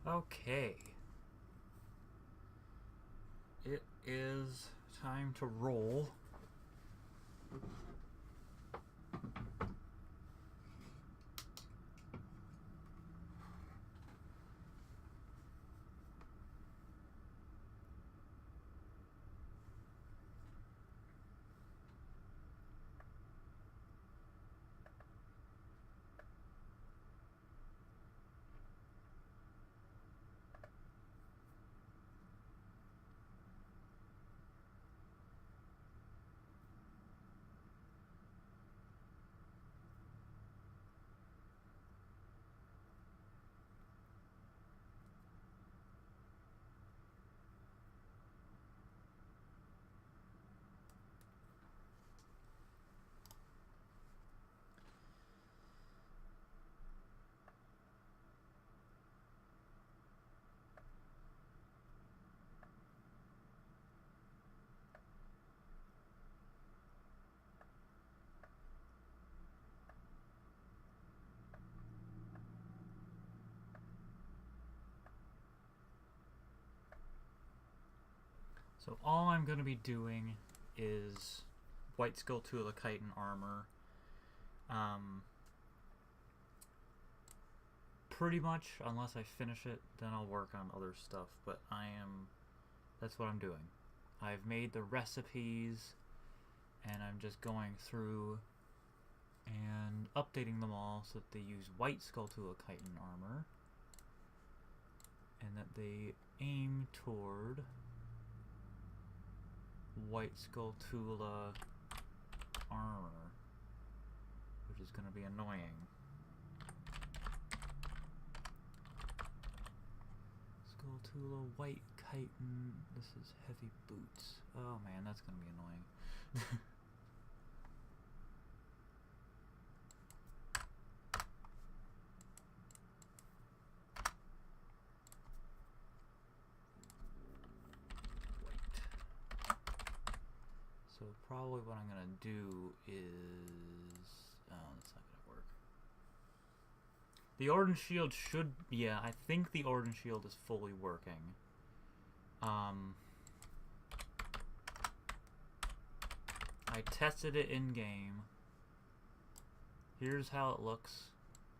Okay. It is time to roll. So all I'm going to be doing is White Skull Chitin armor. Pretty much, unless I finish it, then I'll work on other stuff. But that's what I'm doing. I've made the recipes, and I'm just going through and updating them all so that they use White Skull Chitin armor, and that they aim toward White Skull Tula armor, which is going to be annoying. Skull Tula, White Chitin, this is heavy boots. Oh man, that's going to be annoying. So probably what I'm going to do is... Oh, that's not going to work. The Orden Shield should... Yeah, I think the Orden Shield is fully working. I tested it in-game. Here's how it looks.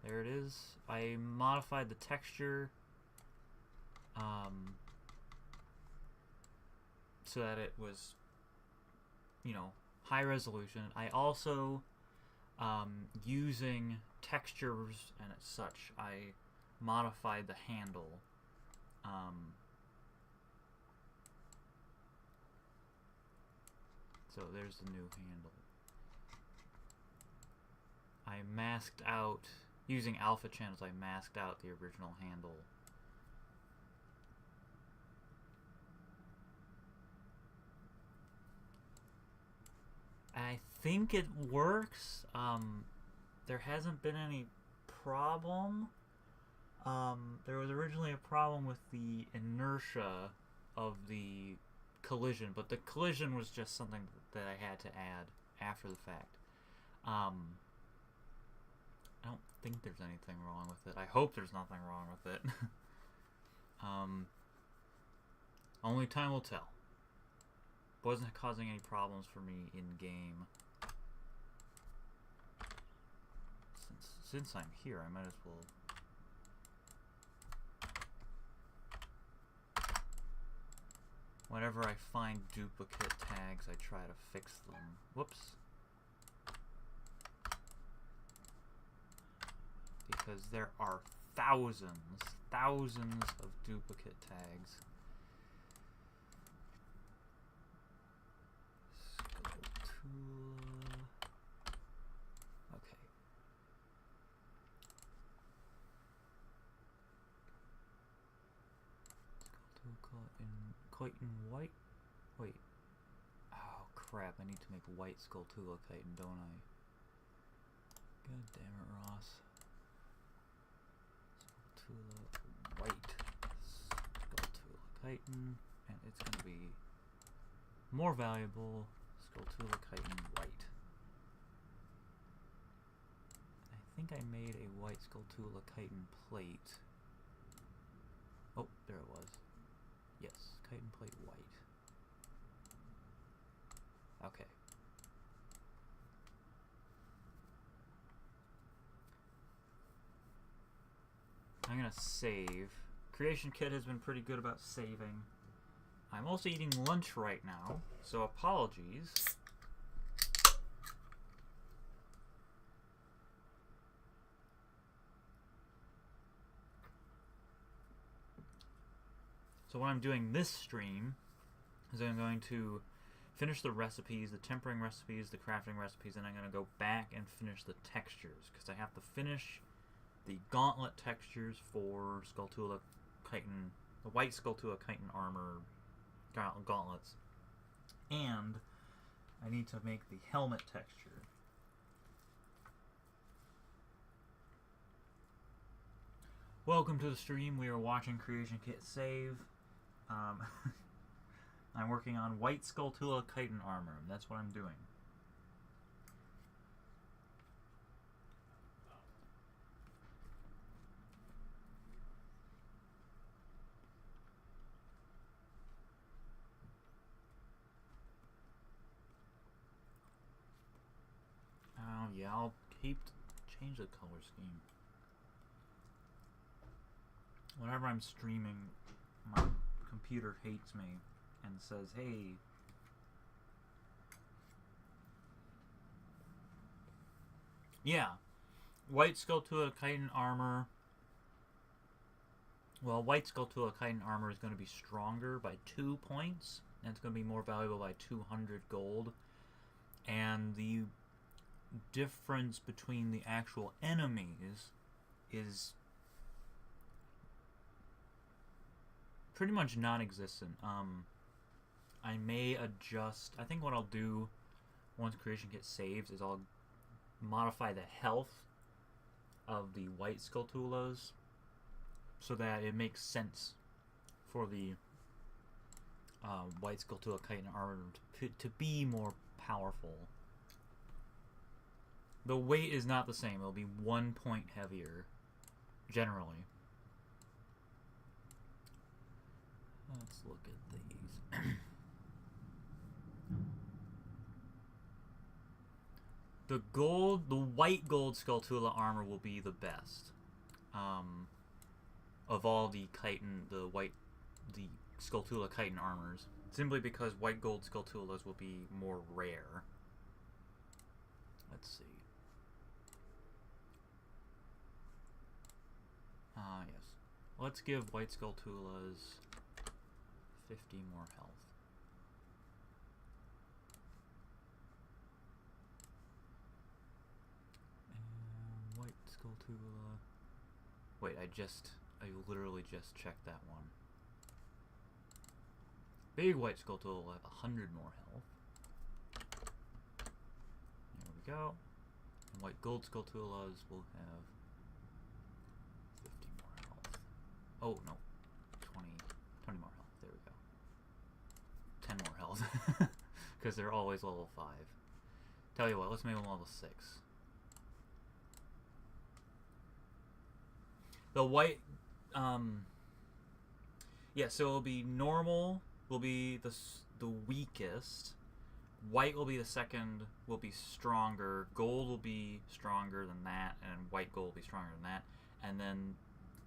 There it is. I modified the texture so that it was, you know, high resolution. I also, using textures and such, I modified the handle. So there's the new handle. I masked out, using alpha channels, I masked out the original handle. I think it works. There hasn't been any problem. There was originally a problem with the inertia of the collision, but the collision was just something that I had to add after the fact. I don't think there's anything wrong with it. I hope there's nothing wrong with it. Only time will tell. Wasn't causing any problems for me in game. Since I'm here, I might as well. Whenever I find duplicate tags, I try to fix them. Whoops. Because there are thousands of duplicate tags. Okay. Chitin white? Wait. Oh crap, I need to make white Skull Chitin, don't I? God damn it, Ross. Skull white. Skull Chitin. And it's gonna be more valuable. Skull Chitin white. I think I made a white Skull Chitin plate. Oh, there it was. Yes, chitin plate white. Okay. I'm gonna save. Creation Kit has been pretty good about saving. I'm also eating lunch right now, so apologies. So what I'm doing this stream is I'm going to finish the recipes, the tempering recipes, the crafting recipes, and I'm going to go back and finish the textures, because I have to finish the gauntlet textures for Skulltula Chitin, the white Skulltula Chitin armor gauntlets, and I need to make the helmet texture. Welcome to the stream. We are watching Creation Kit save. I'm working on white Skulltula Chitin armor. That's what I'm doing. Oh yeah, I'll change the color scheme. Whenever I'm streaming, my computer hates me and says, hey, yeah, white Skulltula Chitin armor. Well, white Skulltula Chitin armor is going to be stronger by 2 points, and it's going to be more valuable by 200 gold. And the difference between the actual enemies is pretty much non-existent. I may adjust. I think what I'll do once Creation Kit saves is I'll modify the health of the white Skulltulas so that it makes sense for the white Skulltula Chitin armor to be more powerful. The weight is not the same. It'll be 1 point heavier, generally. Let's look at these. The white gold Skulltula armor will be the best. Of all the Skulltula Chitin armors. Simply because white gold Skulltulas will be more rare. Let's see. Yes. Let's give white Skulltulas 50 more health. And white Skulltula. Wait, I literally just checked that one. Big white Skulltula will have 100 more health. There we go. And white gold Skulltulas will have 50 more health. Oh, no. 20 more health. There we go. 10 more health. Because they're always level 5. Tell you what, let's make them level 6. The white, yeah, so it'll be normal, will be the weakest. White will be the second, will be stronger. Gold will be stronger than that, and white gold will be stronger than that. And then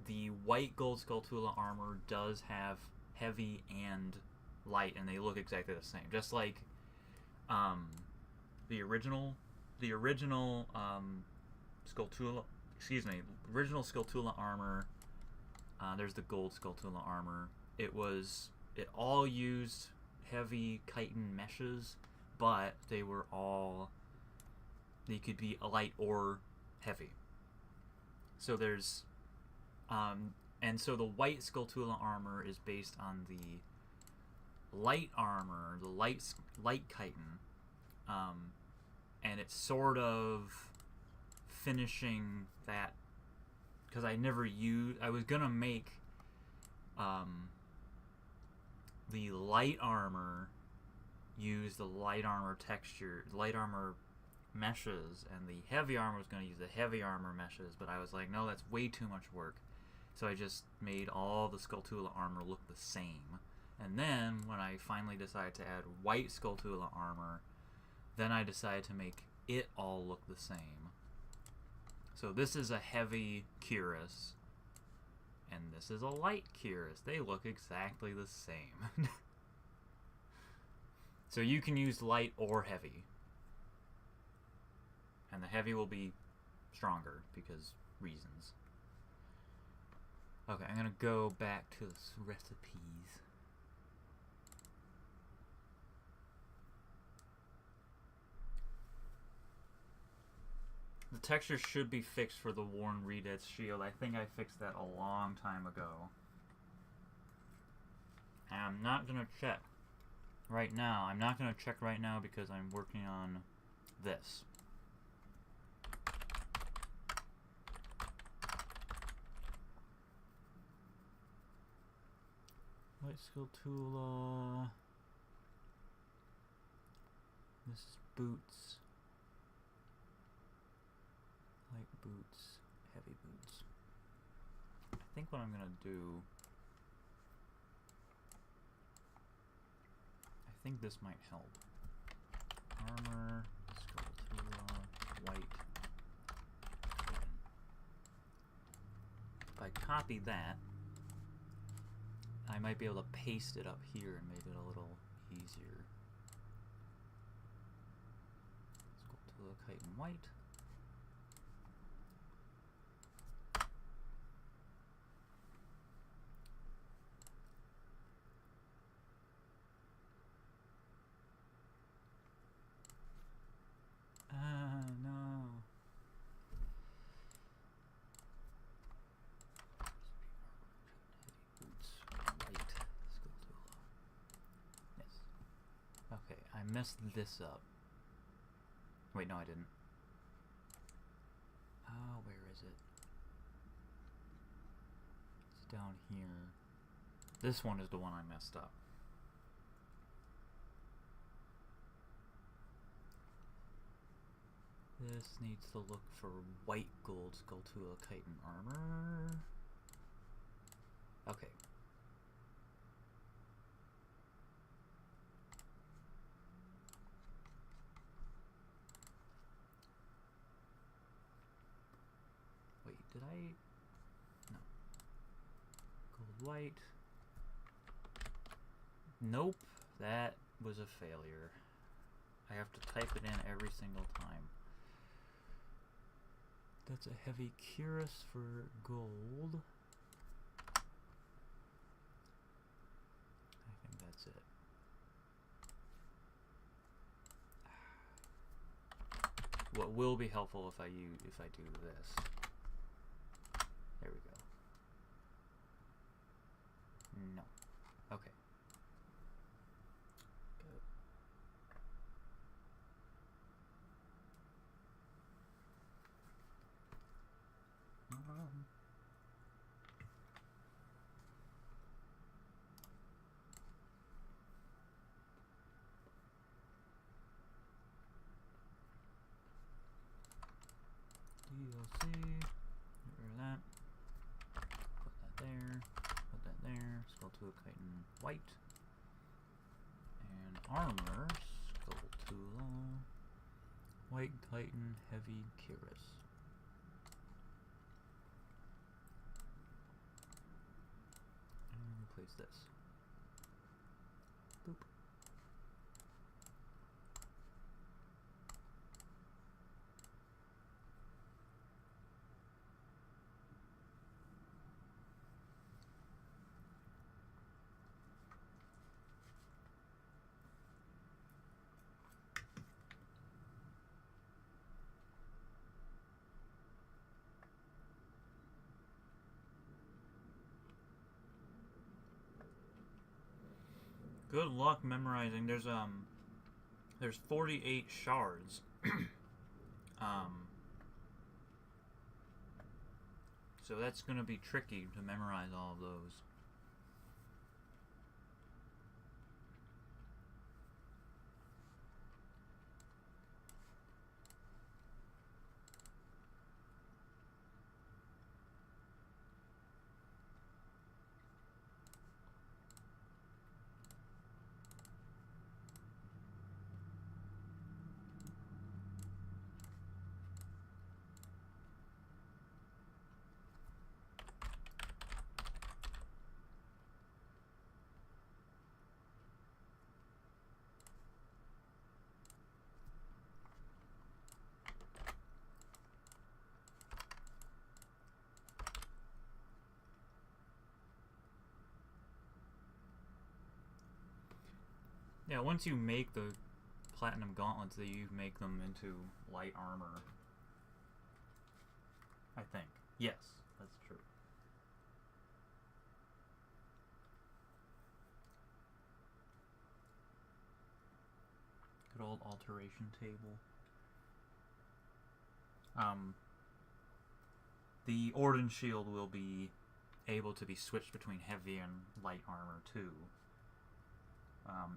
the white gold Skulltula armor does have heavy and light, and they look exactly the same. Just like the original Skulltula, original Skulltula armor. There's the gold Skulltula armor. It all used heavy chitin meshes, but they could be light or heavy. So there's and so the white Skulltula armor is based on the light armor, the light chitin, and it's sort of finishing that, because I was gonna make the light armor use the light armor texture, light armor meshes, and the heavy armor was gonna use the heavy armor meshes, but I was like, no, that's way too much work. So I just made all the Skulltula armor look the same. And then, when I finally decided to add white Skulltula armor, then I decided to make it all look the same. So this is a heavy Cyrus, and this is a light Cyrus. They look exactly the same. So you can use light or heavy. And the heavy will be stronger because reasons. Okay, I'm gonna go back to the recipes. The texture should be fixed for the Worn Redead's shield. I think I fixed that a long time ago. And I'm not gonna check right now. I'm not gonna check right now because I'm working on this. White Skulltula. This is boots. Light boots. Heavy boots. I think what I'm gonna do... I think this might help. Armor, Skulltula, white. If I copy that, I might be able to paste it up here and make it a little easier. Skulltula, chitin, white. No. Boots, white, Skulltula. Yes. Okay, I messed this up. Wait, no I didn't. Oh, where is it? It's down here. This one is the one I messed up. This needs to look for white gold Skulltula chitin armor. Okay. Wait, did I? No. Gold white. Nope, that was a failure. I have to type it in every single time. That's a heavy Cyrus for gold. I think that's it. What will be helpful if I do this. There we go. No. Okay. DLC, get rid of that, put that there, Skulltula chitin white, and armor, Skulltula, white chitin heavy Cyrus. And replace this. Boop. Good luck memorizing. There's 48 shards. So that's gonna be tricky to memorize all of those. Yeah, once you make the platinum gauntlets, you make them into light armor. I think. Yes, that's true. Good old alteration table. The Orden shield will be able to be switched between heavy and light armor too.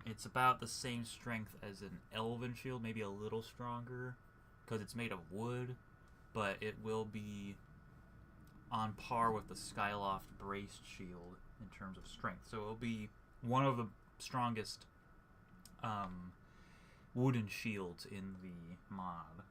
It's about the same strength as an elven shield, maybe a little stronger, because it's made of wood, but it will be on par with the Skyloft braced shield in terms of strength. So it'll be one of the strongest wooden shields in the mod.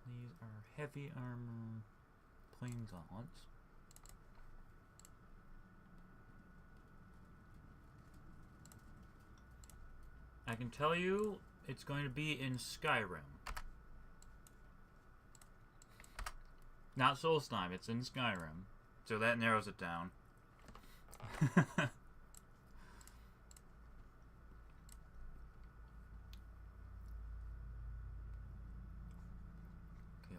These are heavy armor plain gauntlets. I can tell you it's going to be in Skyrim. Not Solstheim, it's in Skyrim. So that narrows it down. Okay,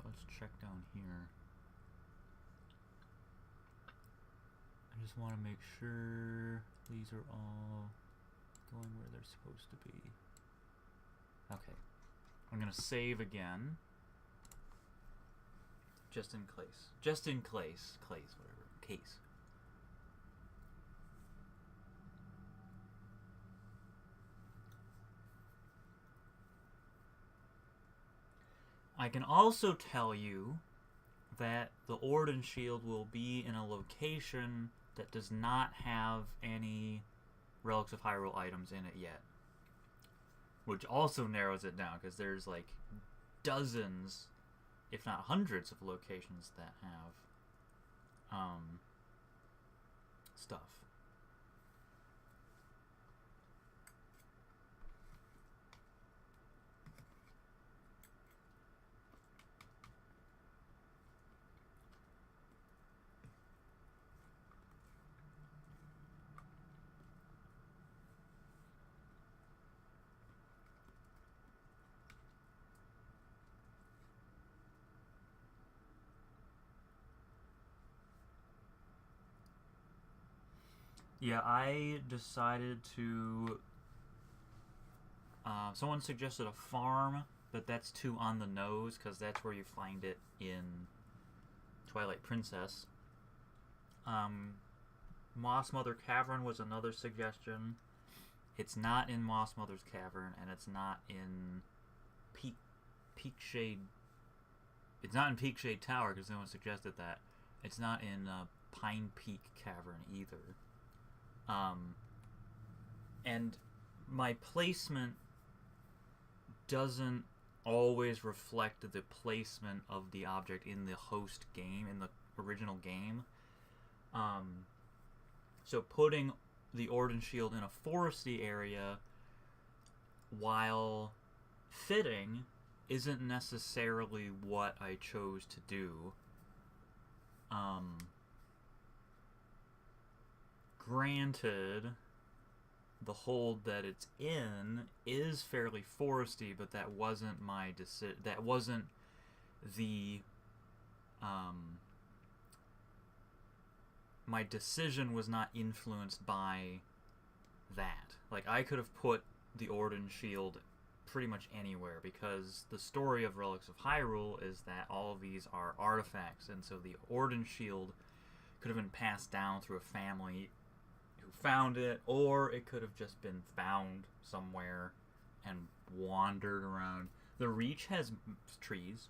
let's check down here. I just want to make sure these are all going where they're supposed to be. Okay. I'm going to save again. Just in case. Just in case. Case, whatever. Case. I can also tell you that the Orden shield will be in a location that does not have any Relics of Hyrule items in it yet. Which also narrows it down, because there's like dozens, if not hundreds, of locations that have stuff. Yeah, I decided to... someone suggested a farm, but that's too on the nose, because that's where you find it in Twilight Princess. Moss Mother Cavern was another suggestion. It's not in Moss Mother's Cavern, and it's not in Peak Shade... It's not in Peak Shade Tower, because no one suggested that. It's not in Pine Peak Cavern, either. And my placement doesn't always reflect the placement of the object in the host game, in the original game. So putting the Orden shield in a foresty area while fitting isn't necessarily what I chose to do. Granted, the hold that it's in is fairly foresty, but that wasn't my decision. That wasn't the my decision was not influenced by that. Like, I could have put the Orden shield pretty much anywhere, because the story of Relics of Hyrule is that all of these are artifacts, and so the Orden shield could have been passed down through a family who found it, or it could have just been found somewhere and wandered around. The Reach has trees.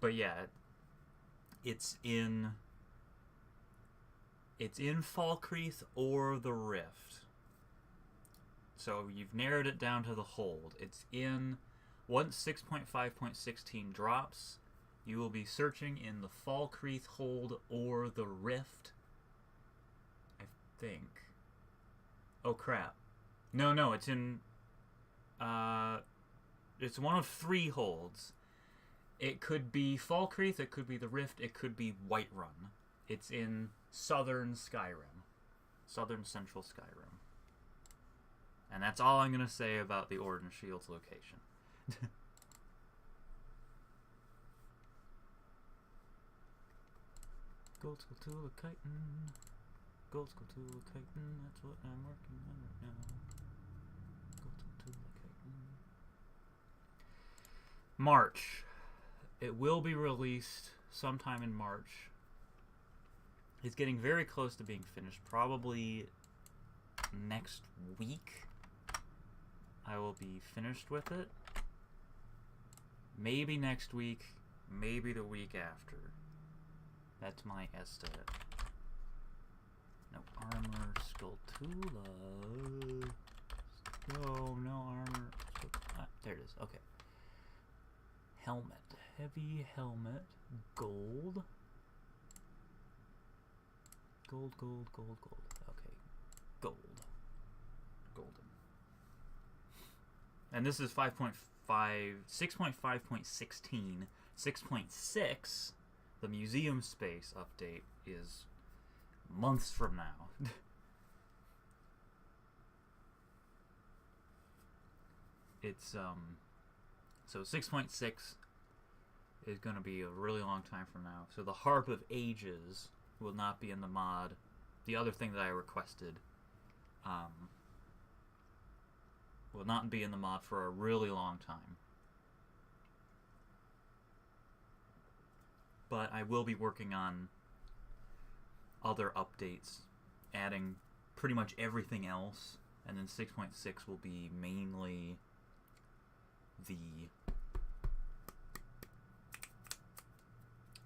But yeah, it's in It's in Falkreath or the Rift. So you've narrowed it down to the hold. It's in... Once 6.5.16 drops, you will be searching in the Falkreath hold or the Rift. I think. Oh, crap. No, it's in... it's one of 3 holds. It could be Falkreath, it could be the Rift, it could be Whiterun. It's in southern Skyrim. Southern central Skyrim. And that's all I'm going to say about the Orden Shield's location. Gold Skull Tool of Chitin. Gold Skull Tool of Chitin. That's what I'm working on right now. Gold Skull Tool of Chitin. March. It will be released sometime in March. It's getting very close to being finished. Probably next week I will be finished with it. Maybe next week, maybe the week after. That's my estimate. No armor, Skulltula. No armor. There it is. Okay. Helmet. Heavy helmet. Gold. Gold. Okay. Gold. Golden. And this is 6.5.16. 6.6, the museum space update, is months from now. It's, so 6.6 is going to be a really long time from now. So the Harp of Ages will not be in the mod. The other thing that I requested, will not be in the mod for a really long time. But I will be working on other updates, adding pretty much everything else, and then 6.6 will be mainly the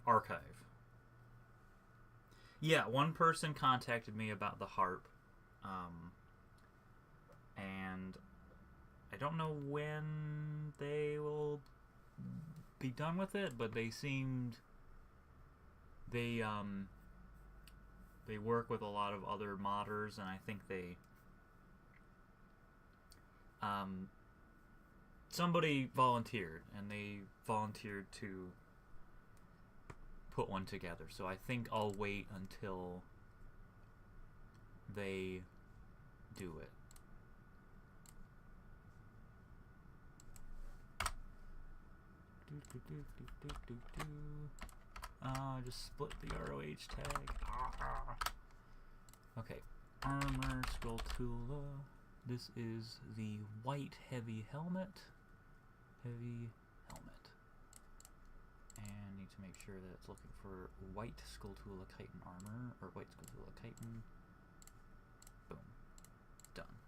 archive. Yeah, one person contacted me about the harp, and I don't know when they will be done with it, but they seemed... They work with a lot of other modders, and I think they... somebody volunteered, and they volunteered to put one together. So I think I'll wait until they do it. I just split the ROH tag. Okay, armor, Skulltula. This is the white heavy helmet. Heavy helmet. And need to make sure that it's looking for white Skulltula chitin armor, or white Skulltula chitin. Boom. Done.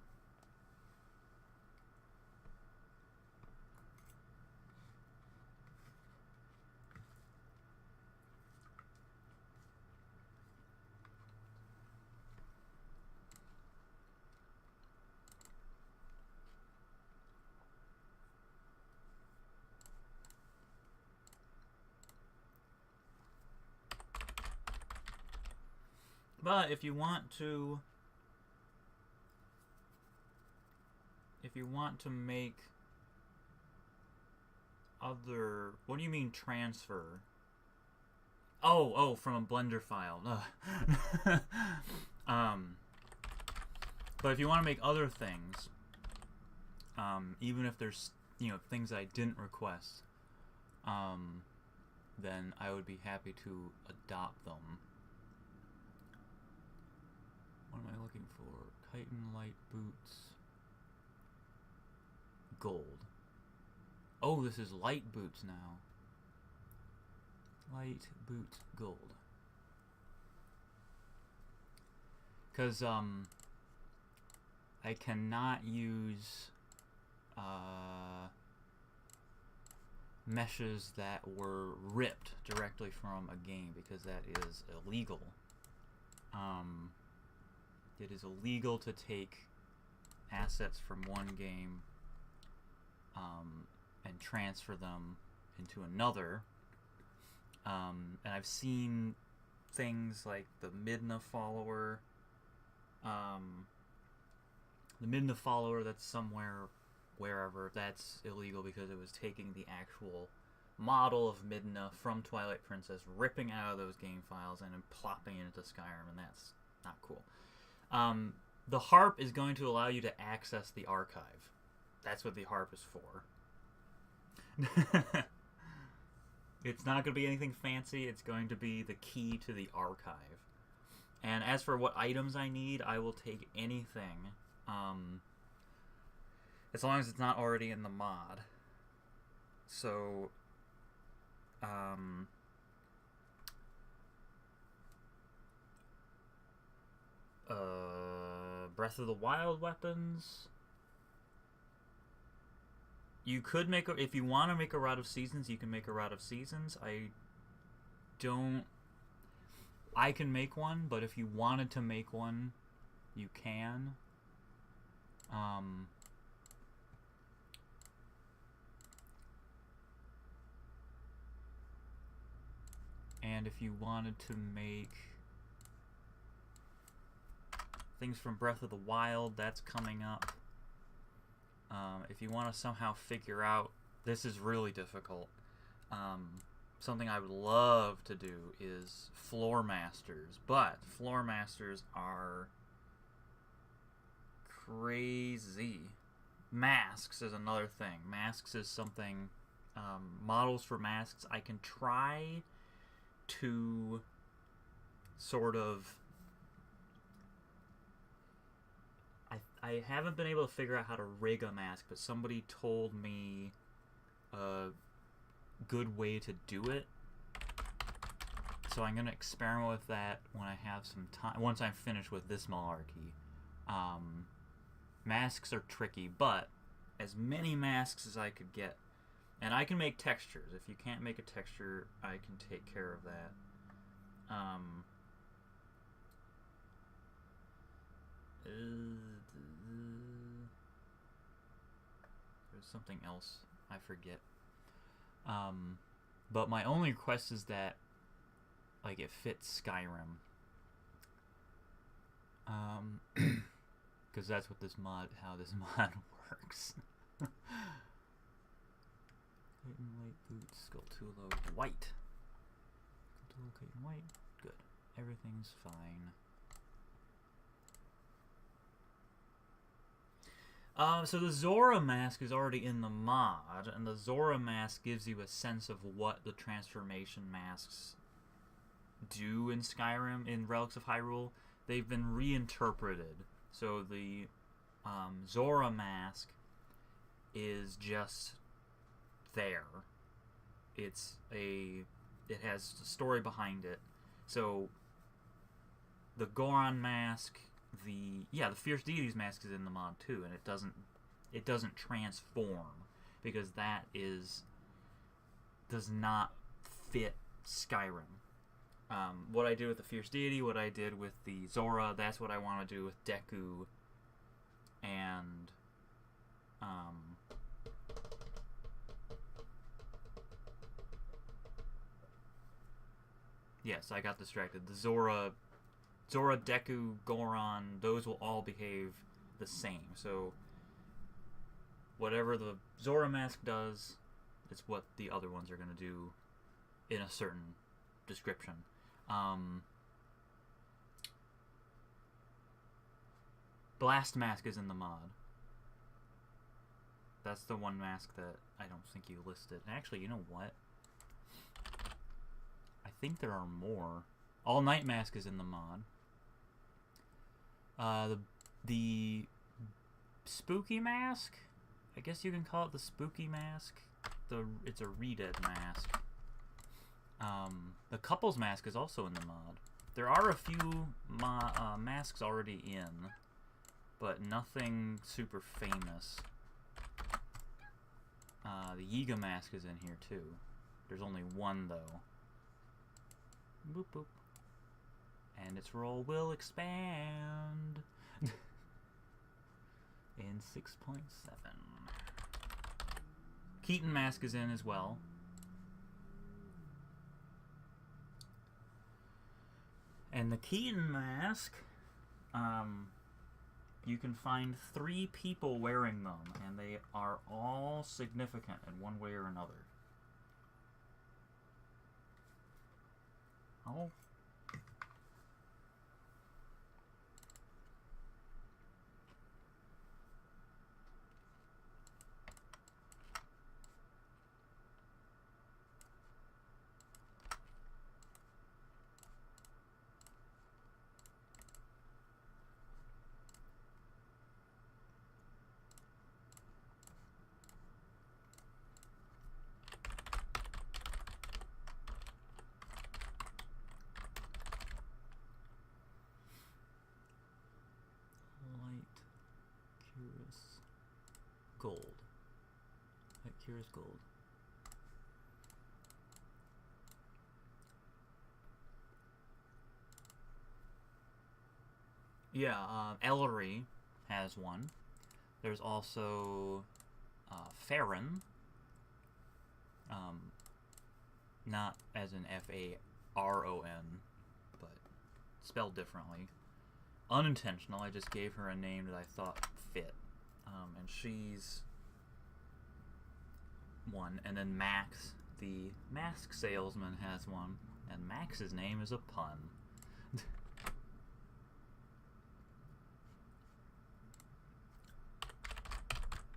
But if you want to make other... What do you mean transfer? Oh, from a Blender file. But if you want to make other things, even if there's, things I didn't request, then I would be happy to adopt them. What am I looking for? Chitin light boots. Gold. Oh, this is light boots now. Light boots gold. Because, I cannot use, meshes that were ripped directly from a game, because that is illegal. It is illegal to take assets from one game and transfer them into another. And I've seen things like the Midna follower. The Midna follower that's somewhere, wherever, that's illegal because it was taking the actual model of Midna from Twilight Princess, ripping out of those game files, and then plopping it into Skyrim, and that's not cool. The harp is going to allow you to access the archive. That's what the harp is for. It's not going to be anything fancy. It's going to be the key to the archive. And as for what items I need, I will take anything. As long as it's not already in the mod. So, Breath of the Wild weapons. You could make if you want to make a Route of Seasons, you can make a Route of Seasons. I can make one, but if you wanted to make one, you can. And if you wanted to make things from Breath of the Wild, that's coming up. If you want to somehow figure out, this is really difficult. Something I would love to do is Floor Masters, but Floor Masters are crazy. Masks is another thing. Masks is something, models for masks, I can try to sort of, I haven't been able to figure out how to rig a mask, but somebody told me a good way to do it. So I'm going to experiment with that when I have some time, once I'm finished with this malarkey. Masks are tricky, but as many masks as I could get. And I can make textures. If you can't make a texture, I can take care of that. There's something else I forget. But my only request is that, like, it fits Skyrim. Because that's what how this mod works. Clayton White boots, Skulltula white. Skulltula Clayton white, good. Everything's fine. So the Zora mask is already in the mod, and the Zora mask gives you a sense of what the transformation masks do in Skyrim, in Relics of Hyrule. They've been reinterpreted. So the Zora mask is just there. It has a story behind it. So the Goron mask, the Fierce Deities mask is in the mod too, and it doesn't transform because that does not fit Skyrim. What I did with the Fierce Deity, what I did with the Zora, that's what I want to do with Deku and yes, I got distracted. The Zora, Deku, Goron, those will all behave the same. So whatever the Zora mask does, it's what the other ones are going to do in a certain description. Blast mask is in the mod. That's the one mask that I don't think you listed. Actually, you know what? I think there are more. All Night mask is in the mod. The spooky mask, I guess you can call it the spooky mask. It's a Re-Dead mask. The couples mask is also in the mod. There are a few masks already in, but nothing super famous. The Yiga mask is in here too. There's only one though. Boop boop. And its role will expand in 6.7. Keaton Mask is in as well. And the Keaton Mask, you can find 3 people wearing them, and they are all significant in one way or another. Oh. Gold. Light Curious Gold. Yeah, Ellery has one. There's also Farron. Not as in F-A-R-O-N, but spelled differently. Unintentional, I just gave her a name that I thought fit. And she's one. And then Max, the mask salesman, has one. And Max's name is a pun.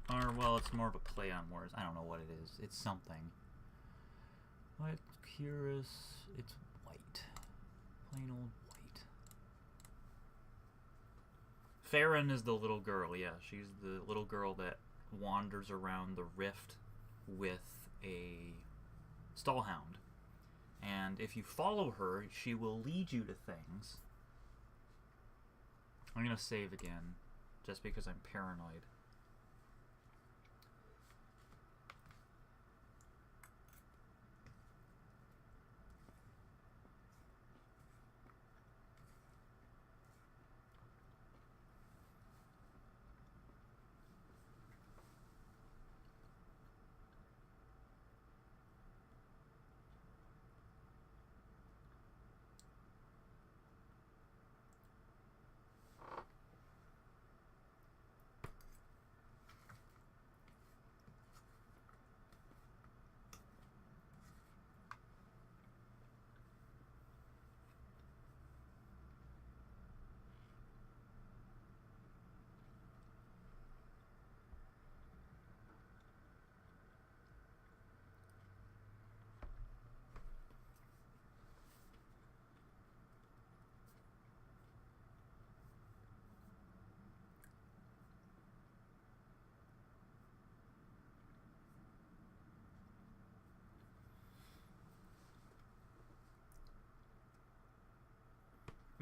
Or, well, it's more of a play on words. I don't know what it is. It's something. Light Curious. It's white. Plain old white. Farron is the little girl, yeah. She's the little girl that wanders around the rift with a stallhound. And if you follow her, she will lead you to things. I'm going to save again, just because I'm paranoid.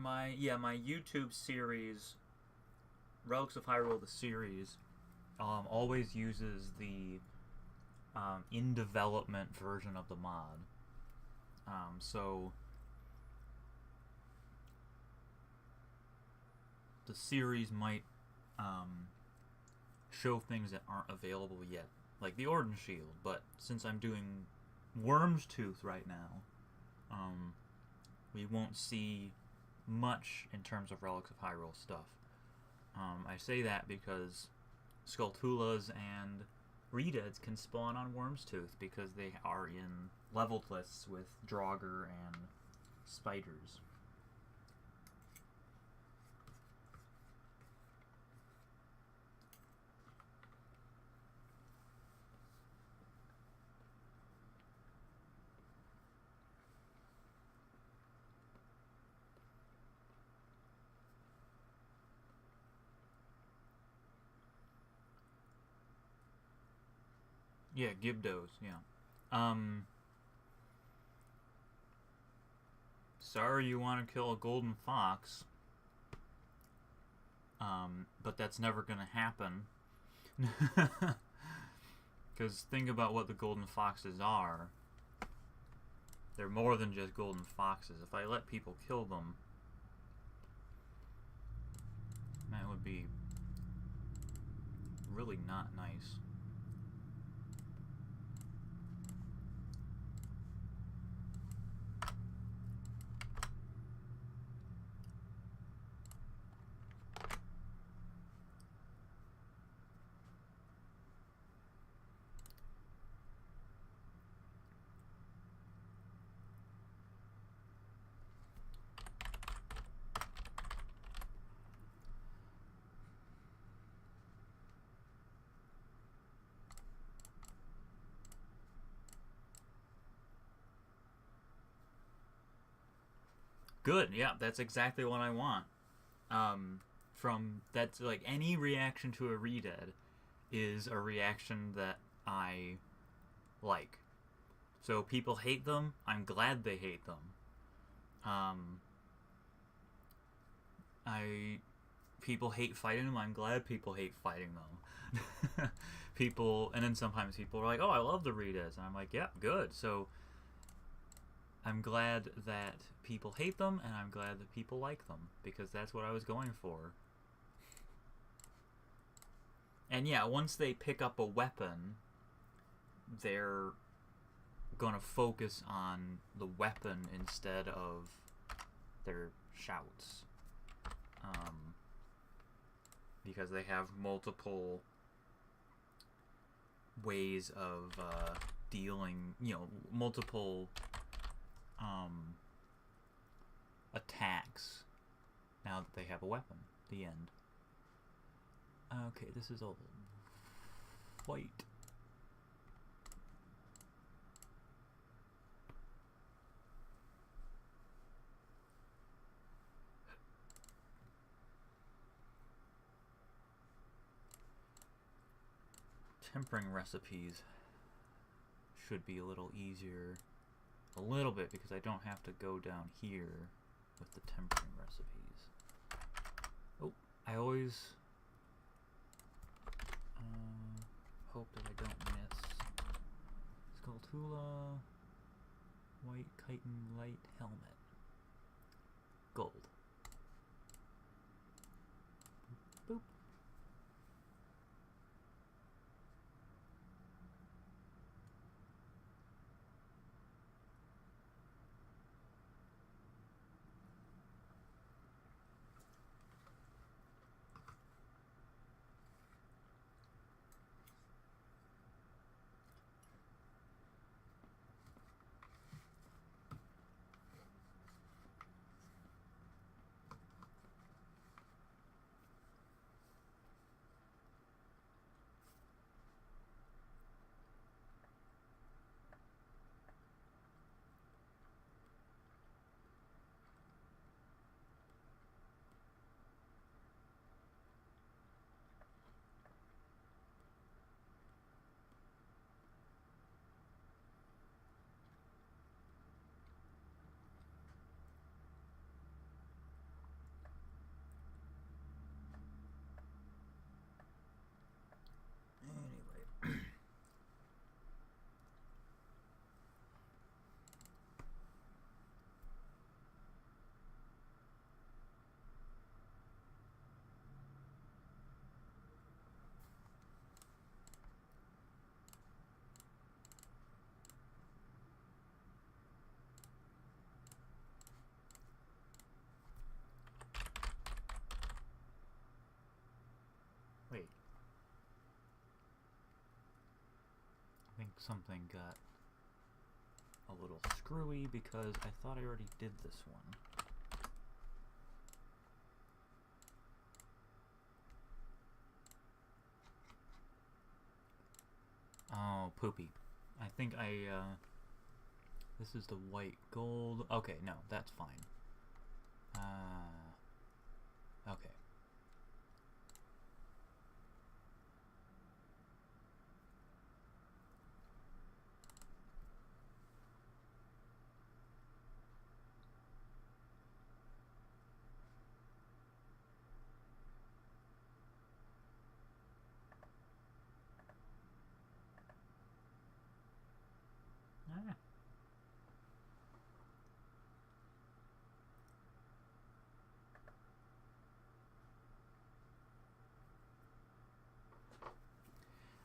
My YouTube series, Relics of Hyrule, the series, always uses the in development version of the mod. So the series might show things that aren't available yet, like the Orden Shield. But since I'm doing Worm's Tooth right now, we won't see much in terms of Relics of Hyrule stuff. I say that because Skulltulas and Redeads can spawn on Worm's Tooth because they are in leveled lists with Draugr and spiders. Yeah, Gibdos, yeah. Sorry you want to kill a golden fox. But that's never gonna happen. Because think about what the golden foxes are. They're more than just golden foxes. If I let people kill them, That would be really not nice. Good, yeah, that's exactly what I want. From that's like any reaction to a Redead is a reaction that I like. So people hate them. I'm glad they hate them. Um, I people hate fighting them. I'm glad people hate fighting them. People, and then sometimes people are like, "Oh, I love the Redeads," and I'm like, "Yeah, good." So I'm glad that people hate them, and I'm glad that people like them, because that's what I was going for. And yeah, once they pick up a weapon, they're gonna focus on the weapon instead of their shouts. Because they have multiple ways of dealing, multiple attacks now that they have a weapon. The end. Okay, this is all white. Tempering recipes should be a little easier. A little bit, because I don't have to go down here with the tempering recipes. Oh, I always hope that I don't miss Skulltula, White Chitin Light Helmet, Gold. Boop, boop. Wait. I think something got a little screwy because I thought I already did this one. Oh, poopy. I think this is the white gold. Okay, no, that's fine. Okay. Ah.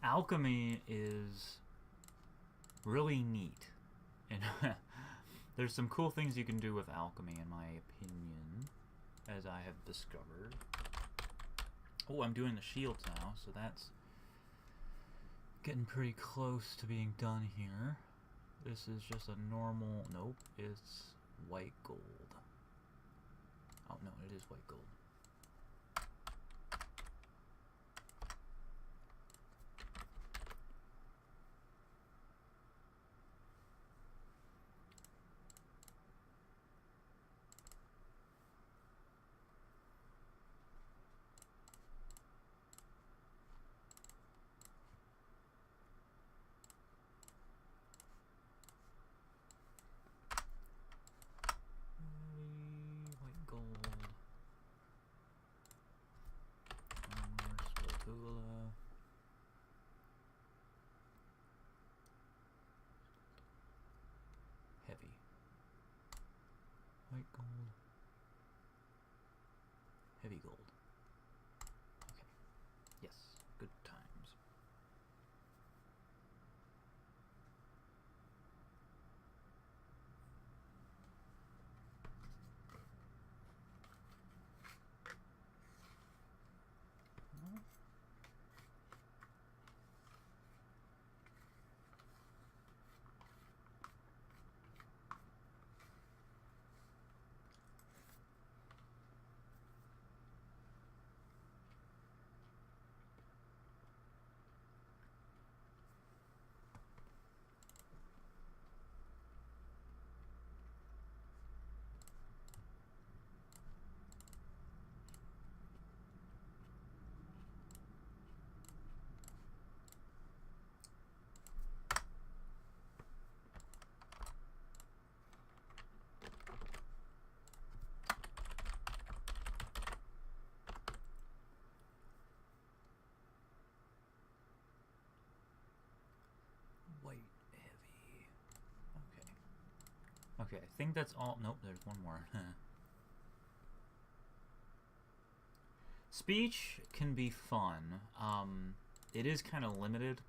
alchemy is really neat, and there's some cool things you can do with alchemy, in my opinion, as I have discovered. Oh, I'm doing the shields now, so that's getting pretty close to being done here. This is just a normal... Nope, it's white gold. Oh, no, it is white gold. White gold. Spatula. Heavy. White gold. Heavy gold. Okay. Yes. Good times. White heavy. Okay. Okay, I think that's all. Nope, there's one more. Speech can be fun. It is kind of limited.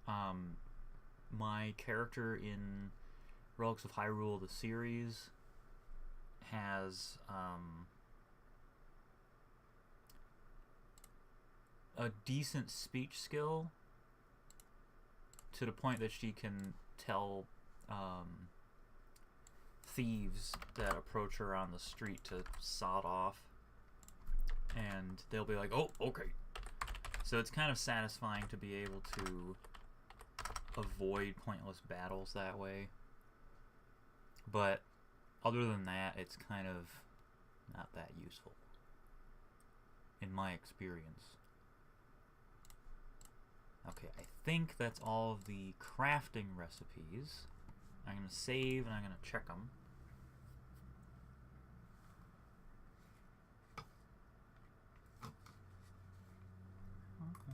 My character in Relics of Hyrule, the series, has a decent speech skill, to the point that she can tell thieves that approach her on the street to sod off, and they'll be like, oh, okay. So it's kind of satisfying to be able to avoid pointless battles that way. But other than that, it's kind of not that useful, in my experience. Okay, I think that's all of the crafting recipes. I'm going to save and I'm going to check them. Okay.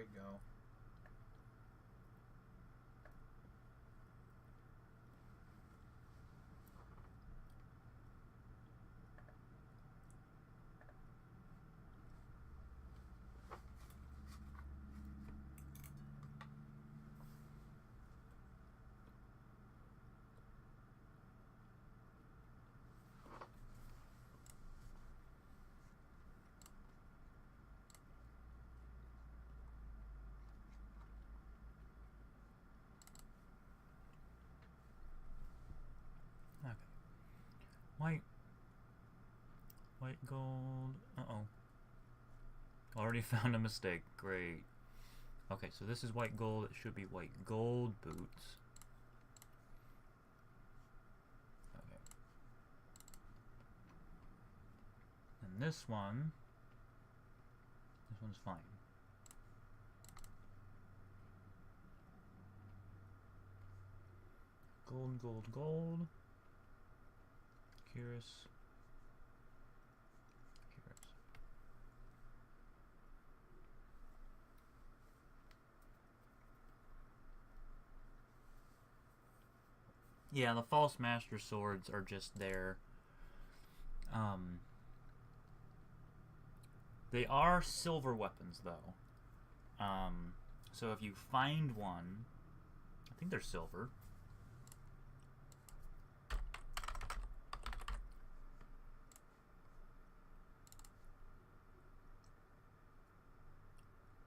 we go. Okay. White. White gold. Uh-oh. Already found a mistake. Great. Okay, so this is white gold. It should be white gold boots. Okay. And this one's fine. Gold, gold, gold. Curious. Yeah, the false master swords are just there. They are silver weapons, though. So if you find one, I think they're silver.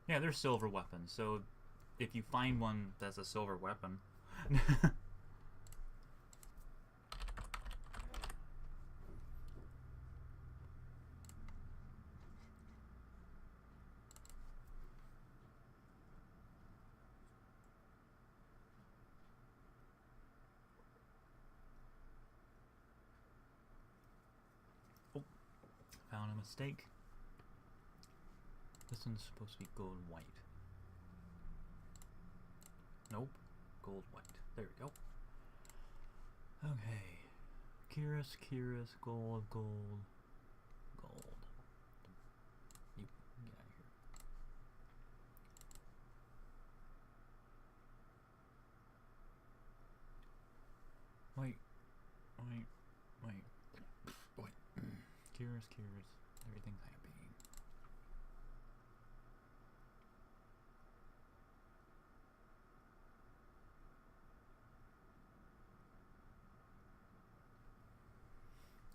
Yeah, they're silver weapons. So if you find one that's a silver weapon. Oh, found a mistake. This one's supposed to be gold white. Nope. Gold white. There we go. Okay. Kyrus, gold, gold, gold. You get out of here. Wait. Kyrus. Everything's happy.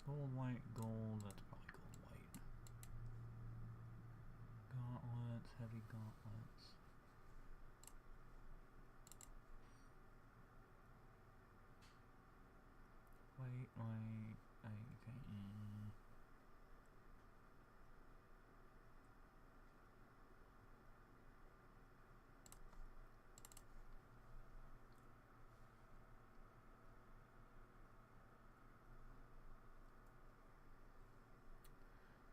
Gold, white, gold. That's probably gold, white. Gauntlets, heavy gauntlets. White, okay.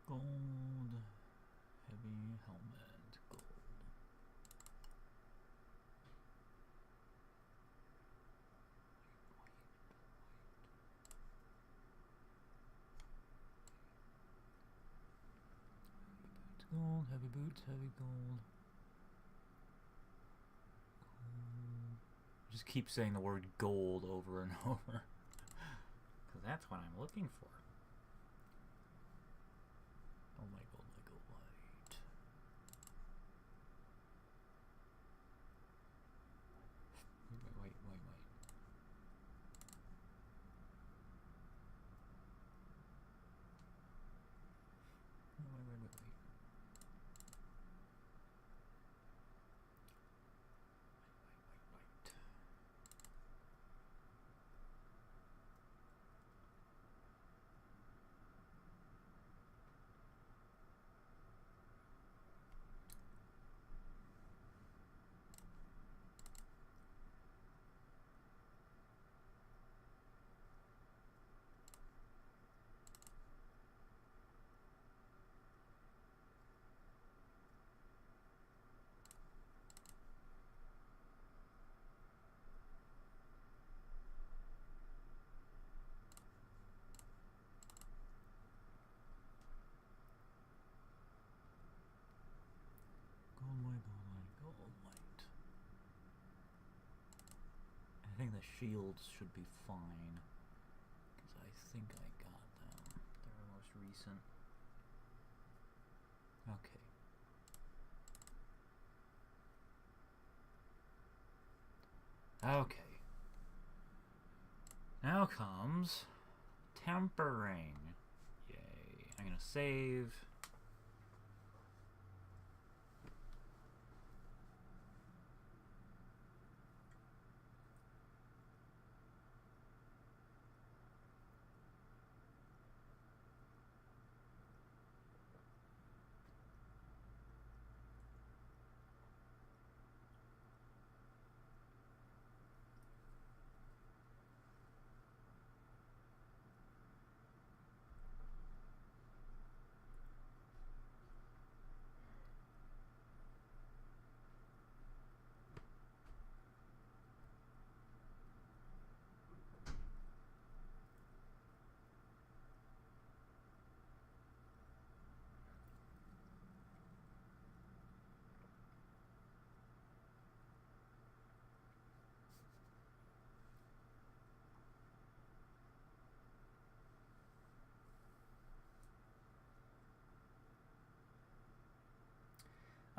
Gold, heavy helmet, gold. Gold, heavy boots, heavy gold. Just keep saying the word gold over and over. Because that's what I'm looking for. Oh my gold, white. Wait. shields should be fine. Because I think I got them. They're the most recent. Okay. Okay. Now comes tempering. Yay. I'm gonna save.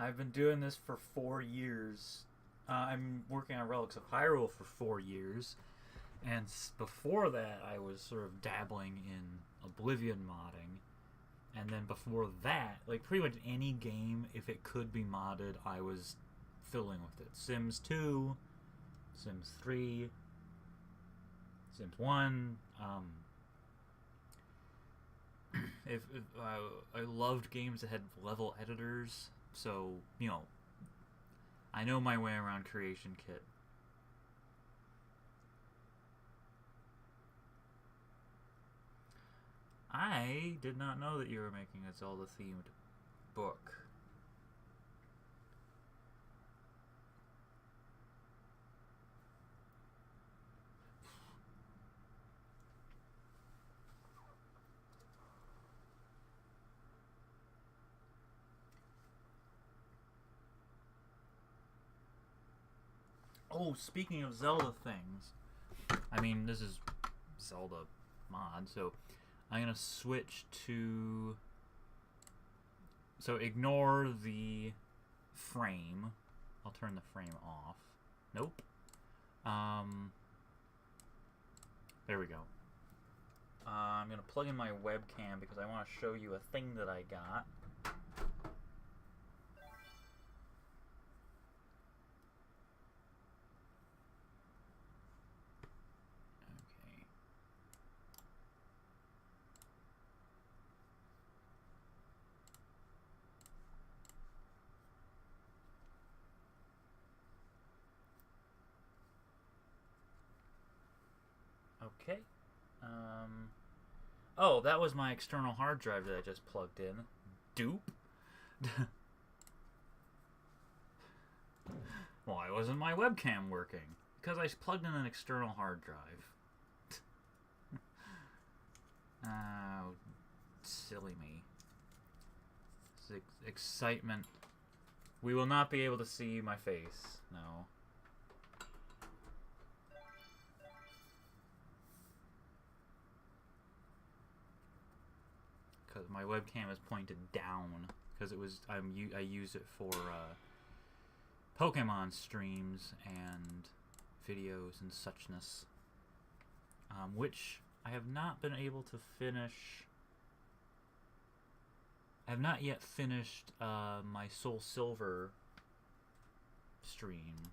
I've been doing this for 4 years. I'm working on Relics of Hyrule for 4 years. And before that, I was sort of dabbling in Oblivion modding. And then before that, like pretty much any game, if it could be modded, I was filling with it. Sims 2, Sims 3, Sims 1. If I loved games that had level editors. So, you know, I know my way around Creation Kit. I did not know that you were making a Zelda-themed book. Oh, speaking of Zelda things, I mean, this is Zelda mod, so I'm going to switch to... So ignore the frame. I'll turn the frame off. Nope. There we go. I'm going to plug in my webcam because I want to show you a thing that I got. Okay. Oh, that was my external hard drive that I just plugged in. Dupe. Why wasn't my webcam working? Because I plugged in an external hard drive. Oh, silly me. Excitement. We will not be able to see my face. No. Because my webcam is pointed down. Because it was I use it for Pokemon streams and videos and suchness, which I have not been able to finish. I have not yet finished my Soul Silver stream.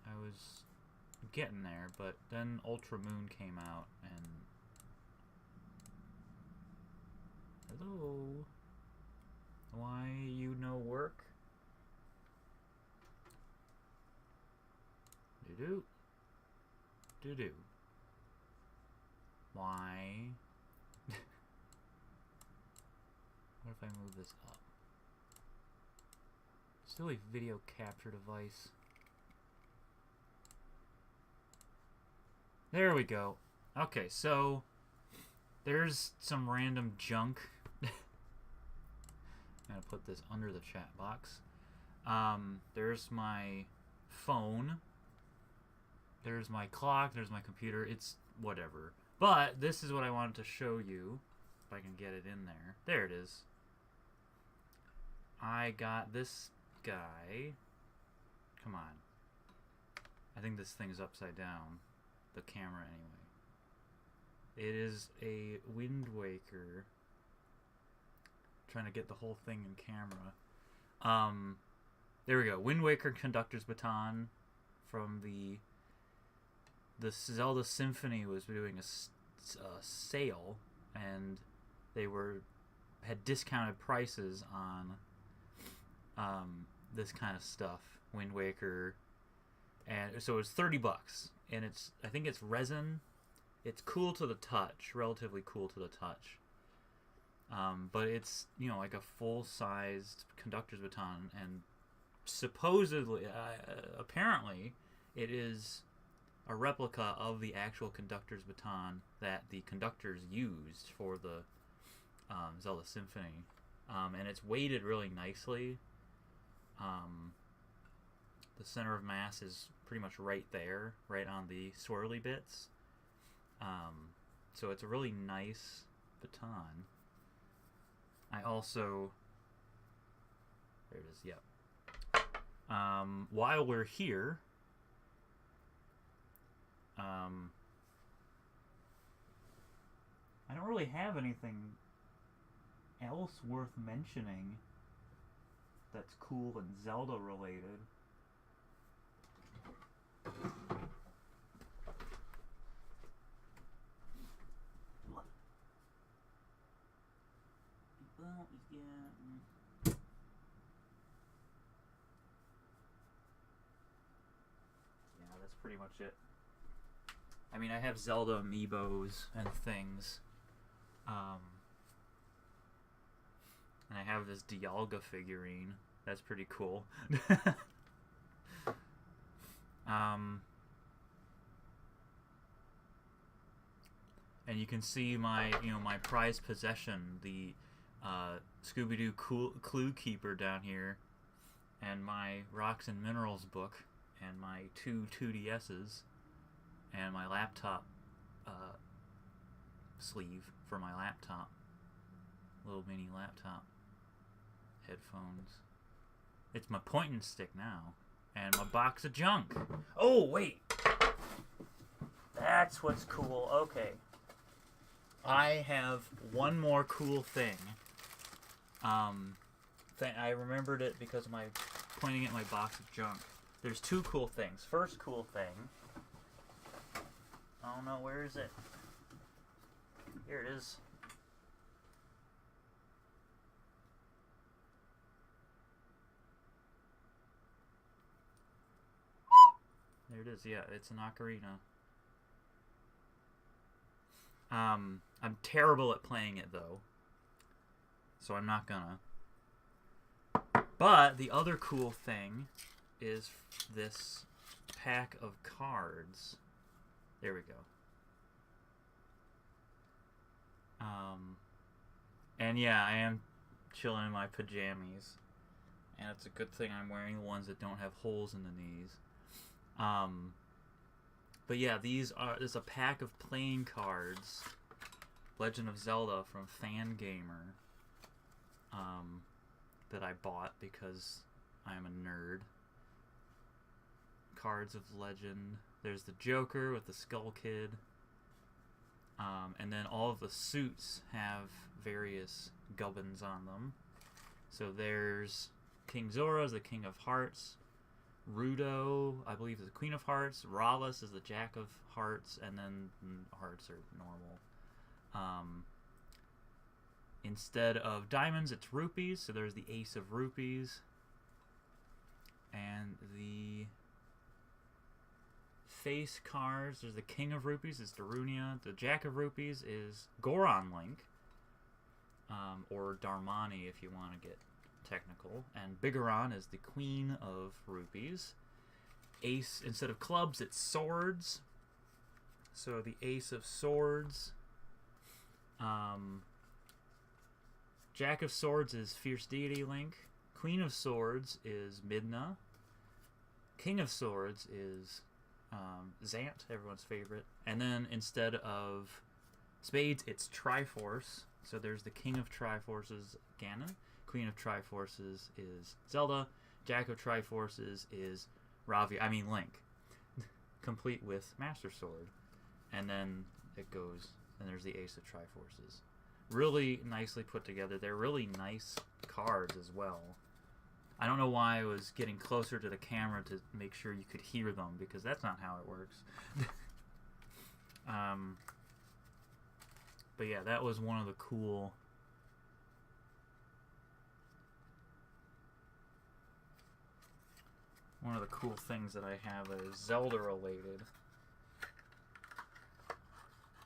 I was getting there, but then Ultra Moon came out and... Hello? Why you no work? Do-do. Do-do. Why? What if I move this up? Still a video capture device. There we go. Okay, so there's some random junk. I'm gonna put this under the chat box. There's my phone. There's my clock. There's my computer. It's whatever. But this is what I wanted to show you. If I can get it in there. There it is. I got this guy. Come on. I think this thing's upside down. The camera, anyway. It is a Wind Waker. Trying to get the whole thing in camera. There we go. Wind Waker Conductor's Baton from the Zelda Symphony was doing a sale, and they had discounted prices on this kind of stuff. Wind Waker, and so it's $30, and I think it's resin. It's cool to the touch, relatively cool to the touch. But it's, like a full-sized conductor's baton, and supposedly, apparently, it is a replica of the actual conductor's baton that the conductors used for the Zelda Symphony. And it's weighted really nicely. The center of mass is pretty much right there, right on the swirly bits. So it's a really nice baton. I also... There it is, yep. While we're here... I don't really have anything else worth mentioning that's cool and Zelda related. Well, yeah. Yeah, that's pretty much it. I mean, I have Zelda amiibos and things. And I have this Dialga figurine. That's pretty cool. And you can see my, my prized possession, the Scooby-Doo Clue Keeper down here, and my Rocks and Minerals book, and my two 2DS's, and my laptop sleeve for my laptop. Little mini laptop. Headphones. It's my pointing stick now. And my box of junk. Oh, wait! That's what's cool. Okay. I have one more cool thing. I remembered it because of my pointing at my box of junk. There's two cool things. First cool thing. Oh no, where is it? Here it is. There it is, yeah, it's an ocarina. I'm terrible at playing it, though. So I'm not gonna. But the other cool thing is this pack of cards. There we go. And yeah, I am chilling in my pajamas. And it's a good thing I'm wearing the ones that don't have holes in the knees. But yeah, there's a pack of playing cards, Legend of Zelda from Fangamer, that I bought because I'm a nerd. Cards of Legend. There's the Joker with the Skull Kid. And then all of the suits have various gubbins on them. So there's King Zora is the King of Hearts. Rudo, I believe, is the Queen of Hearts. Rallis is the Jack of Hearts, and then hearts are normal. Instead of diamonds, it's rupees, so there's the Ace of Rupees. And the face cards, there's the King of Rupees, it's Darunia. The Jack of Rupees is Goron Link, or Darmani if you want to get technical. And Bigoron is the Queen of Rupees. Ace, instead of clubs, it's swords. So the Ace of Swords. Jack of Swords is Fierce Deity Link. Queen of Swords is Midna. King of Swords is Zant, everyone's favorite. And then instead of spades, it's Triforce. So there's the King of Triforces, Ganon. Queen of Triforces is Zelda. Jack of Triforces is Link. Complete with Master Sword. And then it goes, and there's the Ace of Triforces. Really nicely put together. They're really nice cards as well. I don't know why I was getting closer to the camera to make sure you could hear them, because that's not how it works. But yeah, that was one of the cool... One of the cool things that I have that is Zelda related.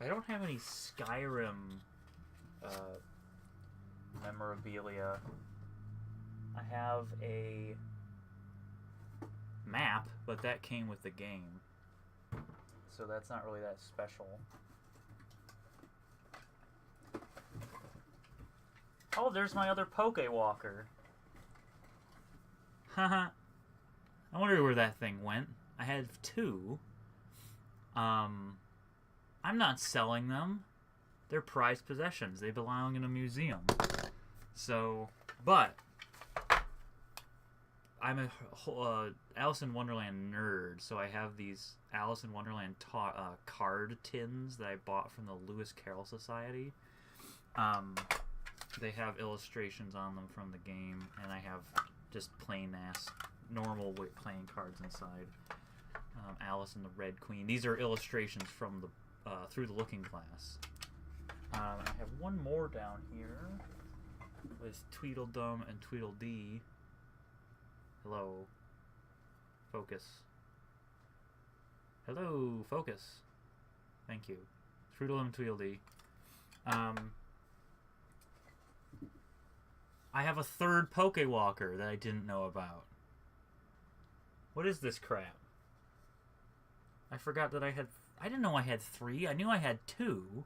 I don't have any Skyrim memorabilia. I have a map, but that came with the game. So that's not really that special. Oh, there's my other Pokewalker. Haha. I wonder where that thing went. I had 2. I'm not selling them. They're prized possessions. They belong in a museum. So, but I'm a Alice in Wonderland nerd, so I have these Alice in Wonderland card tins that I bought from the Lewis Carroll Society. They have illustrations on them from the game, and I have just plain-ass, normal playing cards inside. Alice and the Red Queen. These are illustrations from the Through the Looking Glass. I have one more down here with Tweedledum and Tweedledee. Hello. Focus. Hello, focus. Thank you. Tweedledum and Tweedledee. I have a third Pokewalker that I didn't know about. What is this crap? I forgot that I didn't know I had 3. I knew I had 2.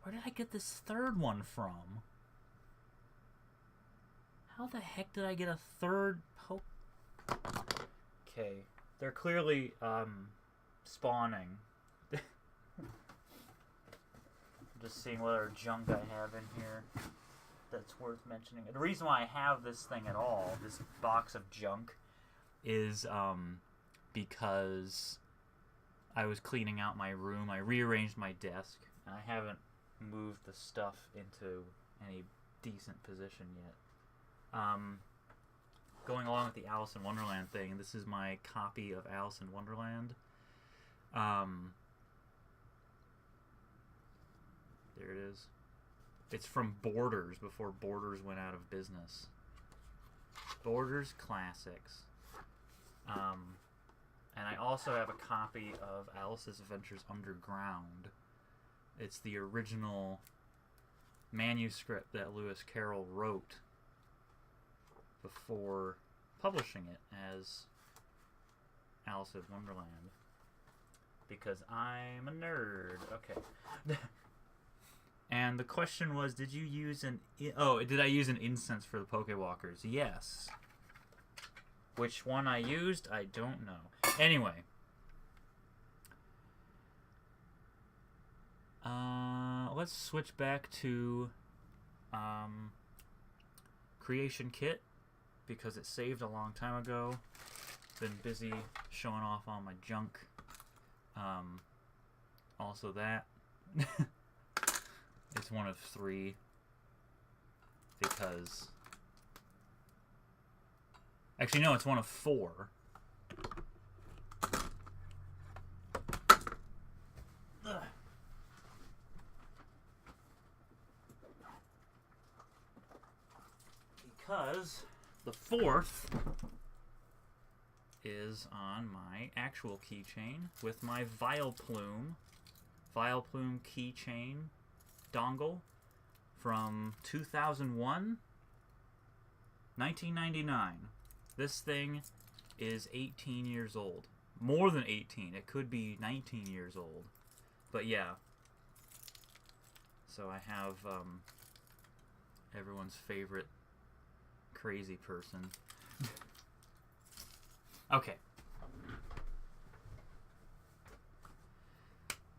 Where did I get this third one from? How the heck did I get a third Okay. They're clearly, spawning. Just seeing what other junk I have in here that's worth mentioning. The reason why I have this thing at all, this box of junk, is because I was cleaning out my room. I rearranged my desk, and I haven't moved the stuff into any decent position yet. Going along with the Alice in Wonderland thing, this is my copy of Alice in Wonderland. There it is. It's from Borders, before Borders went out of business. Borders Classics. And I also have a copy of Alice's Adventures Underground. It's the original manuscript that Lewis Carroll wrote before publishing it as Alice in Wonderland. Because I'm a nerd. Okay. And the question was, did you use did I use an incense for the Pokewalkers? Yes. Which one I used, I don't know. Anyway. Let's switch back to Creation Kit, because it saved a long time ago. Been busy showing off all my junk. Also that. It's one of 3 because... Actually, no, it's one of 4. Ugh. Because the 4th is on my actual keychain with my Vileplume keychain dongle from 2001, 1999. This thing is 18 years old. More than 18. It could be 19 years old. But yeah. So I have everyone's favorite crazy person. Okay.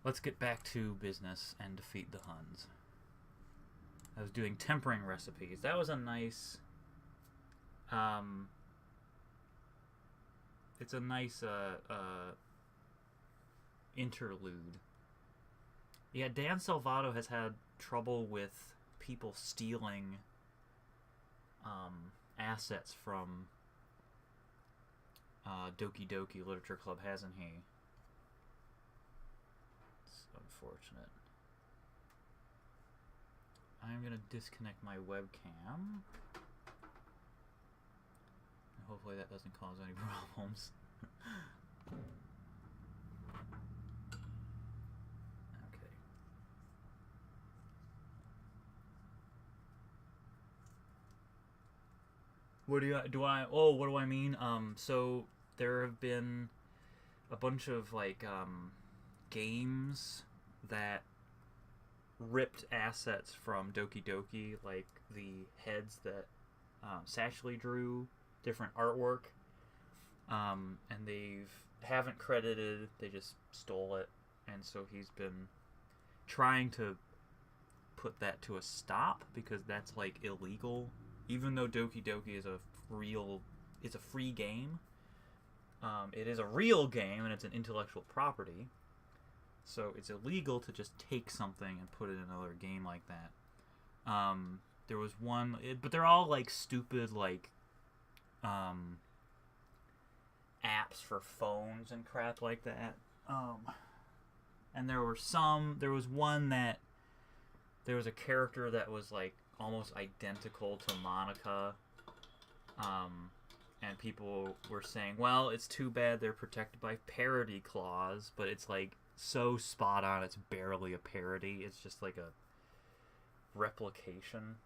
Let's get back to business and defeat the Huns. I was doing tempering recipes. That was a nice... it's a nice interlude. Yeah, Dan Salvato has had trouble with people stealing assets from Doki Doki Literature Club, hasn't he? It's unfortunate. I'm gonna disconnect my webcam. Hopefully that doesn't cause any problems. Okay. What do I mean? So there have been a bunch of like games that ripped assets from Doki Doki, like the heads that Sashley drew, different artwork, and haven't credited, they just stole it, and so he's been trying to put that to a stop because that's like illegal, even though Doki Doki is it's a free game. It is a real game and it's an intellectual property, so it's illegal to just take something and put it in another game like that. There was one, but they're all like stupid, like apps for phones and crap like that. And there was one that there was a character that was like almost identical to Monica. And people were saying, well, it's too bad they're protected by parody clause, but it's like so spot on, it's barely a parody. It's just like a replication.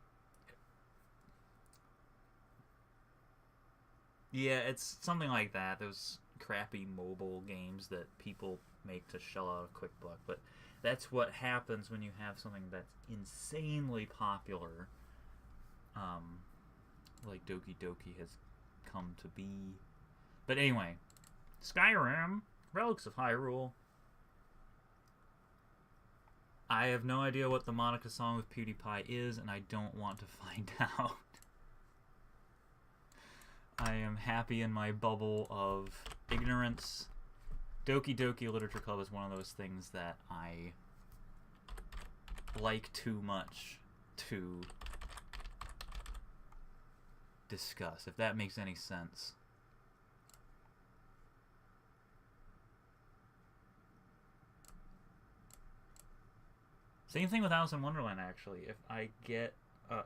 Yeah, it's something like that. Those crappy mobile games that people make to shell out a quick buck. But that's what happens when you have something that's insanely popular, like Doki Doki has come to be. But anyway, Skyrim, Relics of Hyrule. I have no idea what the Monica song with PewDiePie is, and I don't want to find out. I am happy in my bubble of ignorance. Doki Doki Literature Club is one of those things that I like too much to discuss, if that makes any sense. Same thing with Alice in Wonderland, actually. If I get...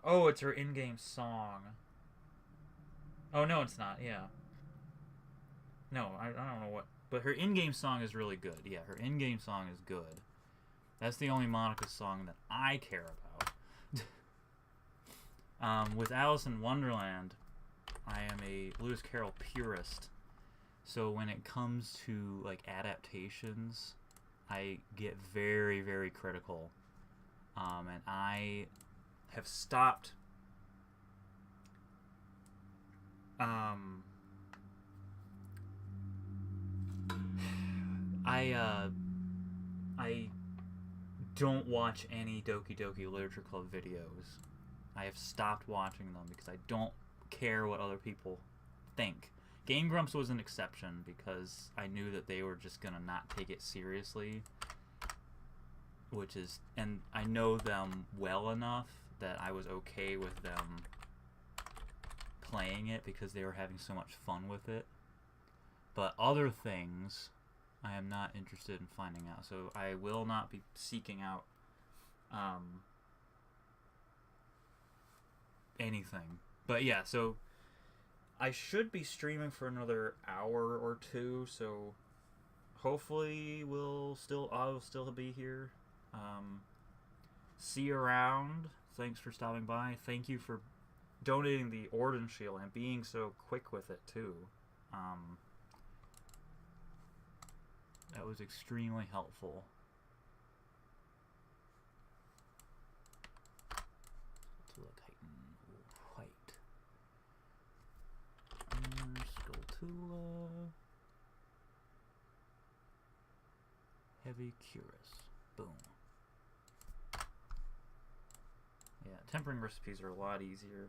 oh, it's her in-game song. Oh, no, it's not. Yeah. No, I don't know what... But her in-game song is really good. Yeah, her in-game song is good. That's the only Monica song that I care about. With Alice in Wonderland, I am a Lewis Carroll purist. So when it comes to, like, adaptations, I get very, very critical. And I have stopped... I don't watch any Doki Doki Literature Club videos. I have stopped watching them because I don't care what other people think. Game Grumps was an exception because I knew that they were just gonna not take it seriously, and I know them well enough that I was okay with them playing it because they were having so much fun with it. But other things, I am not interested in finding out. So I will not be seeking out anything. But yeah, so I should be streaming for another hour or two. So hopefully I'll still be here. See you around. Thanks for stopping by. Thank you for donating the Orden Shield and being so quick with it too. That was extremely helpful. To look white. Skulltula. Heavy Curus. Boom. Yeah, tempering recipes are a lot easier.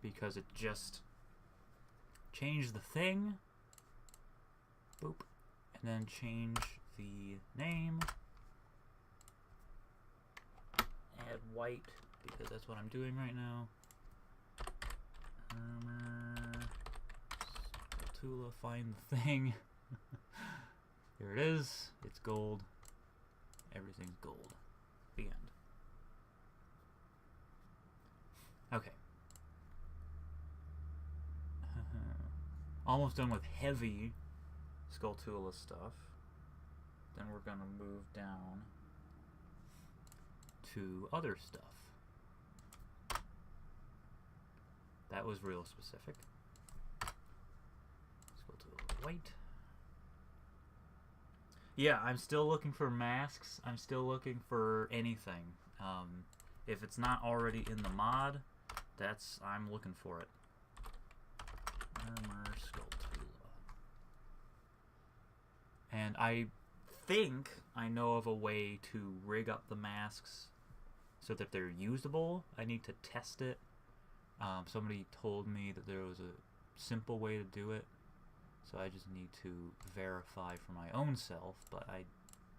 Because it just change the thing. Boop. And then change the name. Add white, because that's what I'm doing right now. Skulltula, find the thing. Here it is. It's gold. Everything's gold. The end. Okay. Almost done with heavy Skulltula stuff. Then we're gonna move down to other stuff. That was real specific. Skulltula white. Yeah, I'm still looking for masks. I'm still looking for anything. If it's not already in the mod, I'm looking for it. Armor Skulltula. And I think I know of a way to rig up the masks so that they're usable. I need to test it. Somebody told me that there was a simple way to do it. So I just need to verify for my own self, but I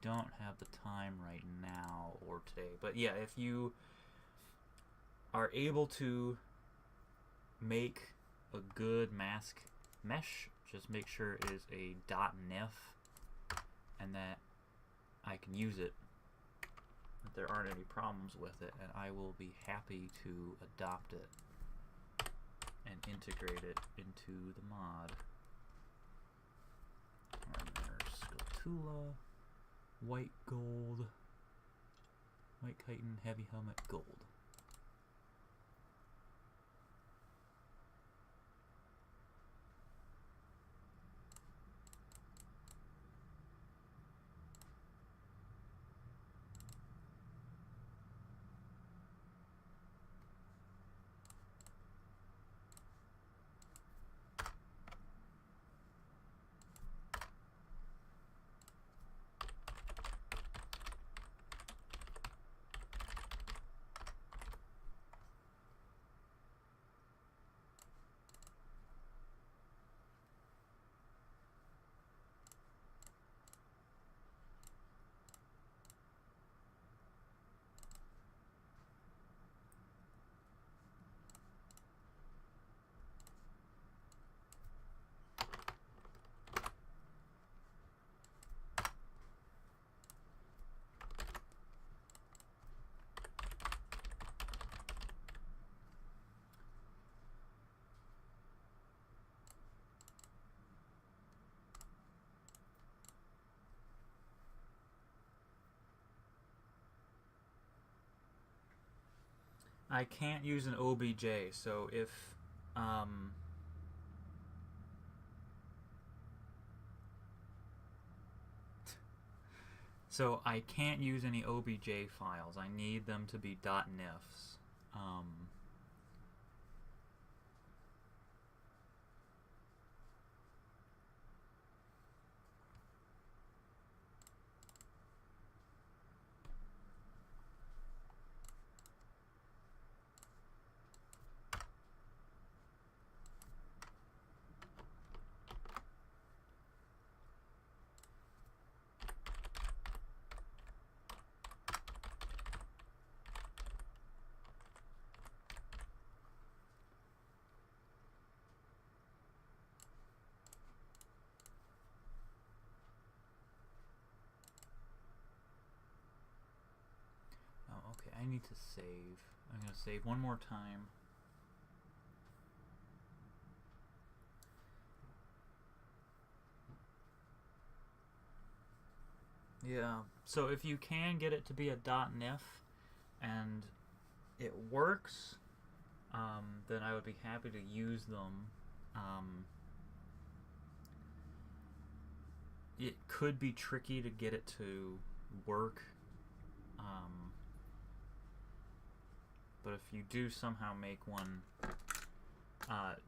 don't have the time right now or today. But yeah, if you are able to make a good mask mesh, just make sure it is a .nif and that I can use it, that there aren't any problems with it, and I will be happy to adopt it and integrate it into the mod. Armor Skulltula, white gold, white chitin, heavy helmet, gold. I can't use an OBJ, so if so I can't use any OBJ files. I need them to be .nifs. Okay, I need to save. I'm going to save one more time. Yeah, so if you can get it to be a .nif and it works, then I would be happy to use them. It could be tricky to get it to work. But if you do somehow make one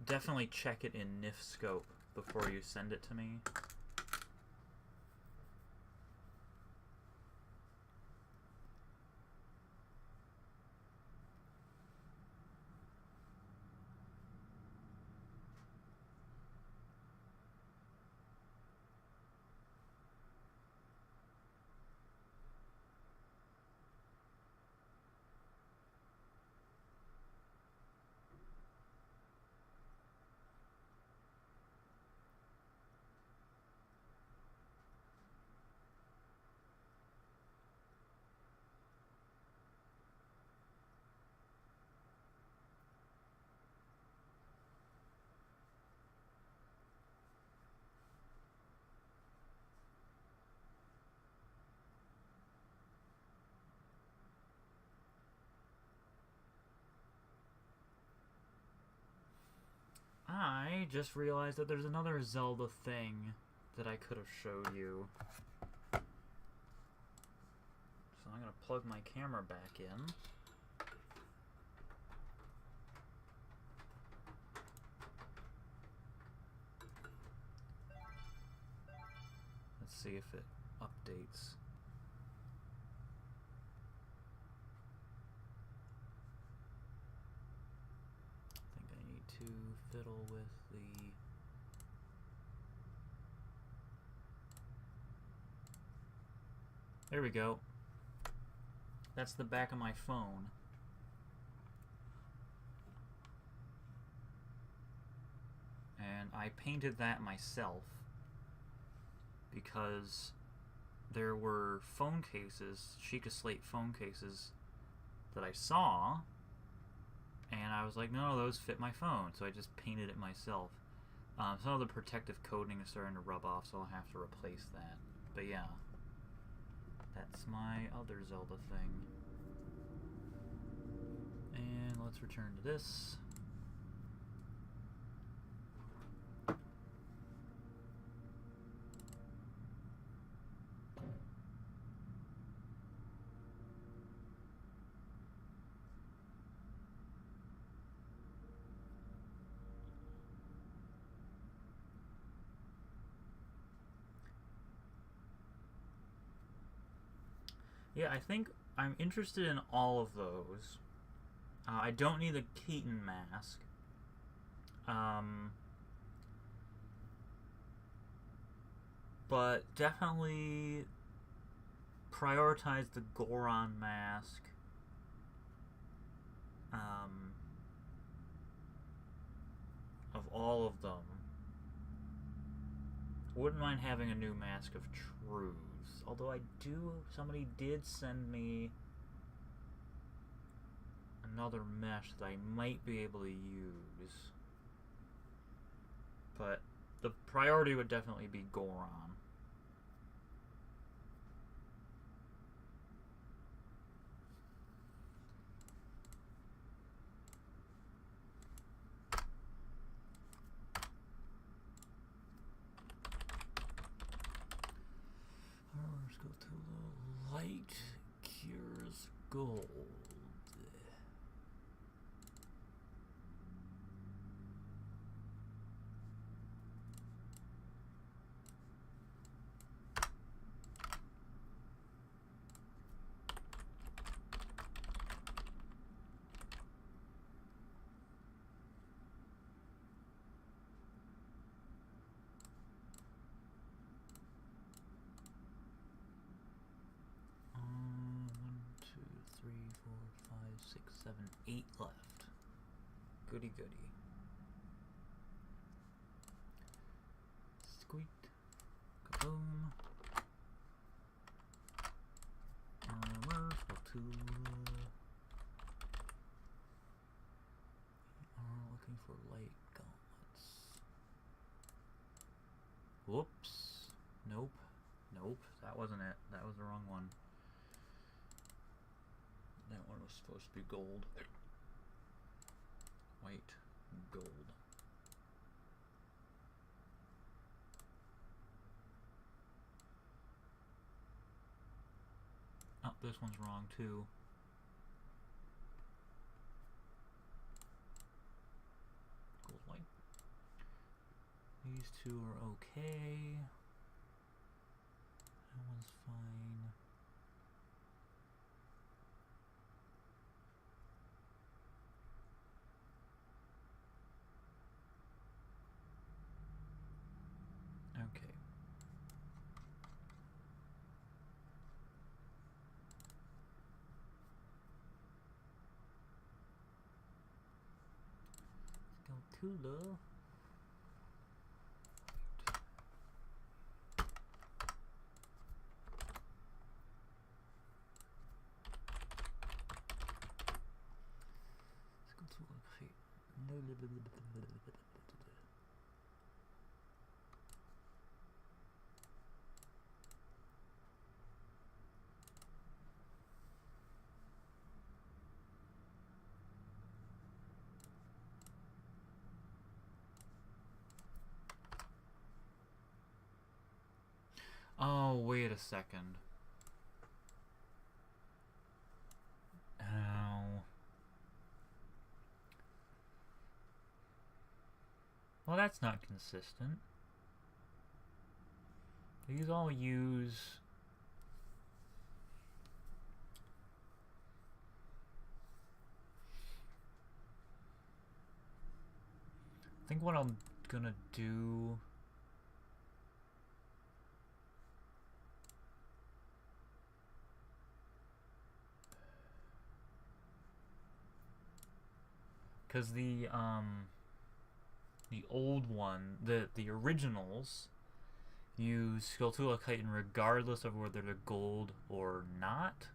Definitely check it in NIF scope before you send it to me. I just realized that there's another Zelda thing that I could have showed you. So I'm going to plug my camera back in. Let's see if it updates. I think I need to fiddle with the... There we go. That's the back of my phone. And I painted that myself because there were phone cases, Sheikah Slate phone cases, that I saw, and I was like, no, those fit my phone, so I just painted it myself. Some of the protective coating is starting to rub off, so I'll have to replace that. But yeah, that's my other Zelda thing. And let's return to this. Yeah, I think I'm interested in all of those. I don't need the Keaton mask. But definitely prioritize the Goron mask. Of all of them. Wouldn't mind having a new Mask of Truth. Although somebody did send me another mesh that I might be able to use. But the priority would definitely be Goron. Let's go to the light cures gold. Seven, 8 left. Goody goody. Squeak. Kaboom. Armor for 2. Looking for light gauntlets. Whoops. Nope. Nope. That wasn't it. That was the wrong one. That one was supposed to be gold. White, gold. Oh, this one's wrong too. These two are okay. That one's fine. Okay. Let's go to the Oh, wait a second. Ow. Well, that's not consistent. These all use... I think what I'm gonna do... Because the old one, the originals, use Skulltula Chitin regardless of whether they're gold or not.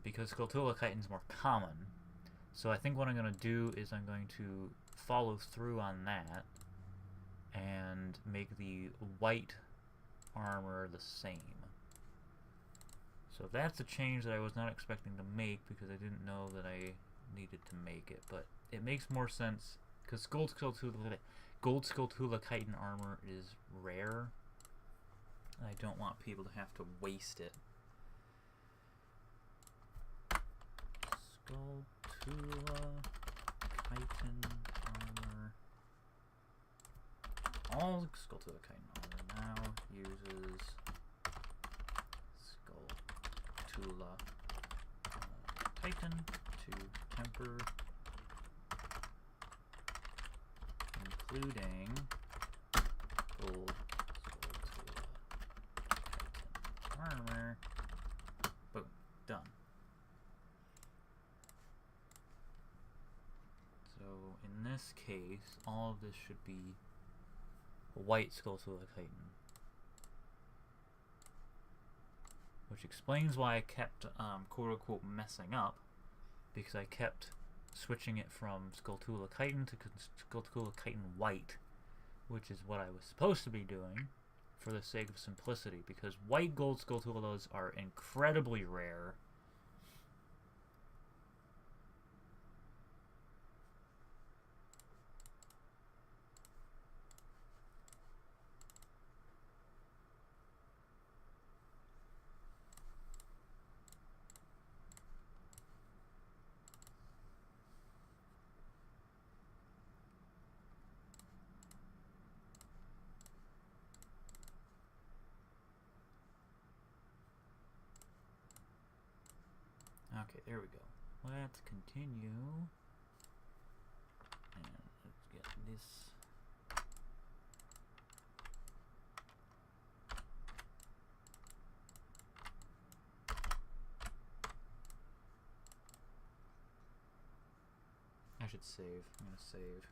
Because Skulltula Chitin's more common. So I think what I'm going to do is I'm going to follow through on that and make the white armor the same. So that's a change that I was not expecting to make because I didn't know that I needed to make it, but it makes more sense because gold Skulltula Chitin armor is rare. I don't want people to have to waste it. Skulltula Chitin armor. All Skulltula Chitin armor now uses Skulltula Chitin to temper, including gold Skulltula Chitin armor. Boom, done. So in this case, all of this should be white Skulltula Chitin, which explains why I kept quote-unquote messing up, because I kept switching it from Skulltula Chitin to Skulltula Chitin White, which is what I was supposed to be doing for the sake of simplicity, because white gold Skulltulas are incredibly rare. Okay, there we go. Let's continue. And let's get this. I should save. I'm gonna save.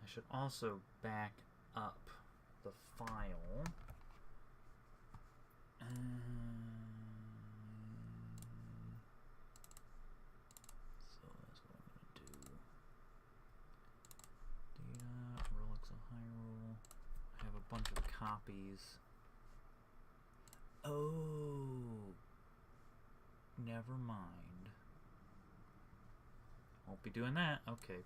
I should also back up the file. So that's what I'm going to do. Data, Relics of Hyrule. I have a bunch of copies. Oh, never mind. Won't be doing that. Okay.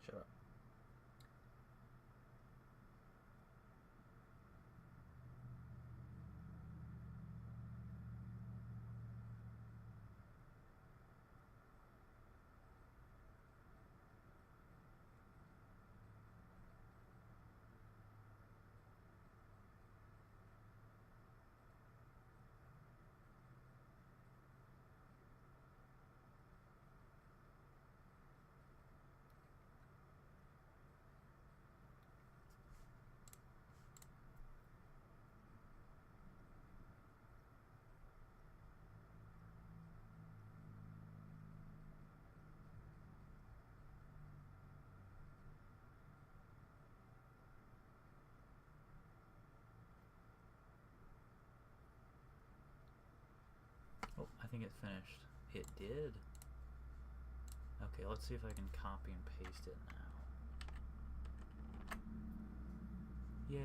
Shut up. Oh, I think it finished. It did. Okay, let's see if I can copy and paste it now. Yay!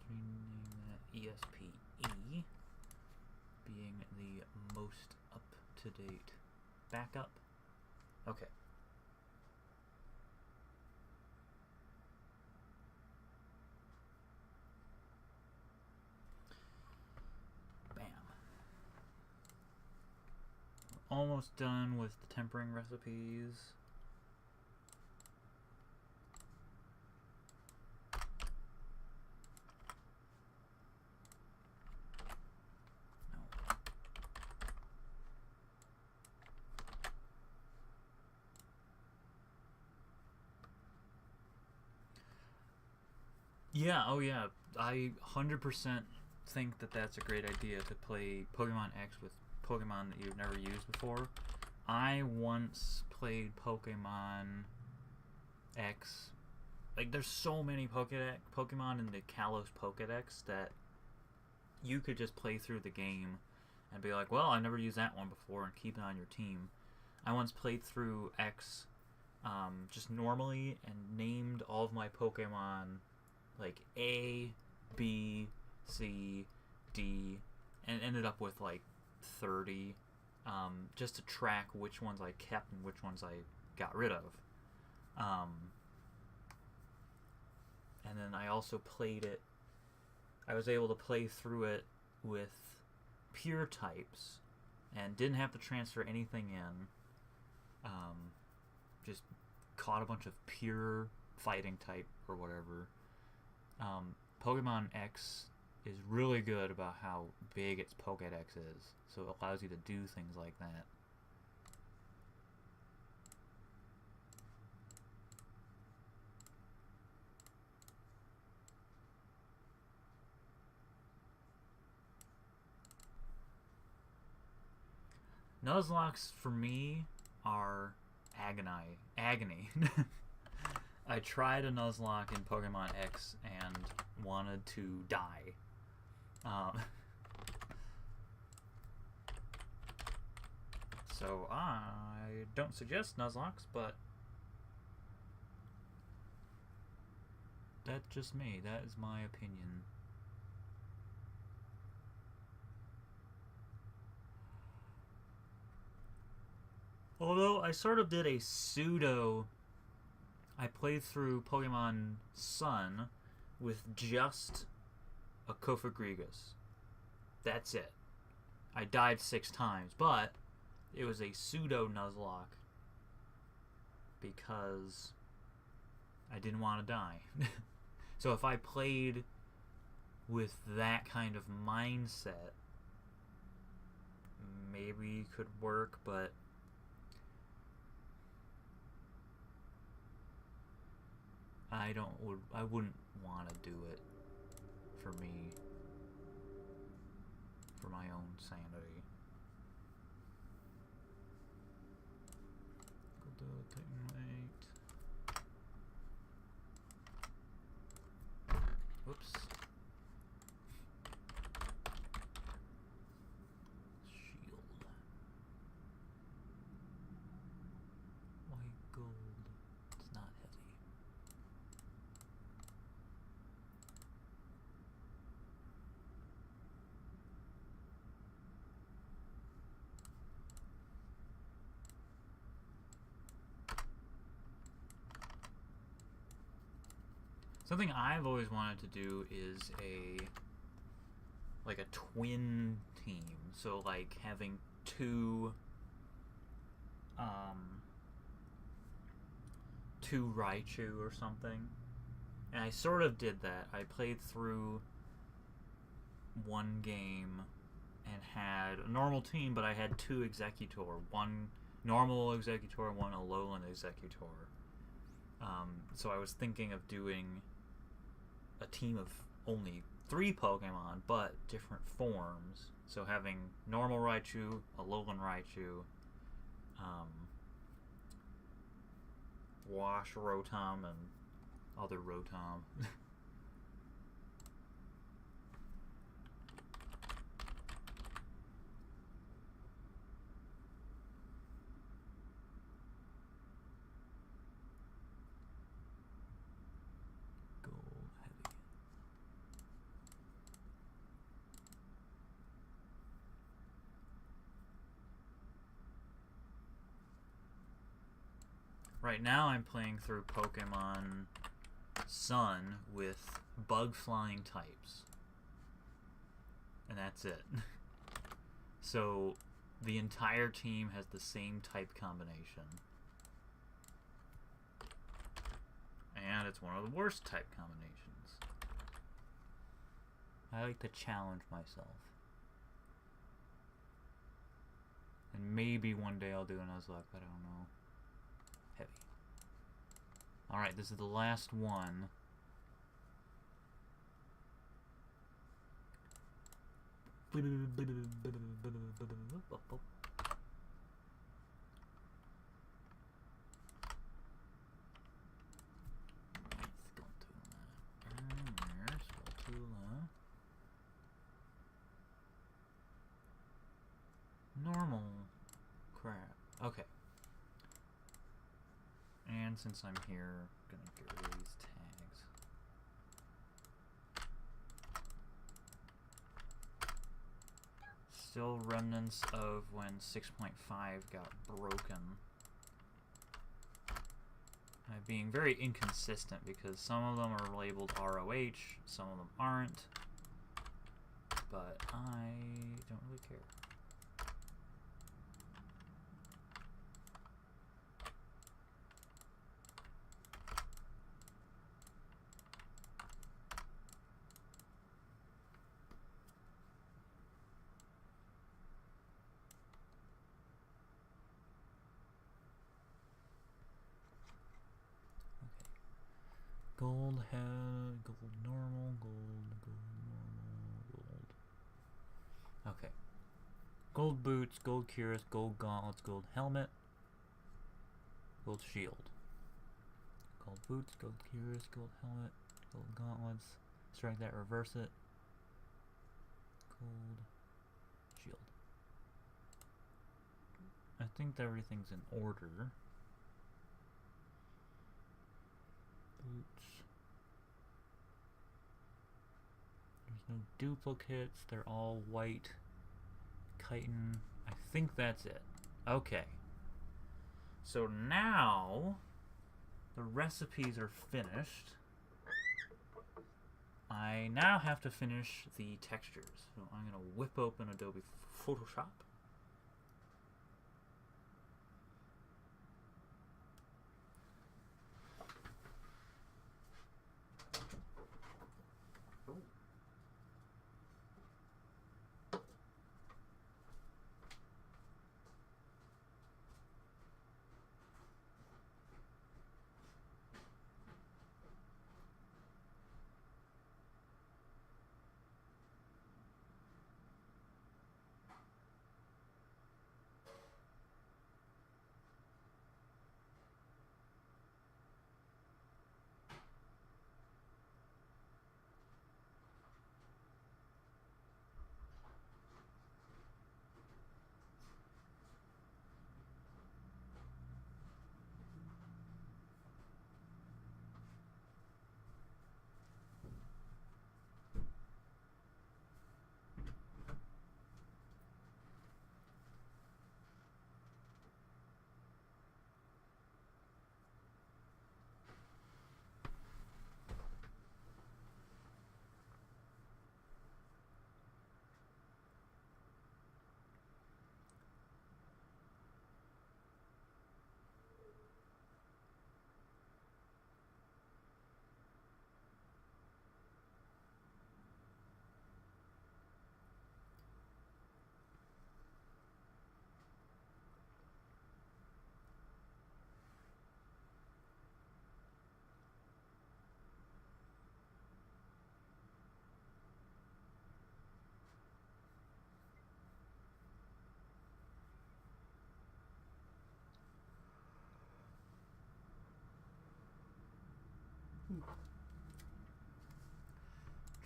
Rename that ESPE, being the most up-to-date backup. Okay. Almost done with the tempering recipes. No. Yeah, oh yeah. I 100% think that that's a great idea to play Pokemon X with Pokemon that you've never used before. I once played Pokemon X. Like, there's so many Pokemon in the Kalos Pokedex that you could just play through the game and be like, well, I never used that one before, and keep it on your team. I once played through X just normally and named all of my Pokemon like A, B, C, D, and ended up with like 30, just to track which ones I kept and which ones I got rid of. And then I also played it, I was able to play through it with pure types and didn't have to transfer anything in. Just caught a bunch of pure fighting type or whatever. Pokemon X is really good about how big its Pokédex is, so it allows you to do things like that. Nuzlocke for me are agony. I tried a Nuzlocke in Pokemon X and wanted to die. So I don't suggest Nuzlocke, but that's just me. That is my opinion. Although I sort of did a pseudo... I played through Pokemon Sun with just a Kofagrigus. That's it. I died 6 times, but it was a pseudo Nuzlocke because I didn't want to die. So if I played with that kind of mindset, maybe it could work, but I wouldn't want to do it for me, for my own sanity. Whoops. Shield. White gold. It's not heavy. Something I've always wanted to do is a twin team. So like having two Raichu or something. And I sort of did that. I played through one game and had a normal team, but I had two Executor. One normal Executor and one Alolan Executor. So I was thinking of doing a team of only 3 Pokemon, but different forms. So having normal Raichu, Alolan Raichu, Wash Rotom, and other Rotom. Right now I'm playing through Pokemon Sun with bug flying types. And that's it. So the entire team has the same type combination. And it's one of the worst type combinations. I like to challenge myself. And maybe one day I'll do a Nuzlocke, I don't know. Heavy. Alright, this is the last one. Normal crap. Okay. And since I'm here, I'm gonna get rid of these tags. Still remnants of when 6.5 got broken. Being very inconsistent because some of them are labeled ROH, some of them aren't. But I don't really care. Gold head, gold normal, gold normal, gold. Okay. Gold boots, gold cuirass, gold gauntlets, gold helmet, gold shield. Gold boots, gold cuirass, gold helmet, gold gauntlets. Strike that, reverse it. Gold shield. I think everything's in order. Boots. There's no duplicates. They're all white. Chitin. I think that's it. Okay. So now the recipes are finished. I now have to finish the textures. So I'm going to whip open Adobe Photoshop.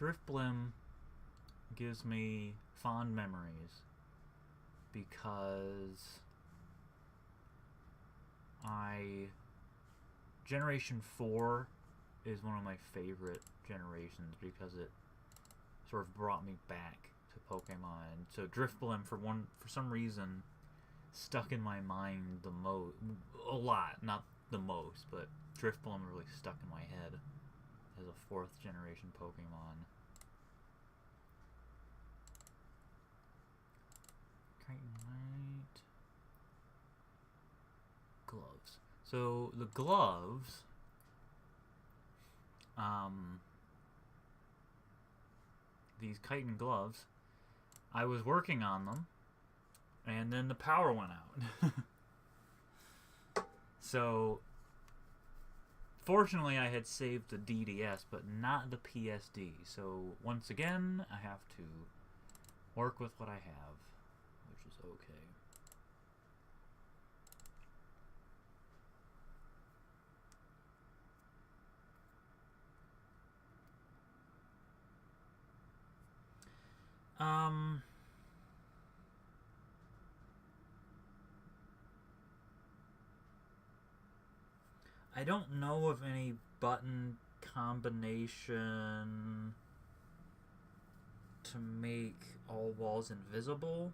Driftblim gives me fond memories because Generation 4 is one of my favorite generations because it sort of brought me back to Pokemon. So Driftblim, for some reason, stuck in my mind a lot, not the most, but Driftblim really stuck in my head as a 4th generation Pokemon. Titanite. Gloves. So the gloves, these chitin gloves, I was working on them, and then the power went out. So, fortunately, I had saved the DDS, but not the PSD. So, once again, I have to work with what I have, which is okay. I don't know of any button combination to make all walls invisible.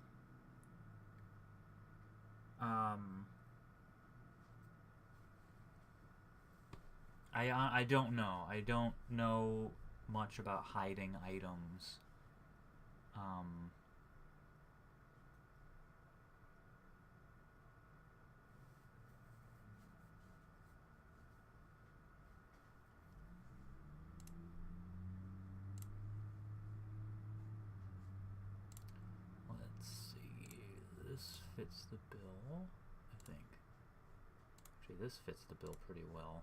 I don't know. I don't know much about hiding items. Let's see. This fits the bill, I think. Actually, this fits the bill pretty well.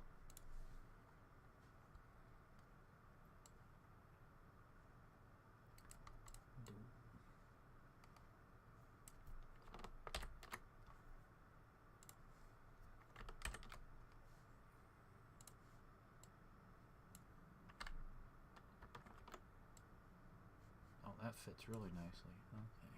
That fits really nicely. Okay.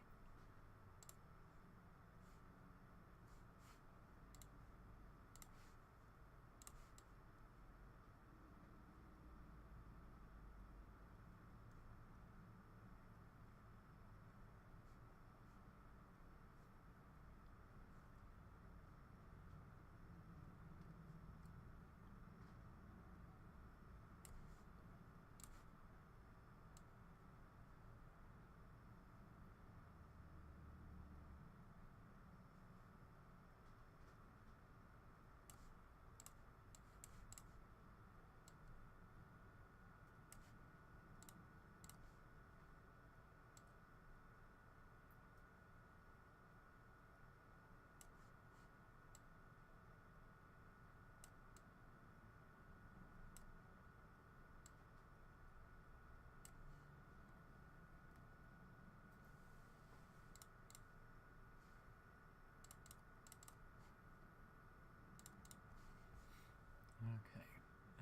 Okay,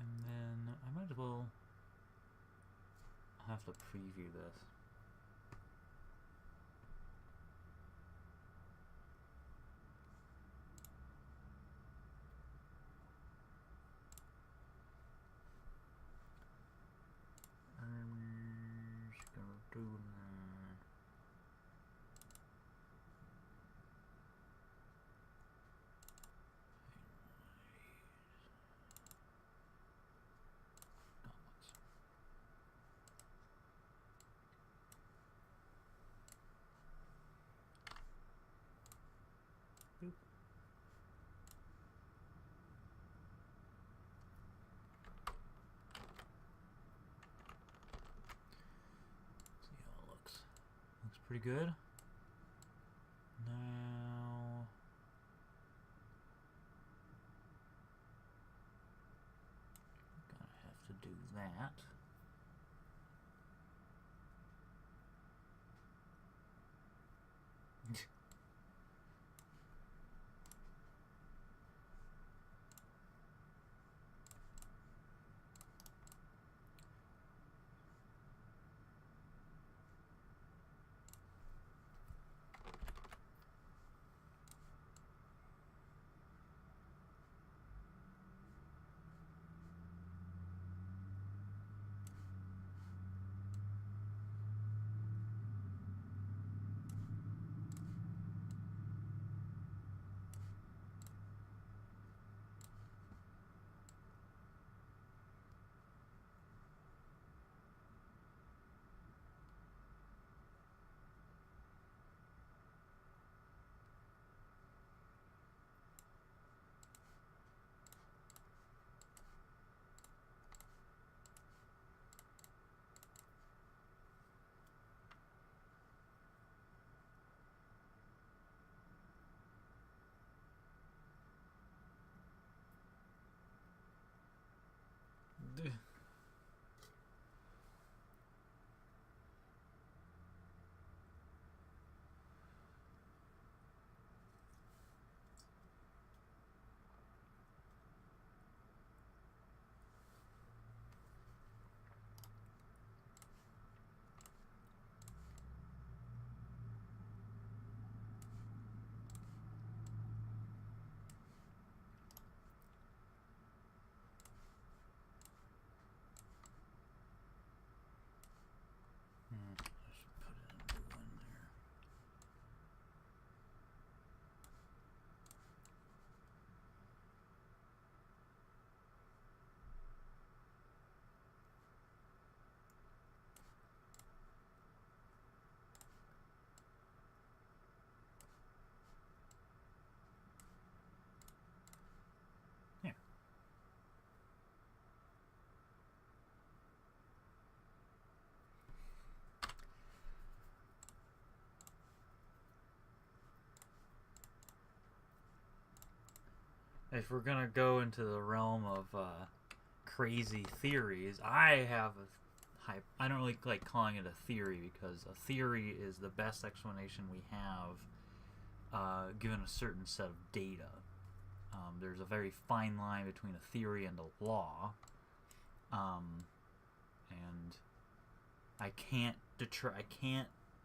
and then I might as well have to preview this. I'm just gonna do that. Boop. See how it looks. Looks pretty good. Now gonna have to do that. if we're gonna go into the realm of crazy theories, I have a hype. I don't really like calling it a theory because a theory is the best explanation we have given a certain set of data. There's a very fine line between a theory and a law, and I can't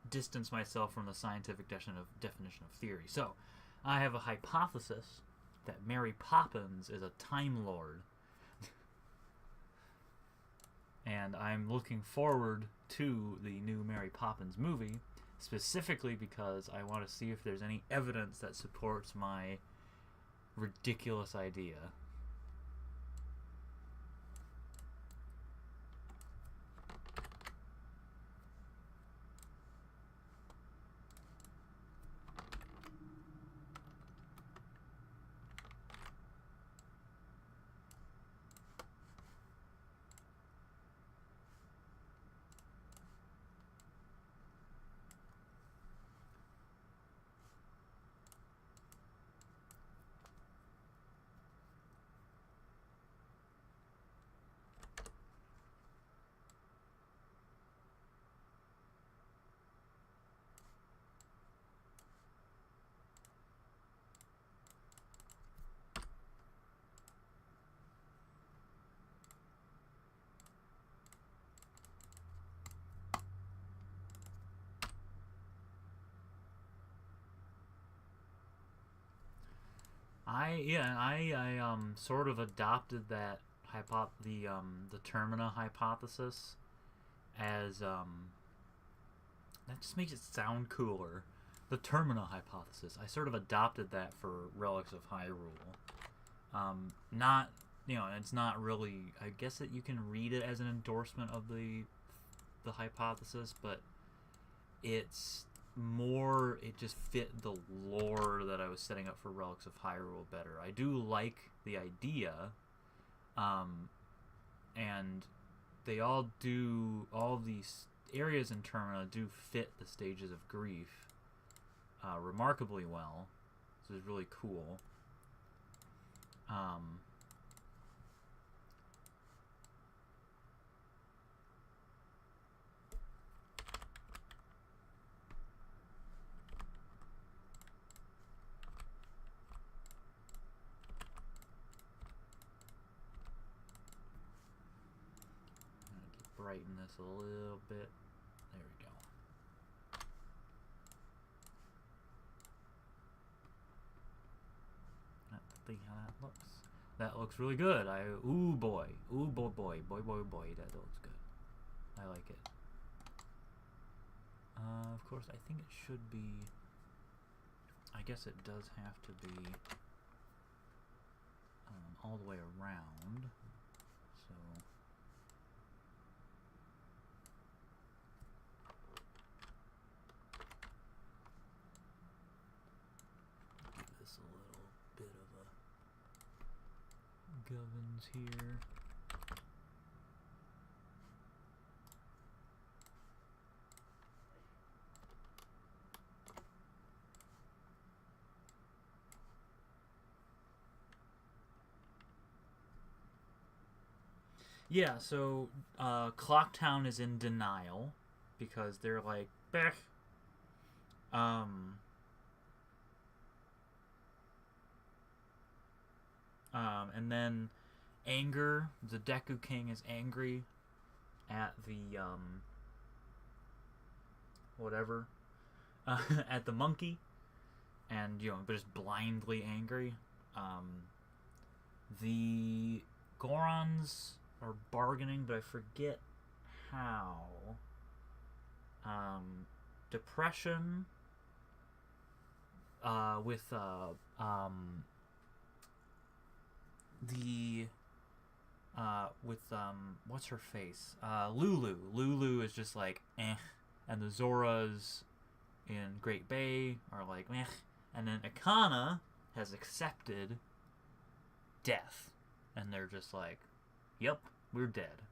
distance myself from the scientific definition of theory. So, I have a hypothesis that Mary Poppins is a Time Lord. And I'm looking forward to the new Mary Poppins movie, specifically because I want to see if there's any evidence that supports my ridiculous idea. I sort of adopted that the Termina hypothesis as that just makes it sound cooler. The Termina hypothesis. I sort of adopted that for Relics of Hyrule. Not, it's not really. I guess that you can read it as an endorsement of the hypothesis, but it's more, it just fit the lore that I was setting up for Relics of Hyrule better. I do like the idea, and all these areas in Termina do fit the stages of grief remarkably well. This is really cool. Brighten this a little bit. There we go. Let's see how that looks. That looks really good. Ooh boy, that looks good. I like it. Of course, I think it should be. I guess it does have to be all the way around. So. Govern's here. Yeah, so Clocktown is in denial because they're like, Bech. And then anger, the Deku King is angry at the whatever at the monkey, and but just blindly angry. The Gorons are bargaining, but I forget how. Depression with what's her face? Lulu. Lulu is just like eh, and the Zoras in Great Bay are like eh, and then Akana has accepted death, and they're just like, yep, we're dead.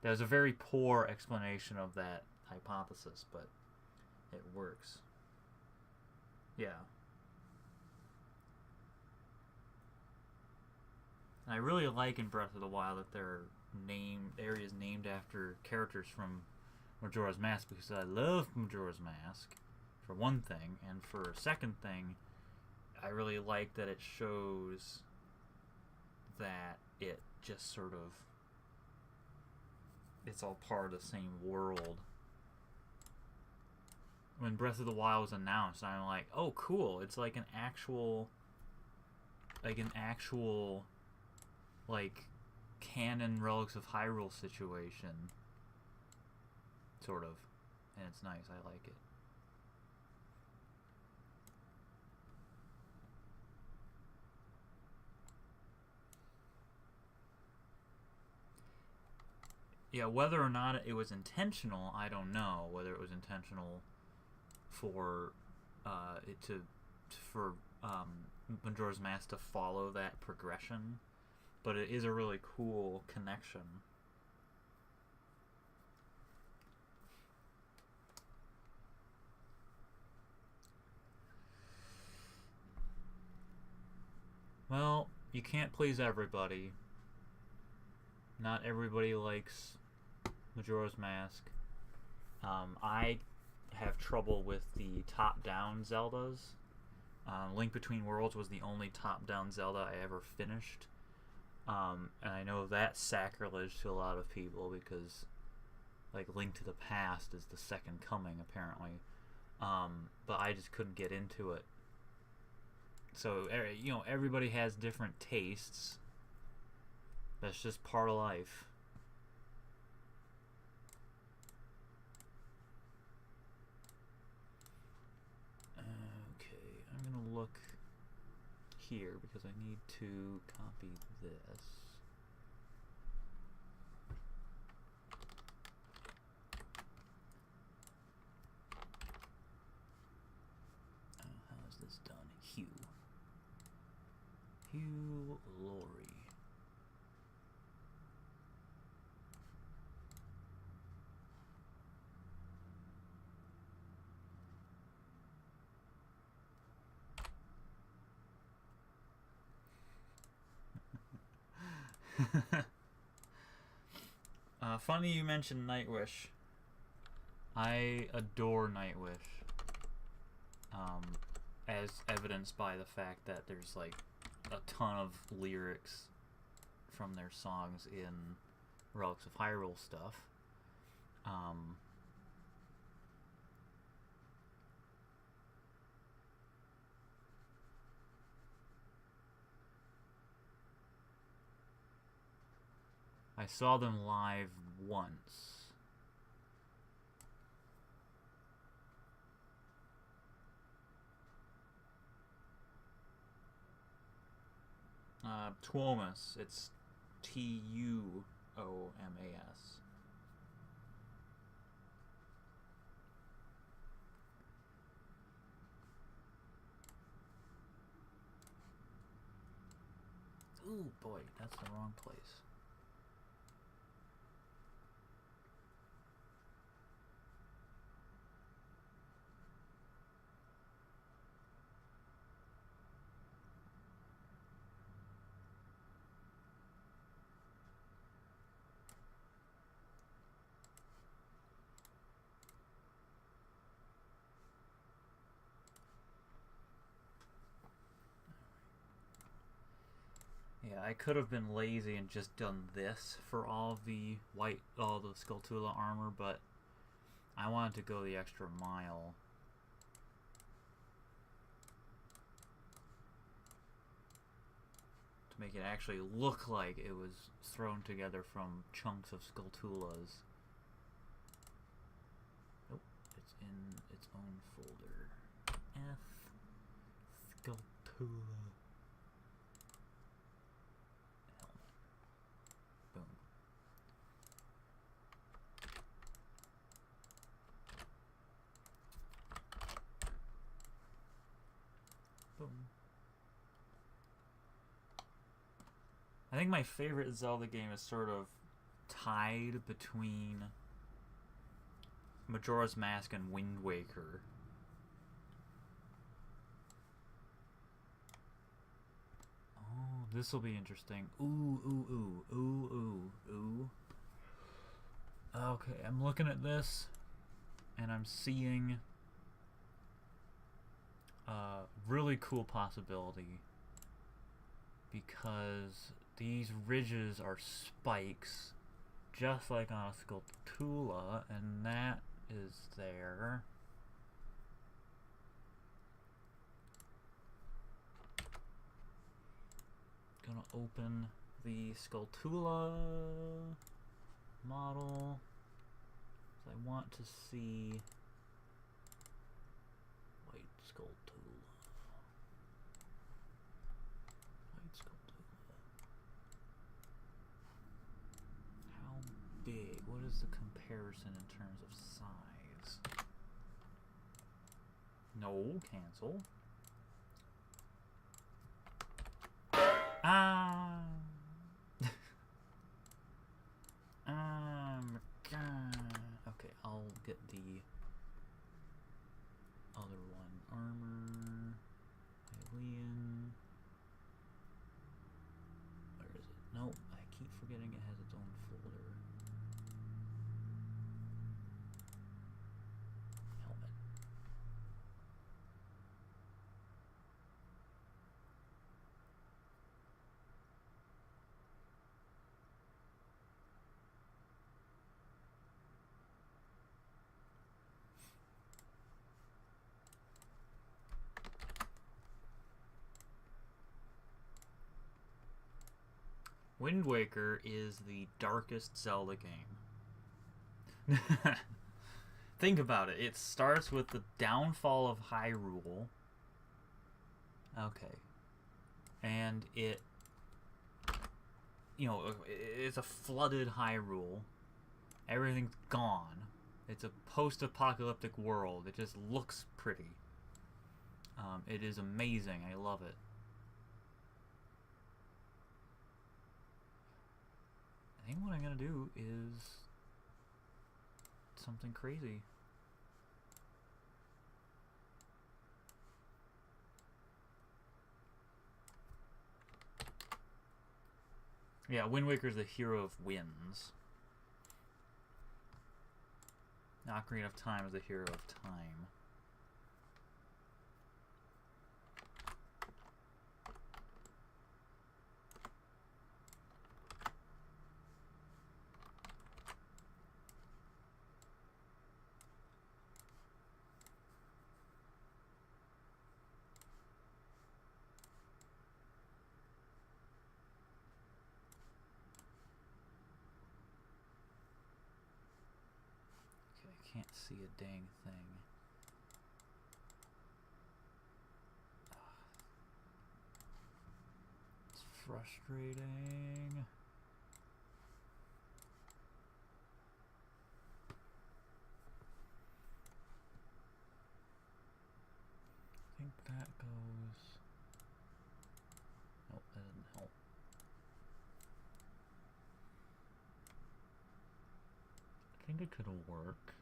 That was a very poor explanation of that hypothesis, but it works. Yeah. And I really like in Breath of the Wild that there are areas named after characters from Majora's Mask, because I love Majora's Mask, for one thing, and for a second thing, I really like that it shows that it just sort of, it's all part of the same world. When Breath of the Wild was announced, I'm like, oh cool, it's like an actual like canon Relics of Hyrule situation, sort of, and it's nice. I like it. Yeah, whether or not it was intentional, I don't know. Whether it was intentional for Majora's Mask to follow that progression, but it is a really cool connection. Well, you can't please everybody. Not everybody likes Majora's Mask. I have trouble with the top-down Zeldas. Link Between Worlds was the only top-down Zelda I ever finished. And I know that's sacrilege to a lot of people because, like, Link to the Past is the second coming, apparently. But I just couldn't get into it. So, you know, everybody has different tastes. That's just part of life. Okay, I'm gonna look here because I need to copy this. How is this done? Hue Laurie. Funny you mentioned Nightwish. I adore Nightwish. As evidenced by the fact that there's like a ton of lyrics from their songs in Relics of Hyrule stuff. I saw them live once. Tuomas. It's Tuomas. Ooh, boy, that's the wrong place. Yeah, I could have been lazy and just done this for all the Skulltula armor, but I wanted to go the extra mile. To make it actually look like it was thrown together from chunks of Skulltulas. Nope, it's in its own folder. F Skulltula. I think my favorite Zelda game is sort of tied between Majora's Mask and Wind Waker. Oh, This will be interesting. Ooh, ooh, ooh, ooh, ooh, ooh. Okay, I'm looking at this, and I'm seeing a really cool possibility, because these ridges are spikes, just like on a Skulltula, and that is there. Gonna open the Skulltula model. I want to see white Skulltula. White Skulltula. How big? What is the comparison in terms of size? No, cancel. Ah. Okay, I'll get the other one. Armor. Alien. Where is it? Nope, I keep forgetting it has its own folder. Helmet. Wind Waker is the darkest Zelda game. Think about it. It starts with the downfall of Hyrule. Okay. And it... You know, it's a flooded Hyrule. Everything's gone. It's a post-apocalyptic world. It just looks pretty. It is amazing. I love it. I think what I'm gonna do is something crazy. Yeah, Wind Waker's the hero of winds. Ocarina of Time is the hero of time. Can't see a dang thing. It's frustrating. I think that goes... Nope, that doesn't help. I think it could work.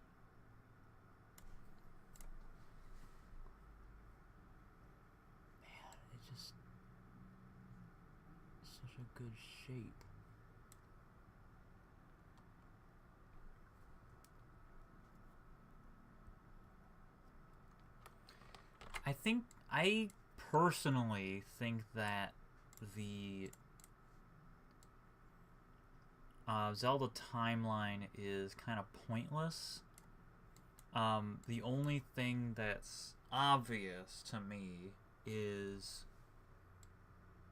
Such a good shape. I personally think that the Zelda timeline is kind of pointless. The only thing that's obvious to me is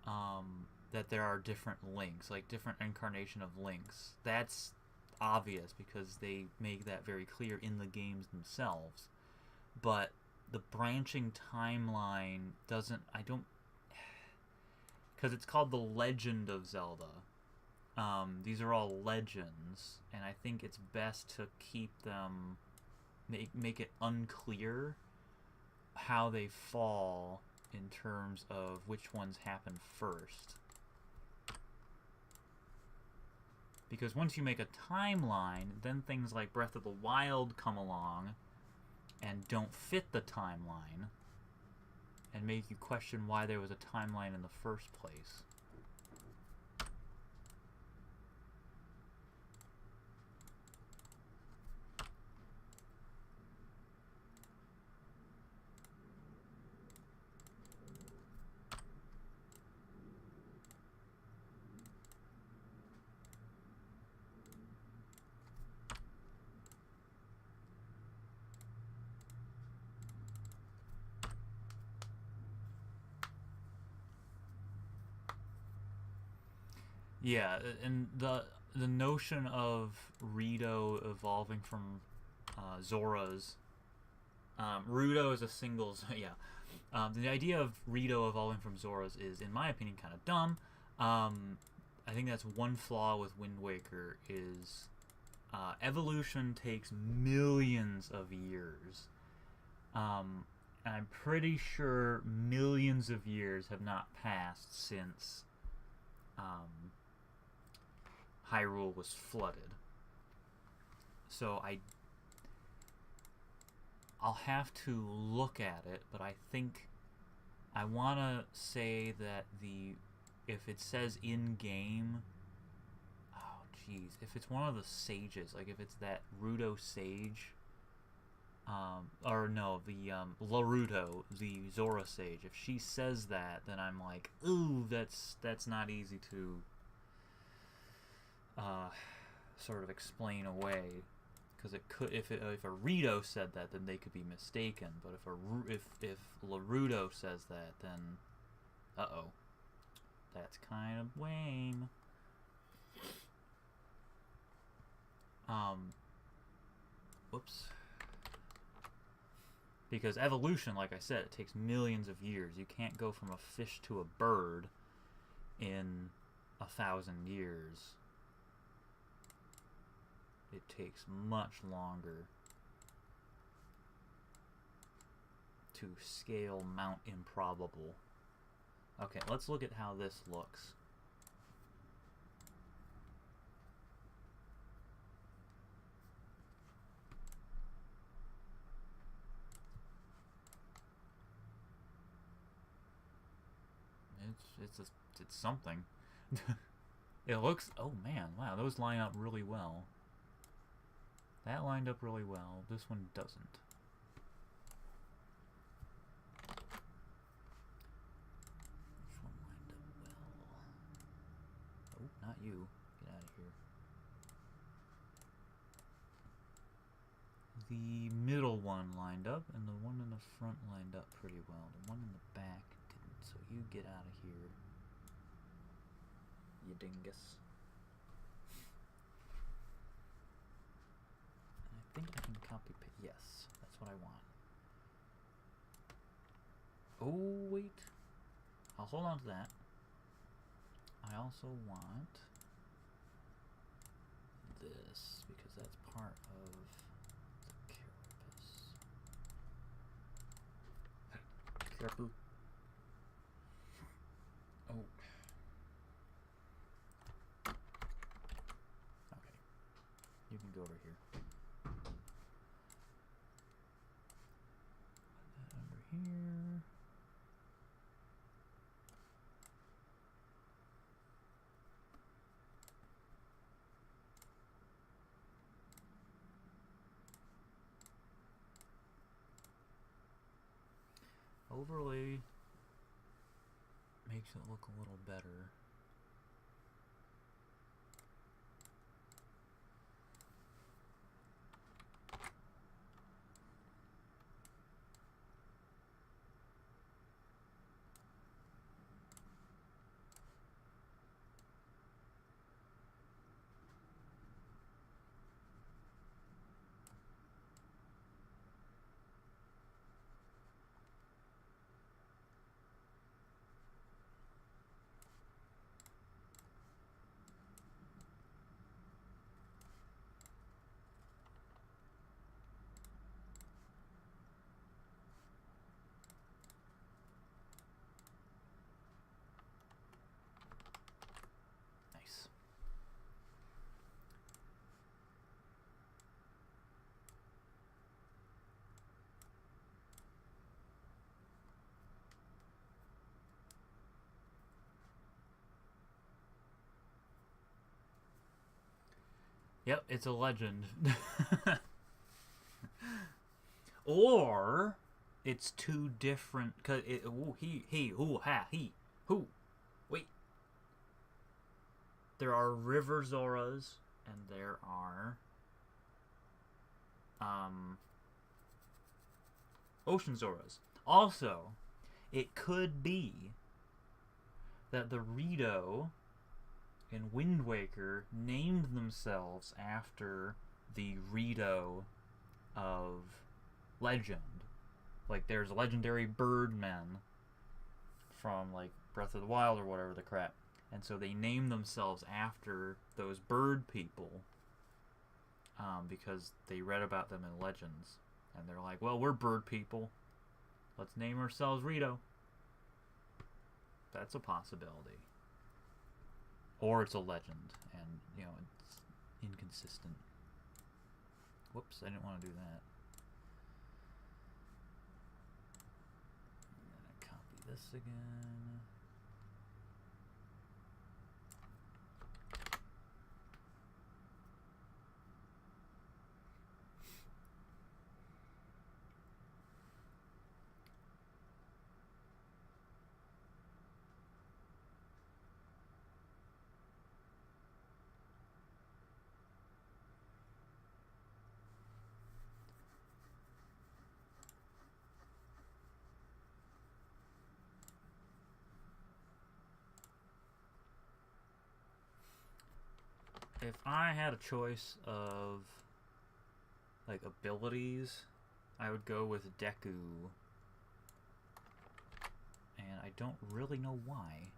that there are different links, like different incarnation of links. That's obvious because they make that very clear in the games themselves. But the branching timeline doesn't... because it's called The Legend of Zelda. These are all legends, and I think it's best to keep them... Make it unclear how they fall in terms of which ones happen first. Because once you make a timeline, then things like Breath of the Wild come along and don't fit the timeline and make you question why there was a timeline in the first place. Yeah, and the notion of Rito evolving from Zora's. Rudo is a singles. Yeah. The idea of Rito evolving from Zora's is, in my opinion, kind of dumb. I think that's one flaw with Wind Waker is evolution takes millions of years. I'm pretty sure millions of years have not passed since Hyrule was flooded. So I'll have to look at it, but I think I want to say that if it says in game, oh jeez, if it's one of the sages, like if it's that Rudo sage, or no, the Laruto, the Zora sage, if she says that, then I'm like, ooh, that's not easy to sort of explain away. Because it could, if a Rito said that, then they could be mistaken. But if Laruto says that, then that's kind of lame. Whoops. Because evolution, like I said, it takes millions of years. You can't go from a fish to a bird in 1,000 years. It takes much longer to scale Mount Improbable. Okay, let's look at how this looks. It's something. It looks, oh man, wow, those line up really well. That lined up really well. This one doesn't. This one lined up well. Oh, not you. Get out of here. The middle one lined up, and the one in the front lined up pretty well. The one in the back didn't, so you get out of here. You dingus. I think I can copy paste. Yes, that's what I want. Oh, wait. I'll hold on to that. I also want this because that's part of the carapace. Carapoo. Oh. Okay. You can go over here. Here. Overlay makes it look a little better. Yep, it's a legend. Or it's two different. Cause it, ooh, he, ooh, ha, he, who. Wait. There are River Zoras, and there are Ocean Zoras. Also, it could be that the Rito in Wind Waker named themselves after the Rito of legend. Like, there's legendary birdmen from, like, Breath of the Wild or whatever the crap. And so they named themselves after those bird people because they read about them in legends. And they're like, well, we're bird people. Let's name ourselves Rito. That's a possibility. Or it's a legend, and, you know, it's inconsistent. Whoops, I didn't want to do that. I'm going to copy this again. If I had a choice of, like, abilities, I would go with Deku. And I don't really know why.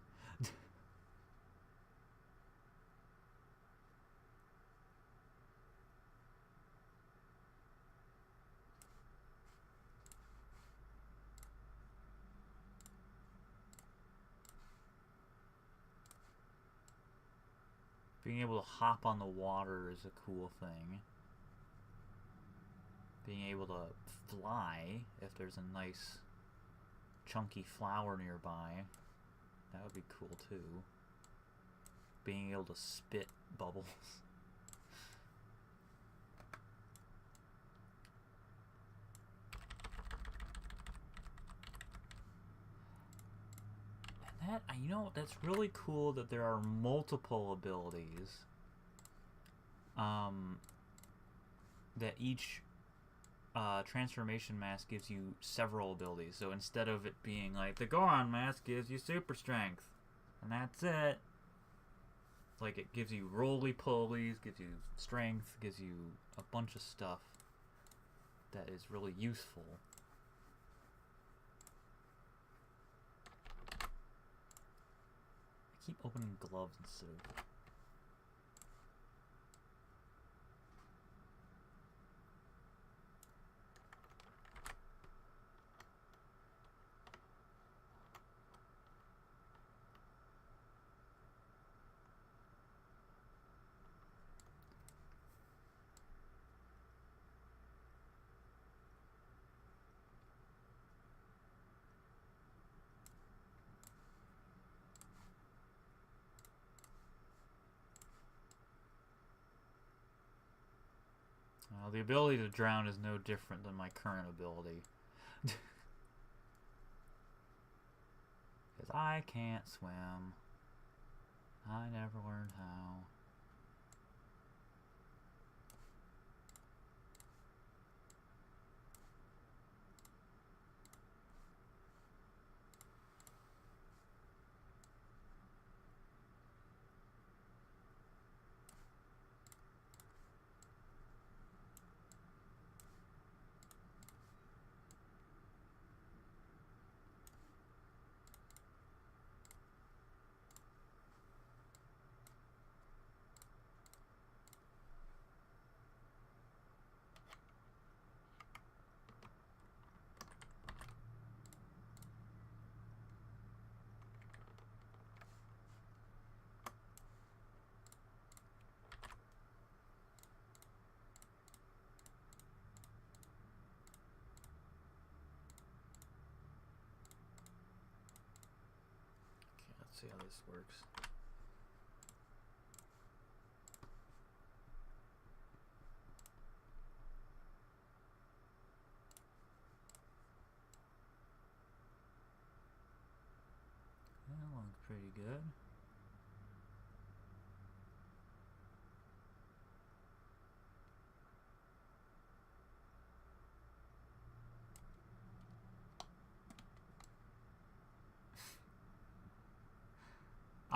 Being able to hop on the water is a cool thing. Being able to fly, if there's a nice chunky flower nearby, that would be cool too. Being able to spit bubbles. And that, you know, that's really cool that there are multiple abilities. That each transformation mask gives you several abilities. So instead of it being like, the Goron mask gives you super strength, and that's it. Like, it gives you roly-polies, gives you strength, gives you a bunch of stuff that is really useful. I keep opening gloves instead of... the ability to drown is no different than my current ability. Because I can't swim. I never learned how. Let's see how this works. That looks pretty good.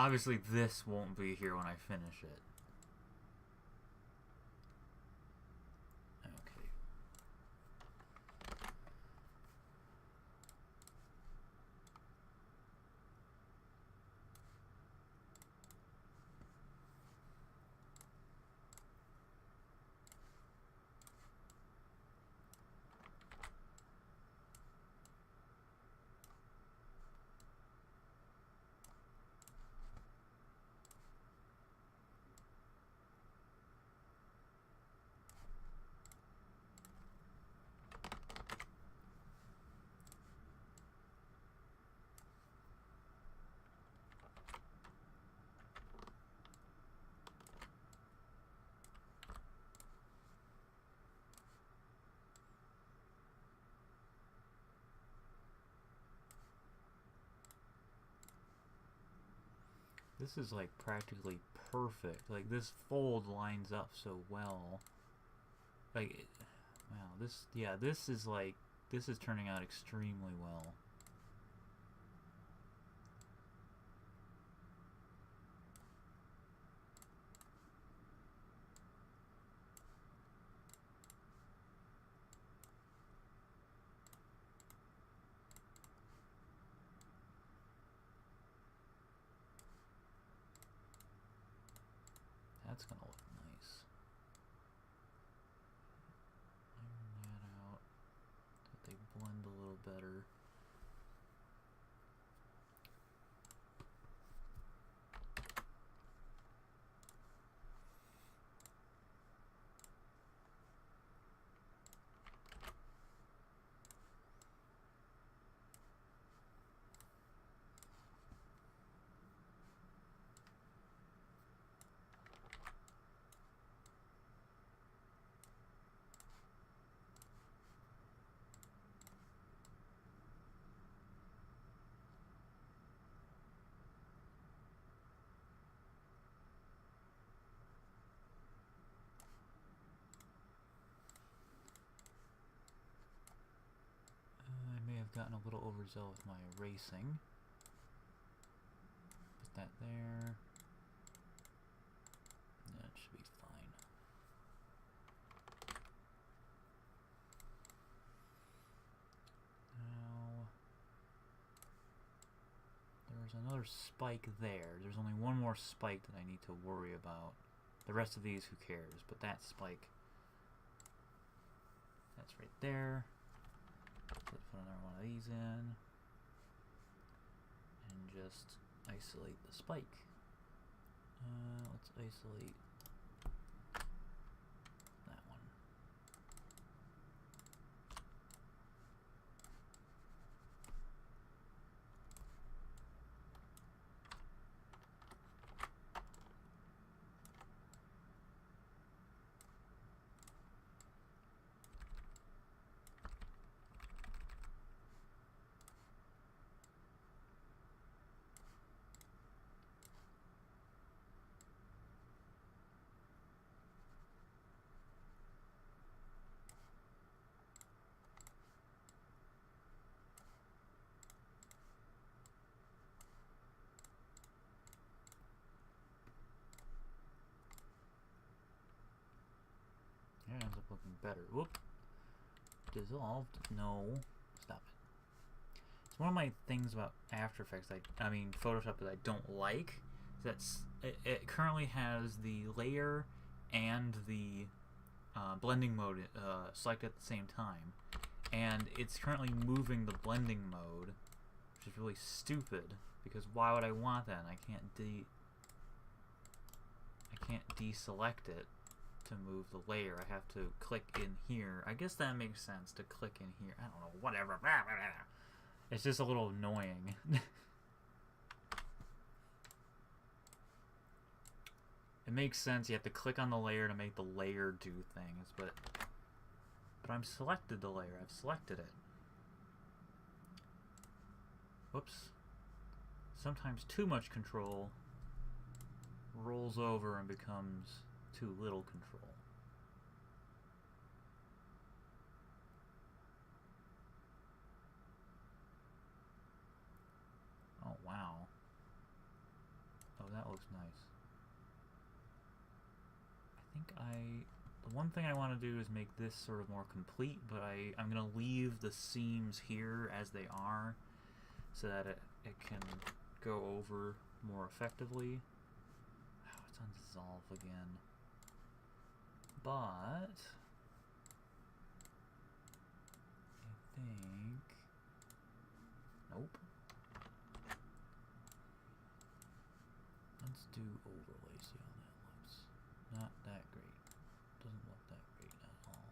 Obviously, this won't be here when I finish it. Okay. This is like practically perfect. Like this fold lines up so well. Like, wow, this, yeah, this is like, this is turning out extremely well. That's gonna look nice. Iron that out so that they blend a little better. I may have gotten a little overzealous with my erasing. Put that there. That should be fine. Now, there's another spike there. There's only one more spike that I need to worry about. The rest of these, who cares? But that spike, that's right there. Let's put another one of these in. And just isolate the spike. Let's isolate that one. Yeah, it ends up looking better. Whoop. Dissolved. No. Stop it. It's one of my things about After Effects, I mean Photoshop, that I don't like. That's it currently has the layer and the blending mode selected at the same time. And it's currently moving the blending mode, which is really stupid, because why would I want that? I can't deselect it to move the layer. I have to click in here. I guess that makes sense, to click in here. I don't know, whatever. It's just a little annoying. It makes sense, you have to click on the layer to make the layer do things, but I'm selected the layer. I've selected it. Whoops. Sometimes too much control rolls over and becomes too little control. Oh, wow. looks nice. The one thing I want to do is make this sort of more complete, but I'm going to leave the seams here as they are so that it can go over more effectively. Oh, it's on dissolve again. But I think, nope. Let's do overlay, see how that looks. Not that great. Doesn't look that great at all.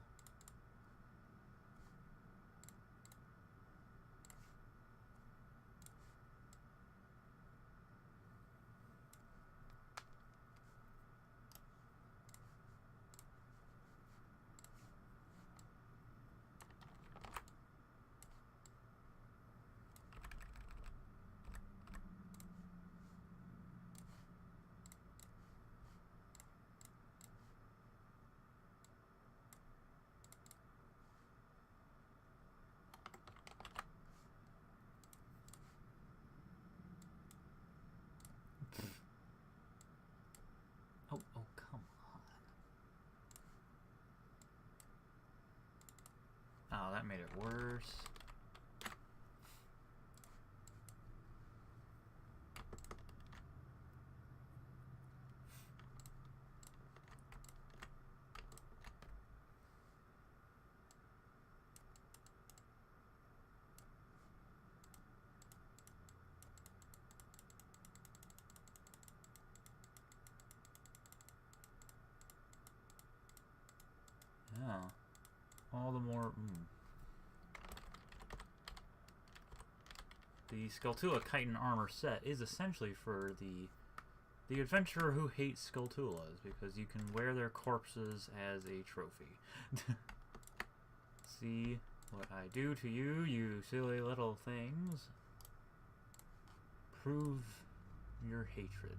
Oh, come on. Oh, that made it worse. Yeah. All the more... The Skulltula Chitin armor set is essentially for the adventurer who hates Skulltulas, because you can wear their corpses as a trophy. See what I do to you, you silly little things. Prove your hatred.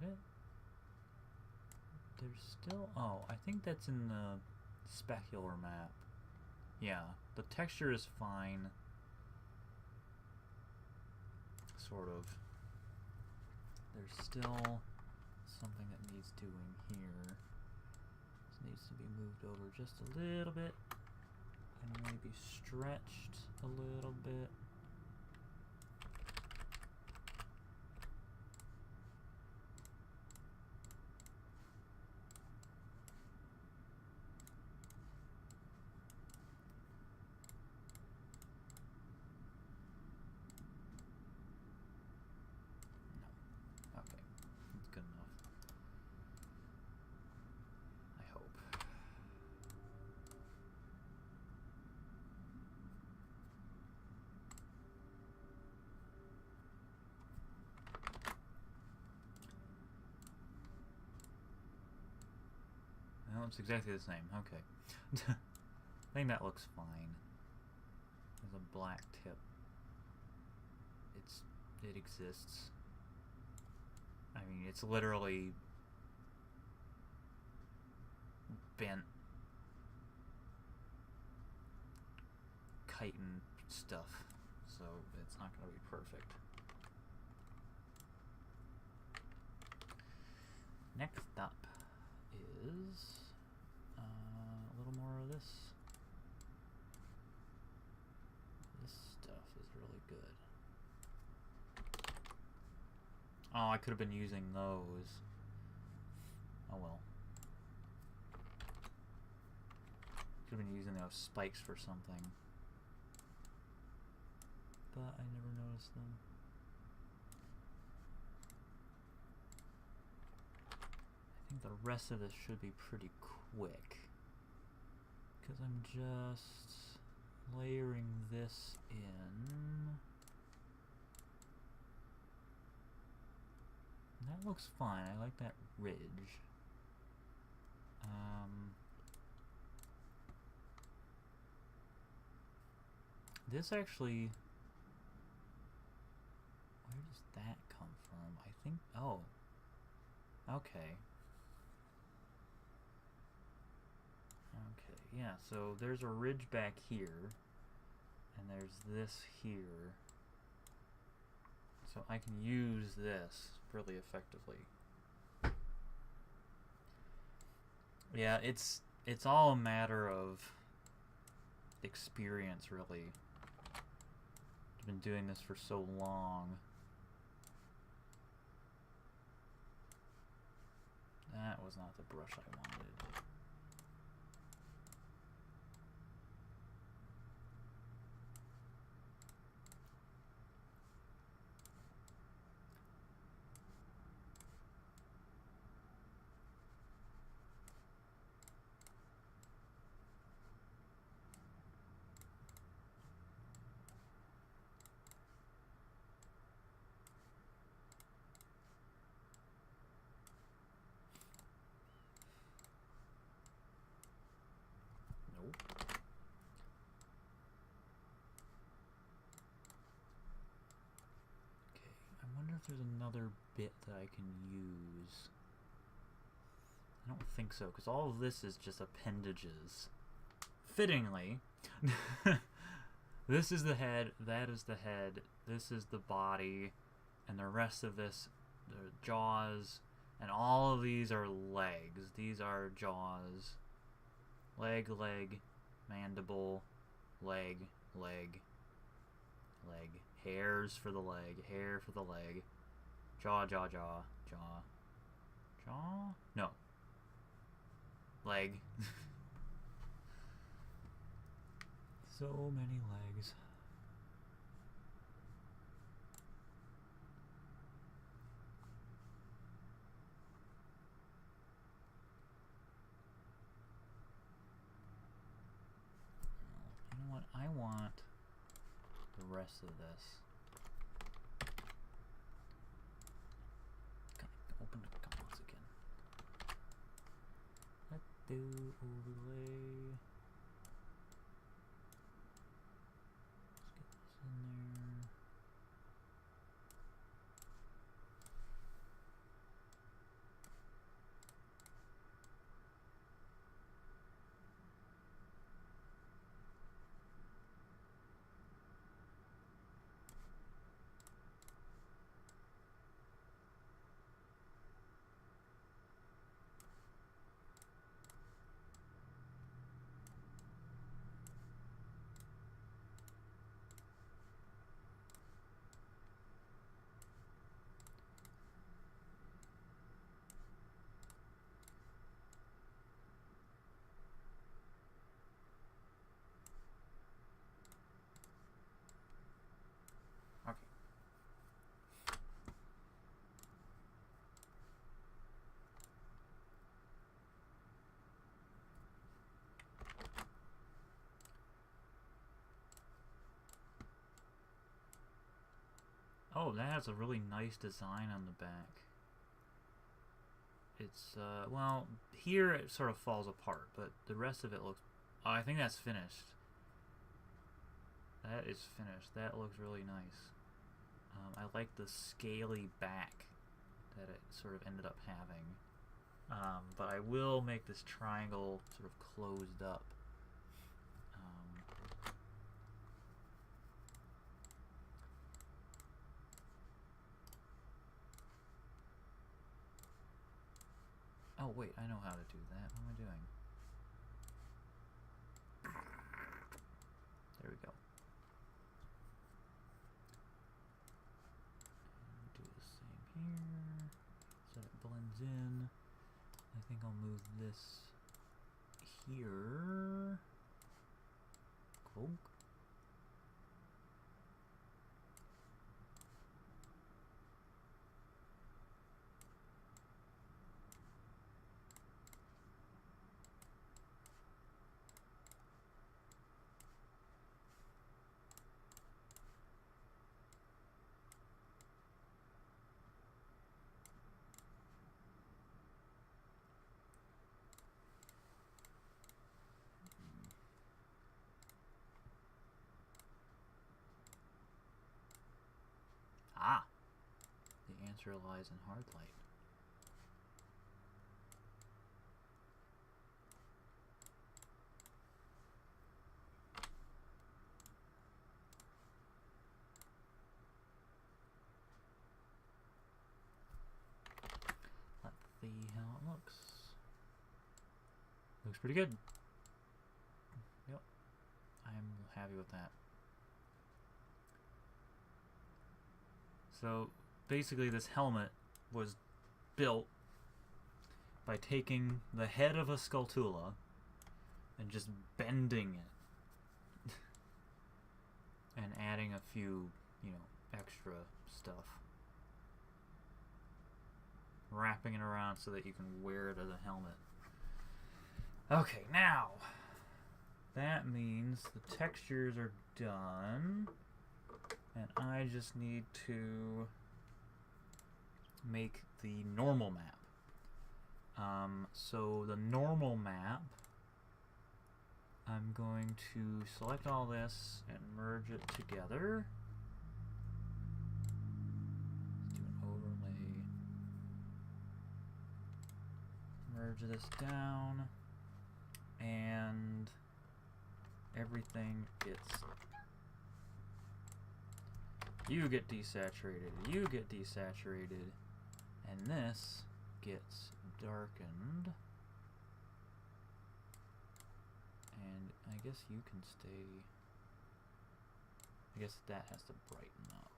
It? There's still... Oh, I think that's in the specular map. Yeah, the texture is fine. Sort of. There's still something that needs doing here. This needs to be moved over just a little bit. And maybe stretched a little bit. It's exactly the same. Okay. I think that looks fine. There's a black tip. It exists. I mean, it's literally bent chitin stuff, so it's not going to be perfect. Next up is a little more of this. This stuff is really good. Oh, I could have been using those. Oh well. Could have been using those spikes for something. But I never noticed them. I think the rest of this should be pretty quick. Because I'm just layering this in. That looks fine. I like that ridge. This actually... Where does that come from? I think... Oh. Okay. yeah, so there's a ridge back here, and there's this here. So I can use this really effectively. Yeah, it's all a matter of experience, really. I've been doing this for so long. That was not the brush I wanted. Nope. Okay, I wonder if there's another bit that I can use. I don't think so, because all of this is just appendages. Fittingly, this is the head, that is the head, this is the body, and the rest of this, the jaws, and all of these are legs. These are jaws. Leg, leg, mandible, leg, leg, leg. Hairs for the leg, hair for the leg. Jaw, jaw, jaw, jaw. Jaw? No. Leg. So many legs. You know what? I want the rest of this. Open the comments again. Let's do overlay. Let's get this in there. Okay. Oh, that has a really nice design on the back. It's, well, here it sort of falls apart, but the rest of it looks... Oh, I think that's finished. That is finished. That looks really nice. I like the scaly back that it sort of ended up having. But I will make this triangle sort of closed up. Oh, wait, I know how to do that. What am I doing? There we go. And do the same here. So it blends in. I think I'll move this here. Cool. Ah! The answer lies in hard light. see how it looks. Looks pretty good. Yep. I'm happy with that. So basically this helmet was built by taking the head of a Skulltula and just bending it and adding a few, you know, extra stuff. Wrapping it around so that you can wear it as a helmet. Okay, now that means the textures are done and I just need to make the normal map. So the normal map, I'm going to select all this and merge it together. Let's do an overlay. Merge this down, and everything gets... You get desaturated, you get desaturated, and this gets darkened. And I guess you can stay... I guess that has to brighten up.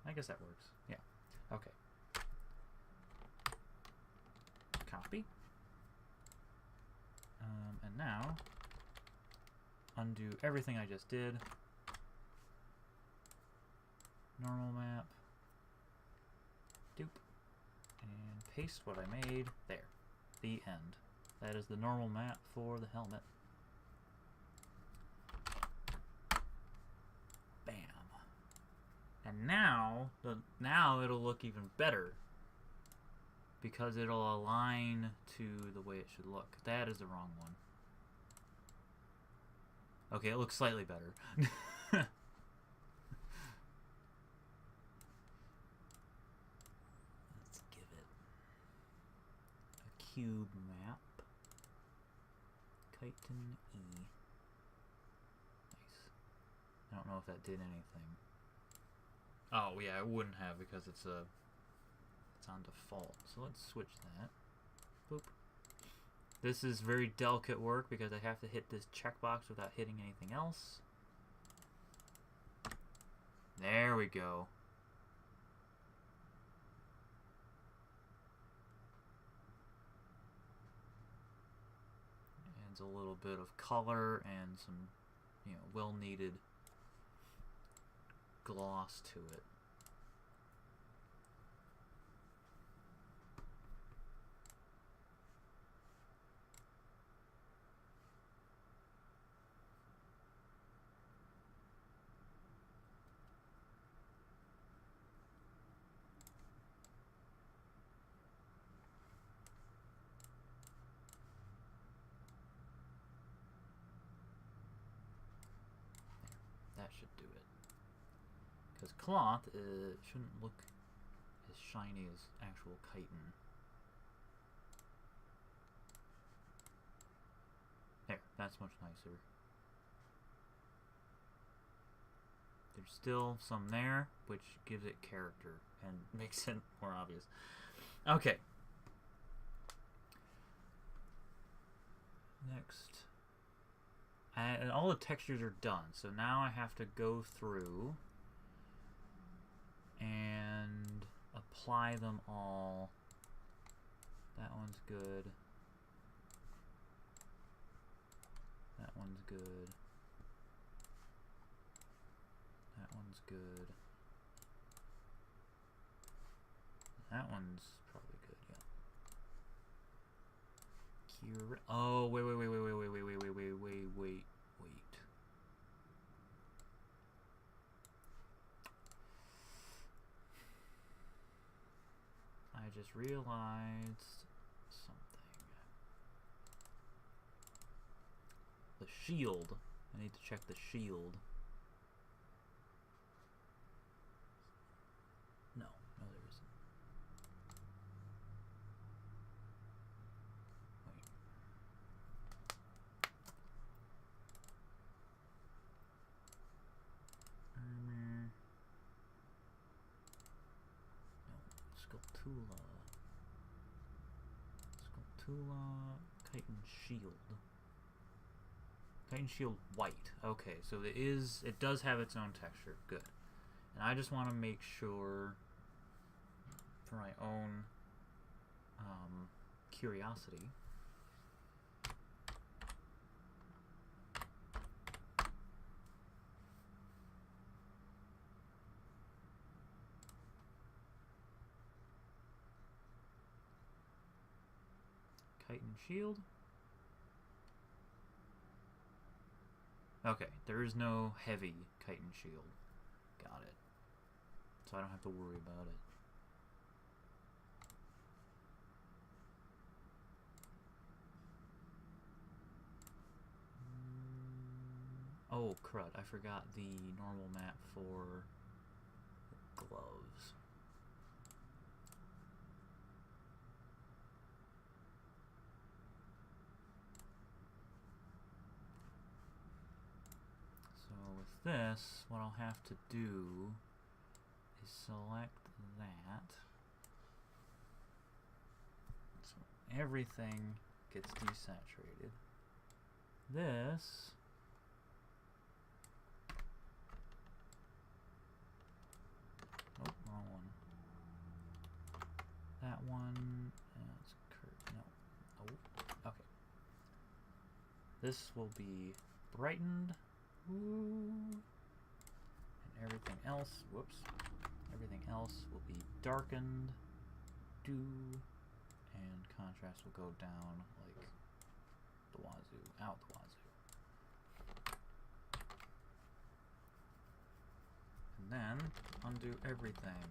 I guess that works. Yeah. Okay. Copy. And now, undo everything I just did. Normal map. Doop. And paste what I made. There. The end. That is the normal map for the helmet. Bam. And now it'll look even better because it'll align to the way it should look. That is the wrong one. Okay, it looks slightly better. Let's give it a cube map. Chitin E. Nice. I don't know if that did anything. Oh yeah, it wouldn't have because it's on default. So let's switch that. Boop. This is very delicate work because I have to hit this checkbox without hitting anything else. There we go. Adds a little bit of color and some, you know, well-needed gloss to it. That should do it. Because cloth shouldn't look as shiny as actual chitin. There, that's much nicer. There's still some there, which gives it character and makes it more obvious. Okay. Next. And all the textures are done, so now I have to go through and apply them all. That one's good. That one's good. That one's good. That one's probably good, yeah. Cure. Oh, wait. I just realized something. The shield. I need to check the shield. No, there isn't. Wait. Skulltula. Skulltula, Chitin Shield. Chitin Shield white. Okay, so it does have its own texture. Good. And I just want to make sure, for my own curiosity, Chitin Shield. Okay, there is no heavy Chitin Shield. Got it. So I don't have to worry about it. Oh, crud. I forgot the normal map for gloves. So with this, what I'll have to do is select that. So everything gets desaturated. This oh, wrong one. That one, it's curved. No. Oh, okay. This will be brightened. Ooh. And everything else, whoops. Everything else will be darkened. Do. And contrast will go down like the wazoo, out the wazoo. And then undo everything.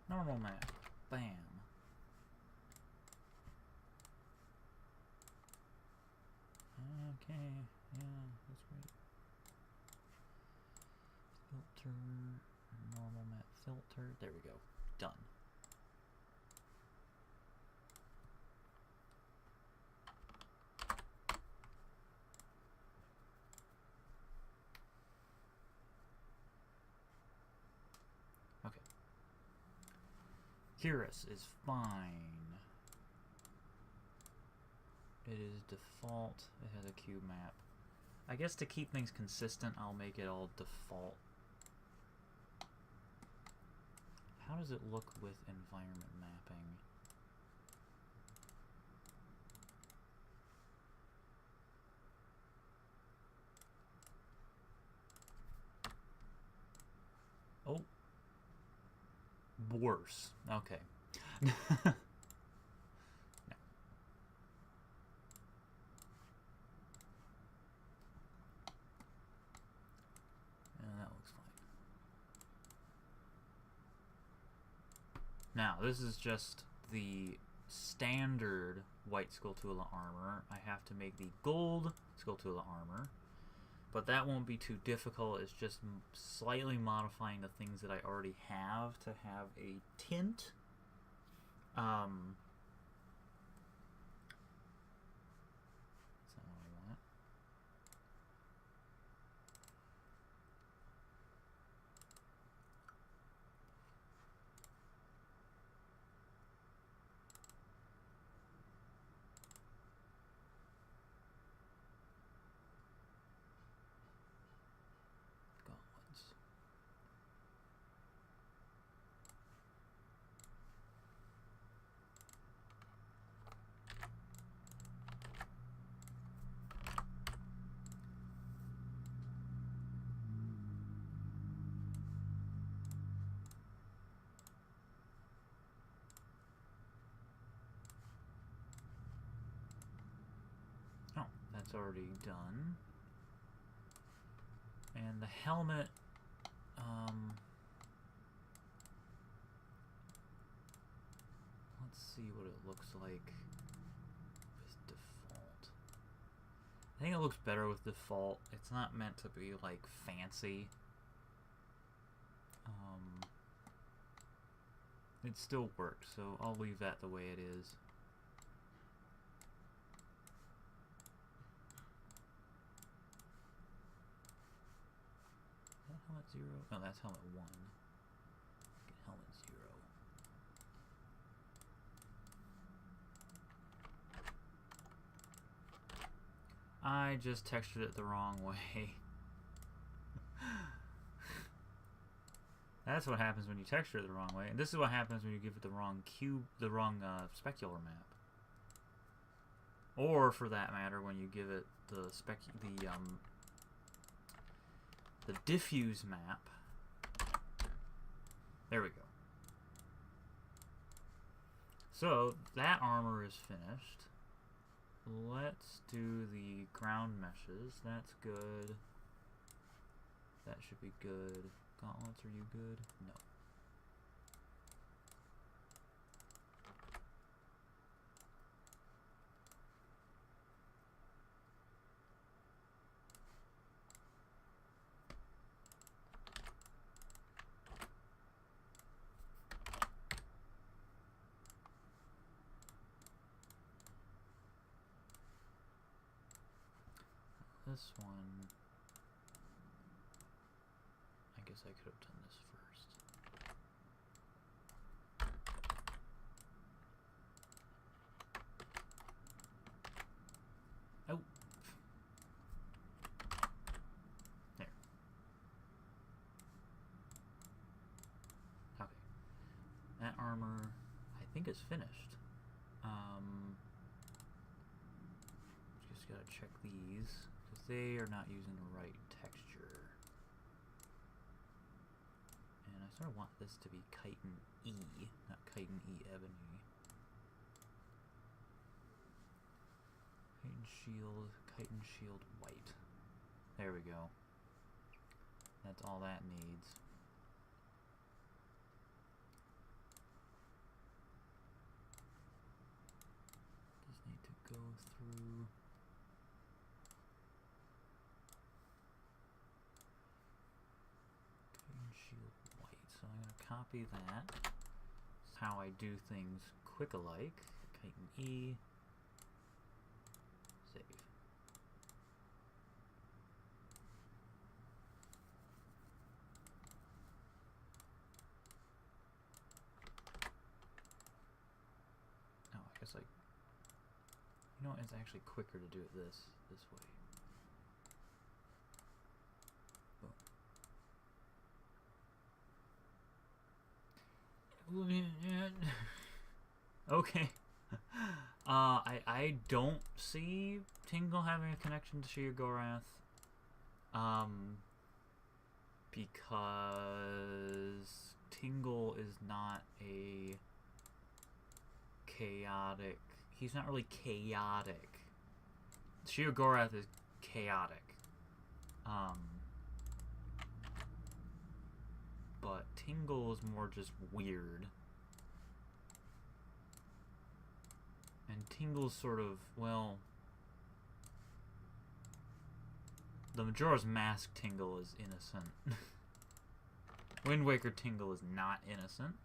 Normal map. Bam. Okay, yeah, that's right. Filter, normal map filter. There we go. Done. Okay. Curious is fine. It is default. It has a cube map. I guess to keep things consistent, I'll make it all default. How does it look with environment mapping? Oh. Worse. Okay. No. That looks fine. Now, this is just the standard white Skulltula armor. I have to make the gold Skulltula armor. But that won't be too difficult. It's just slightly modifying the things that I already have to have a tint. That's not what I want. Oh, that's already done. And the helmet, let's see what it looks like with default. I think it looks better with default. It's not meant to be like fancy. It still works, so I'll leave that the way it is. Is that how it 0? No, that's helmet 1. Get helmet 0. I just textured it the wrong way. That's what happens when you texture it the wrong way. And this is what happens when you give it the wrong specular map. Or, for that matter, when you give it the diffuse map. There we go. So, that armor is finished. Let's do the ground meshes. That's good. That should be good. Gauntlets, are you good? No. This one, I guess I could have done this first. Oh. There. Okay. That armor, I think, is finished. Just gotta check these. They are not using the right texture. And I sort of want this to be chitin E, not chitin E ebony. Chitin shield white. There we go. That's all that needs. Just need to go through. Copy that. That's how I do things quick-alike. Chitin E. Save. Oh, I guess you know what? It's actually quicker to do it this way. Okay. I don't see Tingle having a connection to Sheogorath. Because Tingle is not a chaotic. He's not really chaotic. Sheogorath is chaotic. But Tingle is more just weird. And Tingle's sort of, well, the Majora's Mask Tingle is innocent. Wind Waker Tingle is not innocent.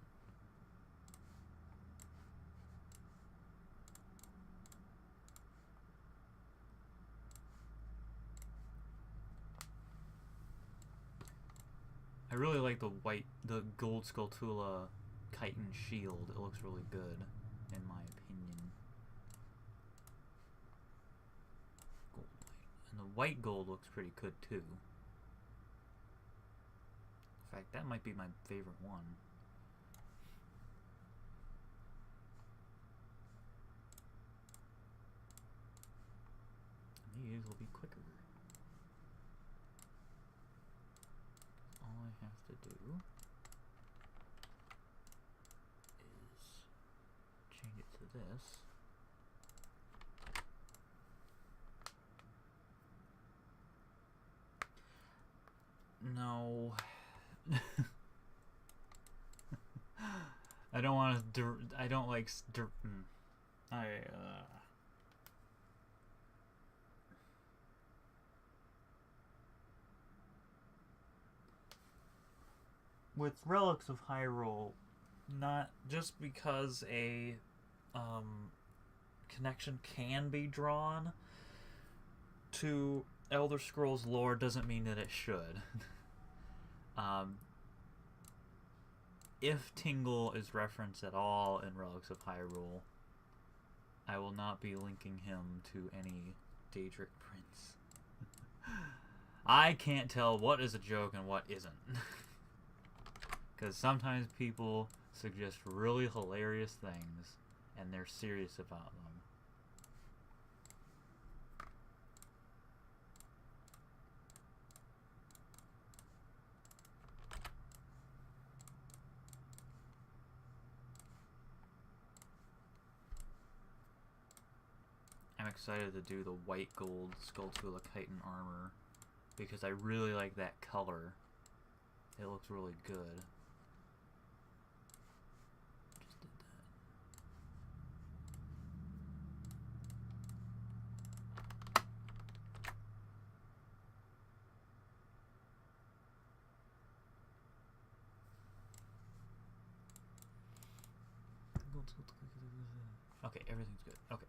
I really like the gold Skulltula chitin shield. It looks really good, in my opinion. Gold white. And the white gold looks pretty good too. In fact, that might be my favorite one. And these will be quicker. All I have to do is change it to this. No. I don't want to. I don't like. With Relics of Hyrule, not just because a connection can be drawn to Elder Scrolls lore doesn't mean that it should. Um, if Tingle is referenced at all in Relics of Hyrule, I will not be linking him to any Daedric Prince. I can't tell what is a joke and what isn't. Because sometimes people suggest really hilarious things and they're serious about them. I'm excited to do the white gold Skulltula chitin armor because I really like that color. It looks really good. Just did that. Okay, everything's good. Okay.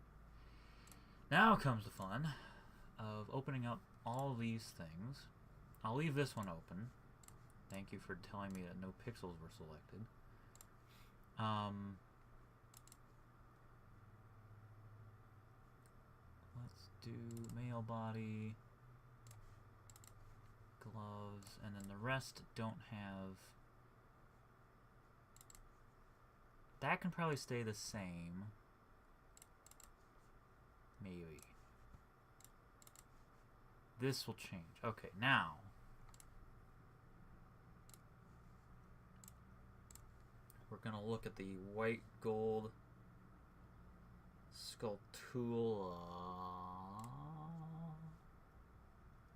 Now comes the fun of opening up all these things. I'll leave this one open. Thank you for telling me that no pixels were selected. Let's do male body, gloves, and then the rest don't have... That can probably stay the same. Maybe. This will change. Okay, now. We're going to look at the white gold Skulltula.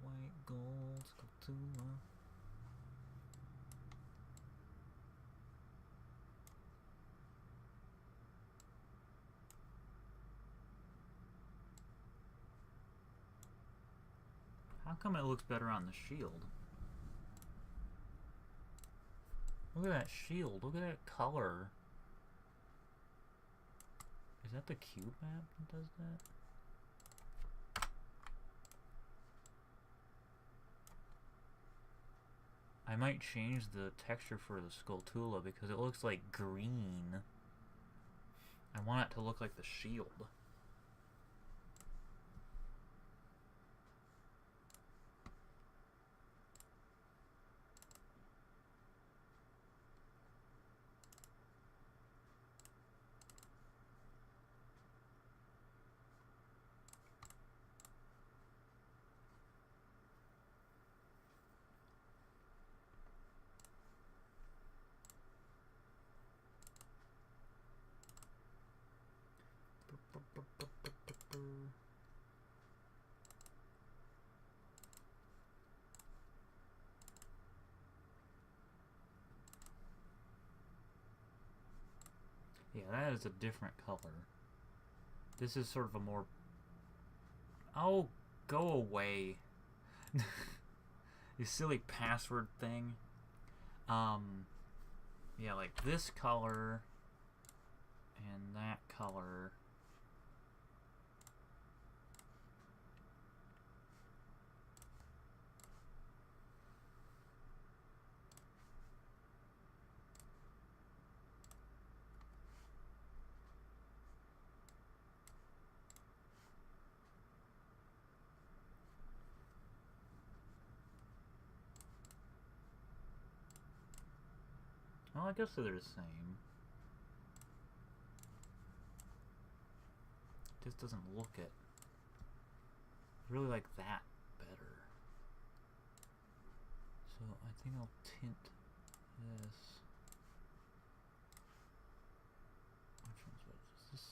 White gold Skulltula. How come it looks better on the shield? Look at that shield. Look at that color. Is that the cube map that does that? I might change the texture for the Skulltula because it looks like green. I want it to look like the shield. Yeah, that is a different color. This is sort of a more... Oh, go away. You silly password thing. Yeah, like this color and that color. Well, I guess they're the same. Just doesn't look it. I really like that better. So I think I'll tint this. Which one's what? Is this?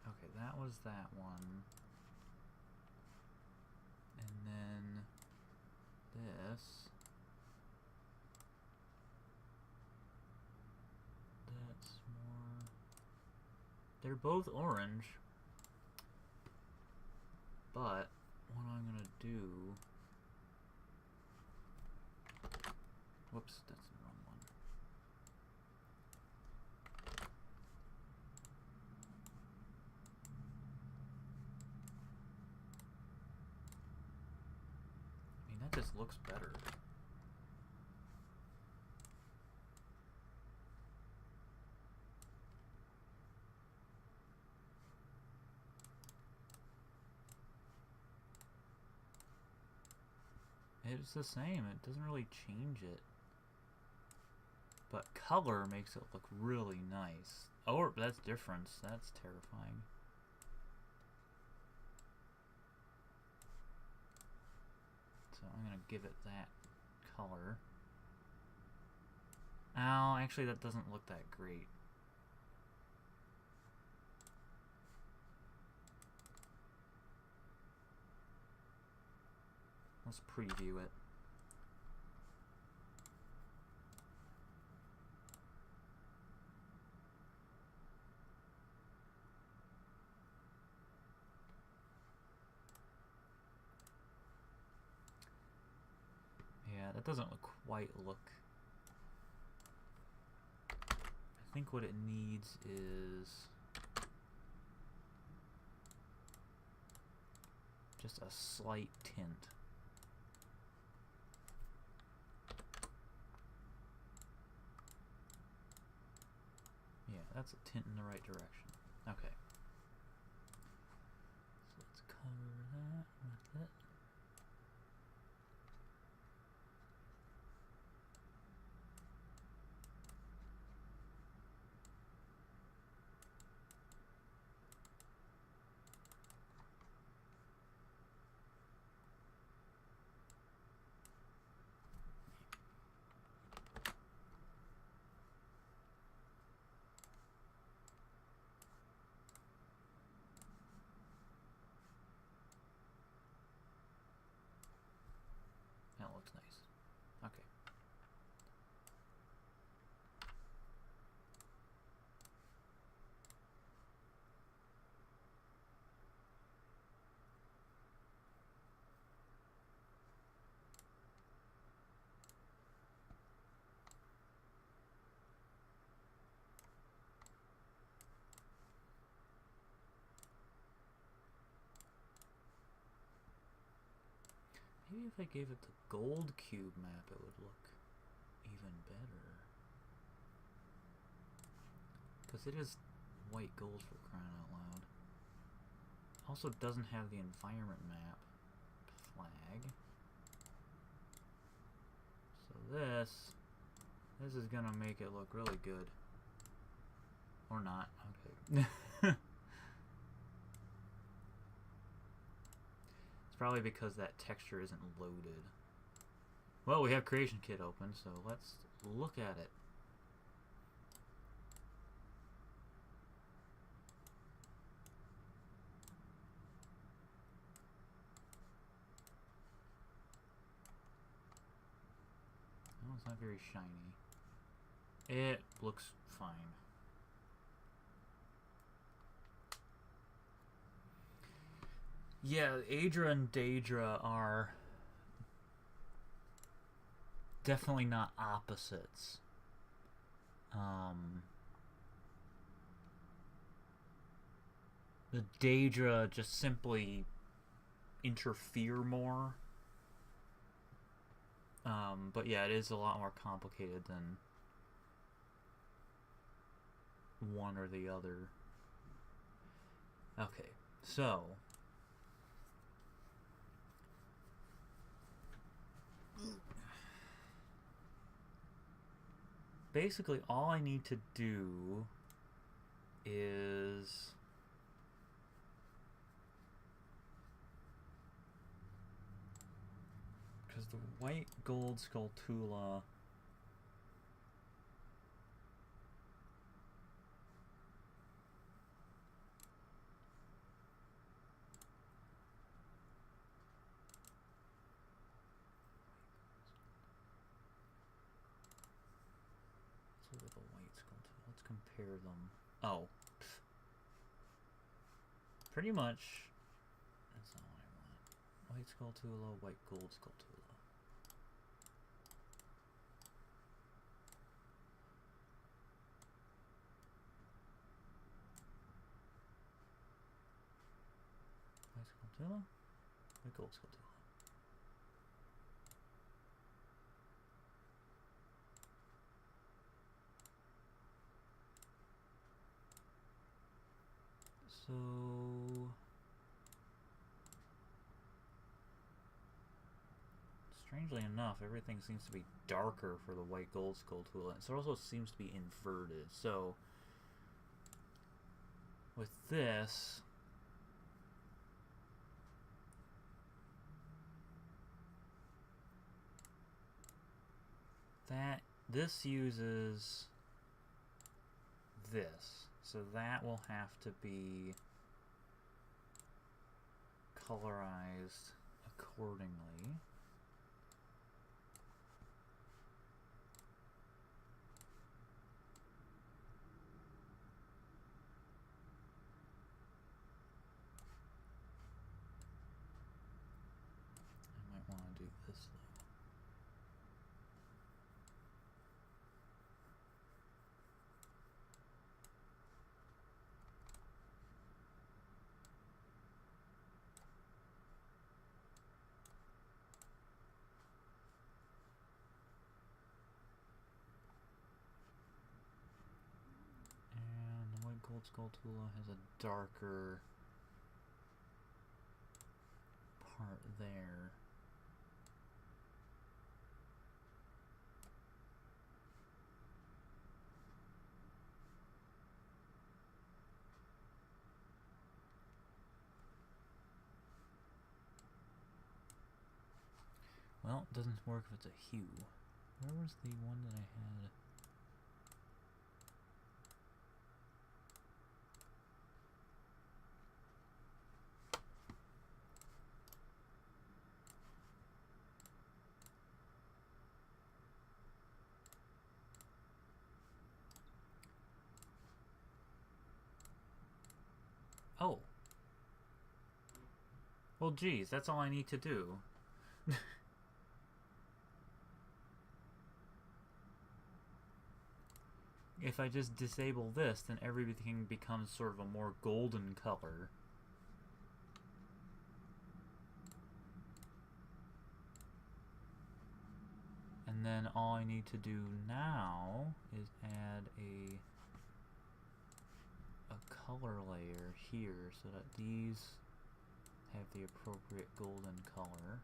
Okay, that was that one. And then this. That's more... They're both orange. But what I'm gonna do... Whoops, that's the wrong one. this looks better. It's the same. It doesn't really change it. But color makes it look really nice. Oh, that's difference. That's terrifying. So I'm going to give it that color. Oh, actually that doesn't look that great. Let's preview it. Yeah, that doesn't quite look... I think what it needs is just a slight tint. Yeah, that's a tint in the right direction. Okay. So let's cover that with it. That looks nice. Okay. Maybe if I gave it the gold cube map, it would look even better. Because it is white gold, for crying out loud. Also doesn't have the environment map flag. So this is gonna make it look really good. Or not. Okay. It's probably because that texture isn't loaded. Well, we have Creation Kit open, so let's look at it. Oh, it's not very shiny. It looks fine. Yeah, Aedra and Daedra are definitely not opposites. The Daedra just simply interfere more. But yeah, it is a lot more complicated than one or the other. Okay, so basically all I need to do is because the white gold Skulltula compare them. Oh. Pretty much. That's not what I want. White Skulltula, white gold Skulltula. White Skulltula, white gold Skulltula. So... Strangely enough, everything seems to be darker for the white gold skull tool. It also seems to be inverted. So, with this, this uses this. So that will have to be colorized accordingly. I might want to do this though. And the white gold skull tool has a darker part there. Well, it doesn't work if it's a hue. Where was the one that I had? Oh. Well, geez, that's all I need to do. If I just disable this, then everything becomes sort of a more golden color. And then all I need to do now is add a color layer here so that these have the appropriate golden color.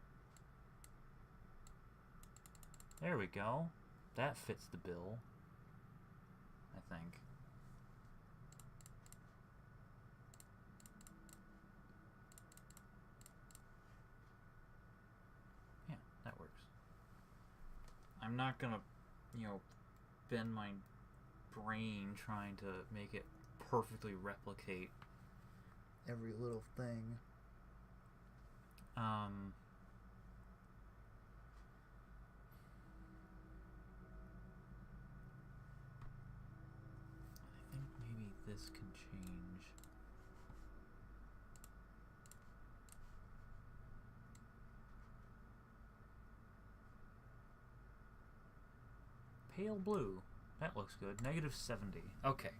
There we go. That fits the bill, I think. Yeah, that works. I'm not gonna, you know, bend my brain trying to make it perfectly replicate every little thing. I think maybe this can change. Pale blue. That looks good. -70. Okay.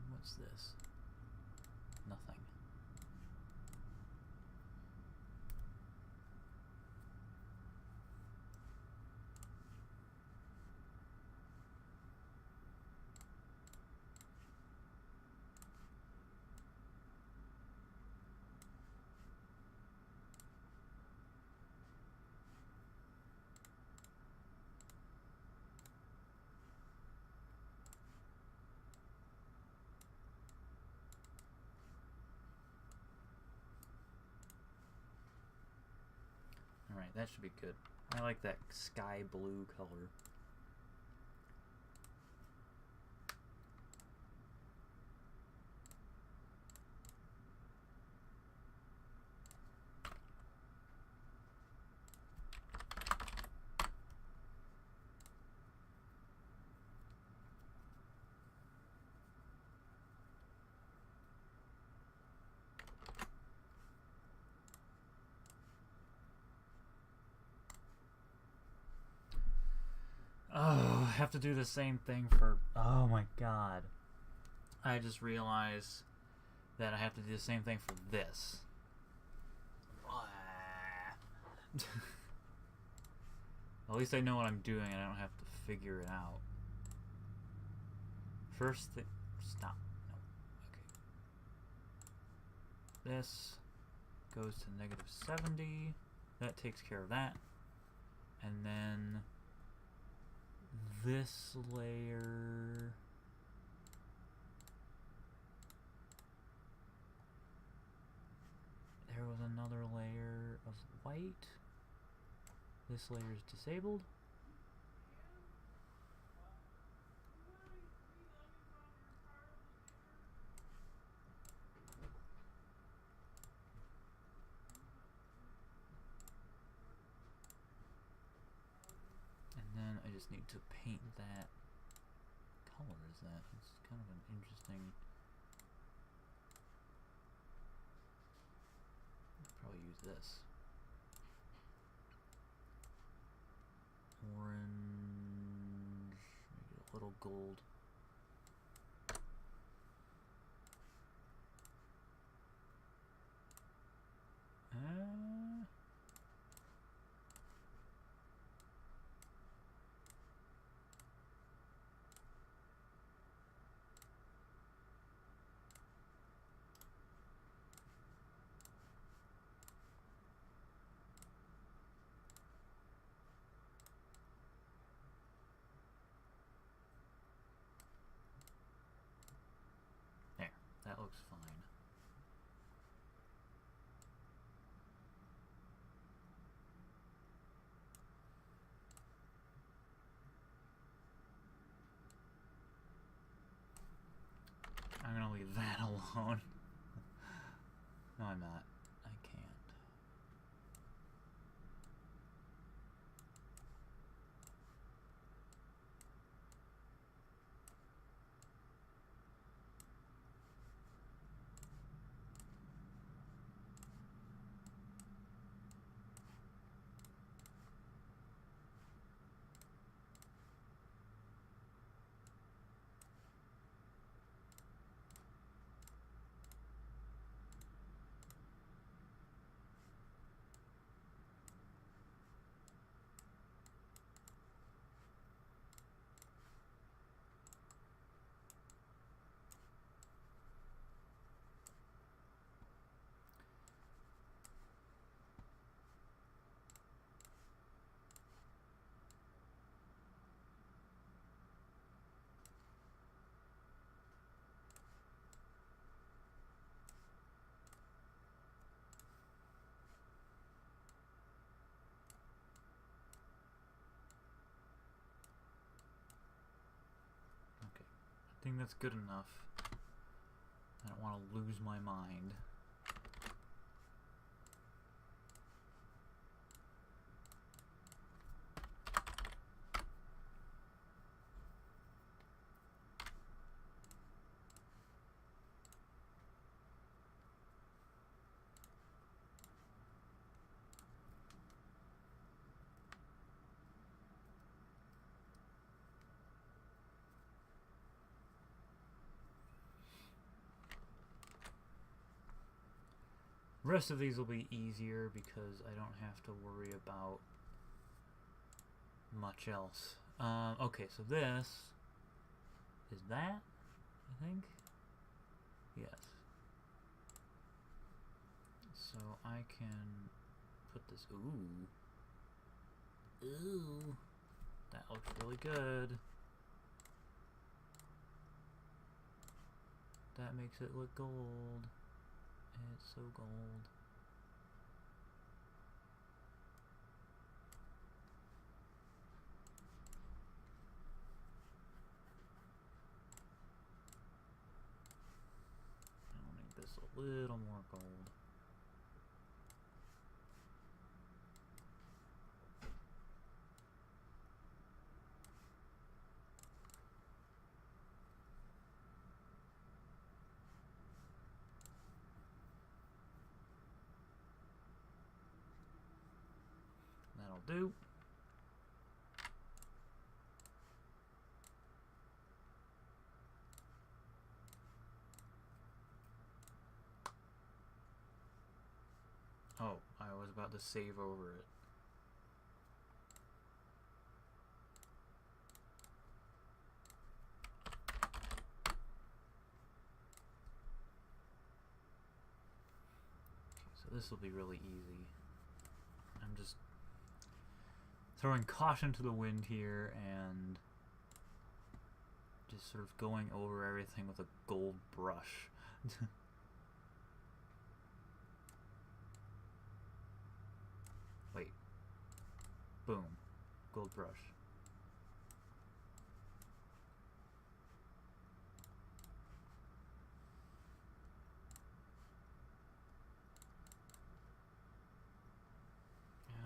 What's this? Nothing. Alright, that should be good. I like that sky blue color. Oh, I have to do the same thing for... Oh my god. I just realized that I have to do the same thing for this. At least I know what I'm doing and I don't have to figure it out. First thing... Stop. No. Okay. This goes to -70. That takes care of that. And then... this layer... There was another layer of white. This layer is disabled. And then I just need to paint that. What color is that? It's kind of an interesting... Probably use this. Orange, maybe a little gold. There, that looks fine. I'm gonna leave that alone. No, I'm not. I can't. I think that's good enough. I don't want to lose my mind. The rest of these will be easier because I don't have to worry about much else. Okay, so this is that, I think? Yes. So I can put this, ooh. That looks really good. That makes it look gold. It's so gold. I'll make this a little more gold. That'll do. Oh, I was about to save over it. So this will be really easy. I'm just throwing caution to the wind here and just sort of going over everything with a gold brush. Wait. Boom. Gold brush.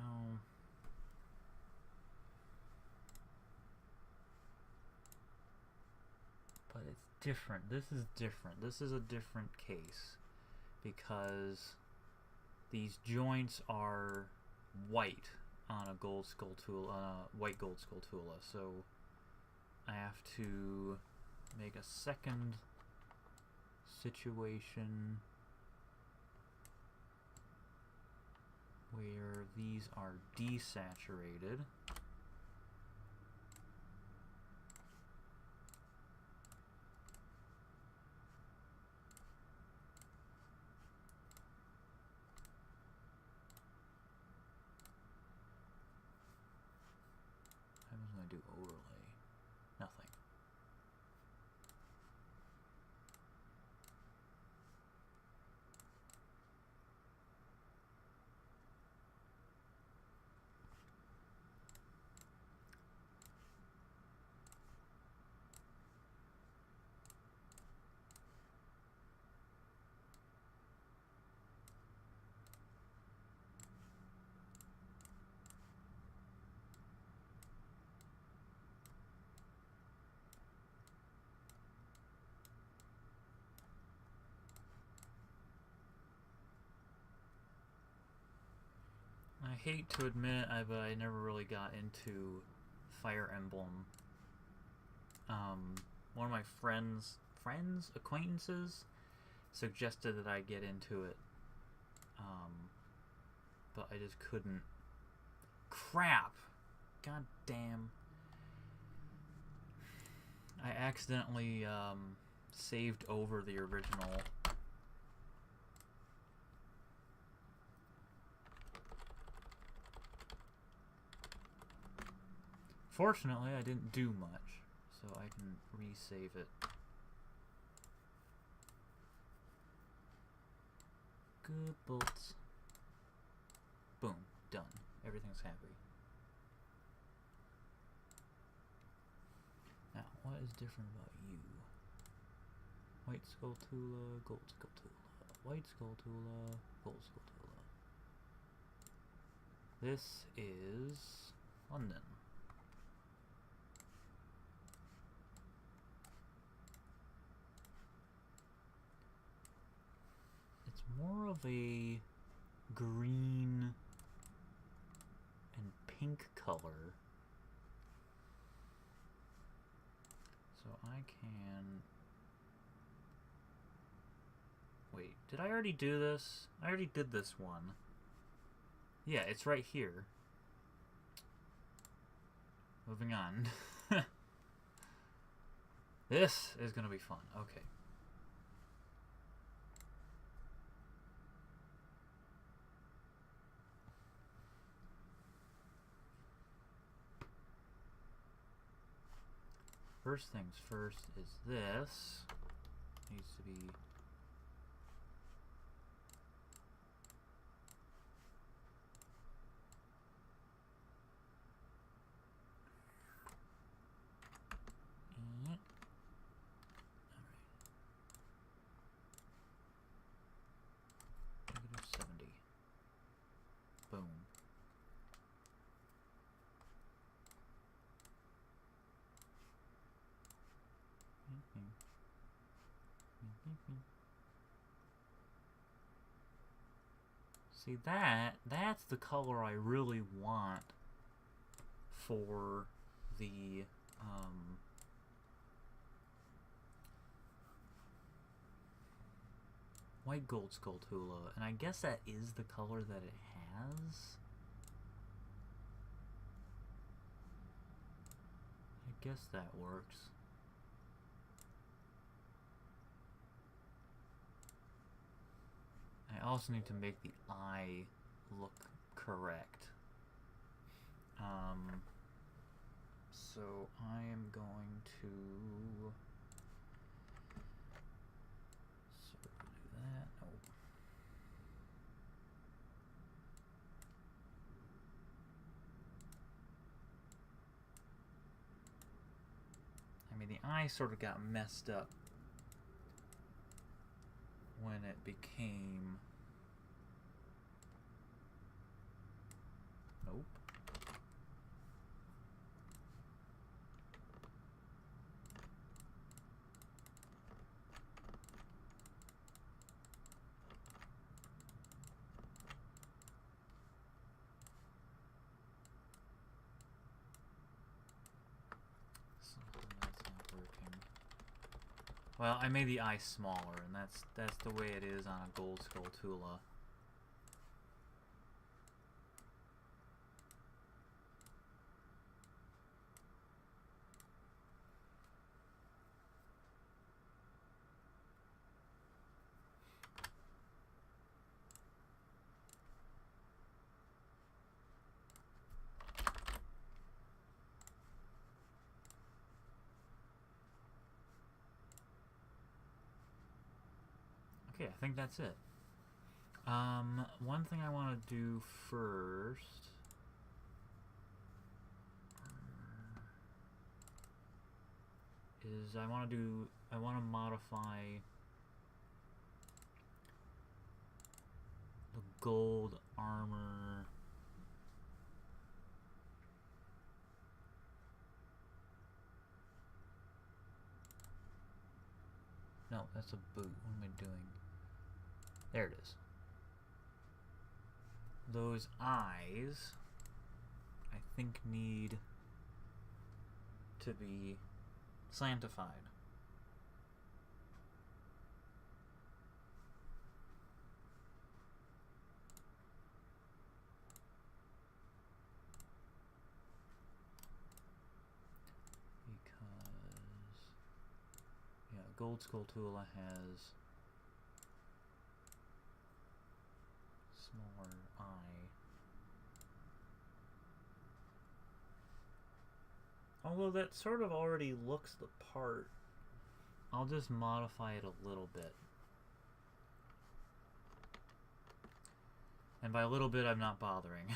Ow. But it's different. This is different. This is a different case because these joints are white on a gold Skulltula, on a white gold Skulltula, so I have to make a second situation where these are desaturated. I was going to do overlay. Nothing. I hate to admit, but I never really got into Fire Emblem. One of my acquaintances, suggested that I get into it, but I just couldn't. Crap! God damn. I accidentally saved over the original. Fortunately, I didn't do much, so I can resave it. Good bolts. Boom. Done. Everything's happy. Now, what is different about you? White Skulltula, gold Skulltula. White Skulltula, gold Skulltula. This is London. It's more of a green and pink color. So I can... Wait, did I already do this? I already did this one. Yeah, it's right here. Moving on. This is gonna be fun. Okay. First things first is this. Needs to be... Alright. -70. Boom. See, that's the color I really want for the White gold Skulltula, and I guess that is the color that it has. I guess that works. I also need to make the eye look correct. So I am going to sort of do that. Oh. I mean, the eye sort of got messed up when it became... Nope. Well, I made the eye smaller, and that's the way it is on a gold Skulltula. Okay, I think that's it. One thing I want to do first is I want to modify the gold armor. No, that's a boot. What am I doing? There it is. Those eyes, I think, need to be slantified. Because, yeah, gold Skulltula has smaller eye. Although that sort of already looks the part, I'll just modify it a little bit. And by a little bit, I'm not bothering.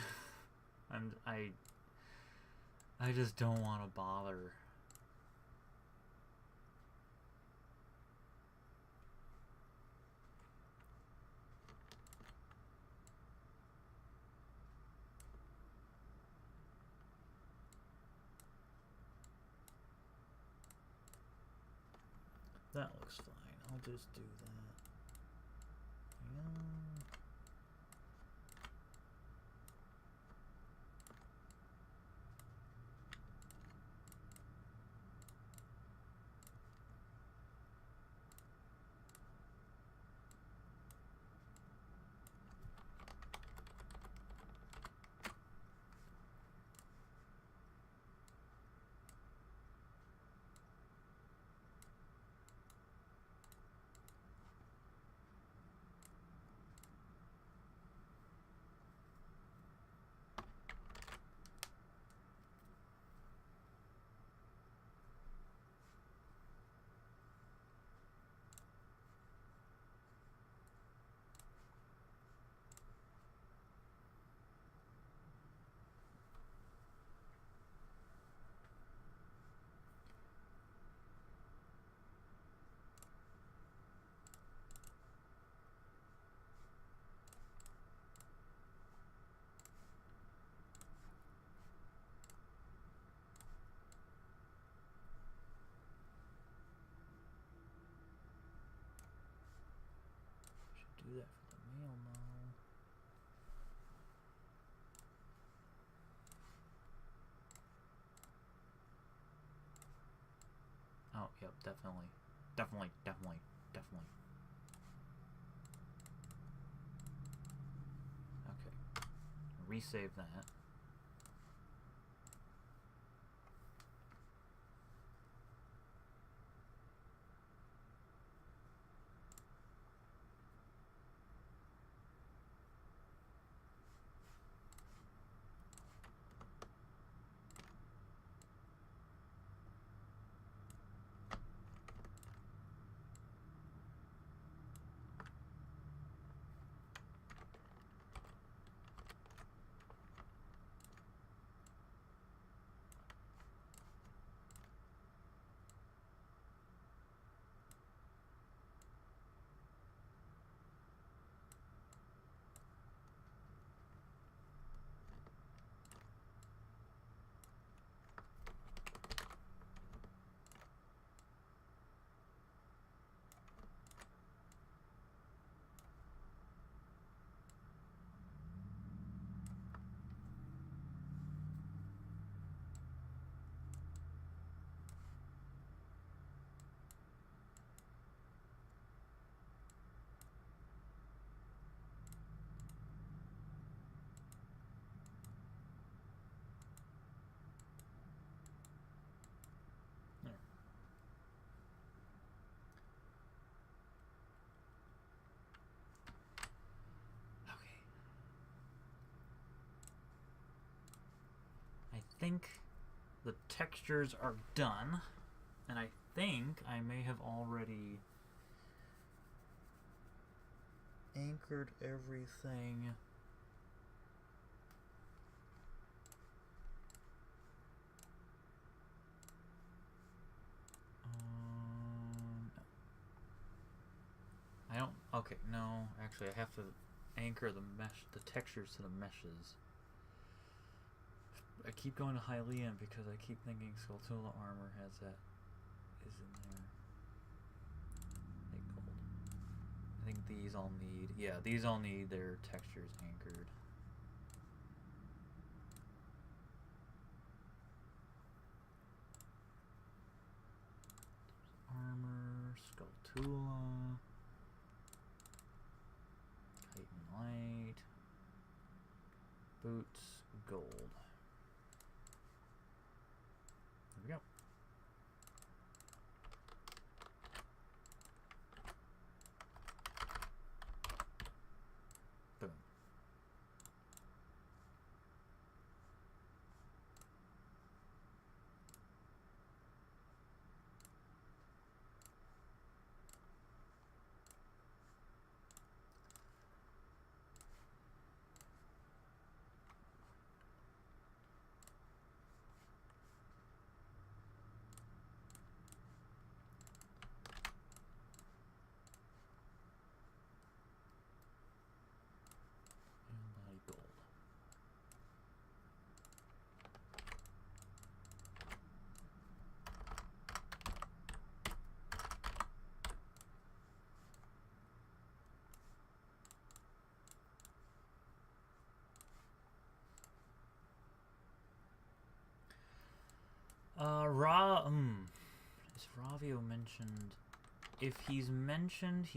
I just don't want to bother. That looks fine. I'll just do that. Yeah. Should do that for the mail model. Oh, yep, definitely. Definitely. resave that. I think the textures are done, and I think I may have already anchored everything. I don't. Okay, no. Actually, I have to anchor the textures to the meshes. I keep going to Hylian because I keep thinking Skulltula armor has that. Is in there. Gold. I think these all need. Yeah, these all need their textures anchored. Armor, Skulltula, Titan Light, boots, gold. There we go. Boom. Is Ravio mentioned? If he's mentioned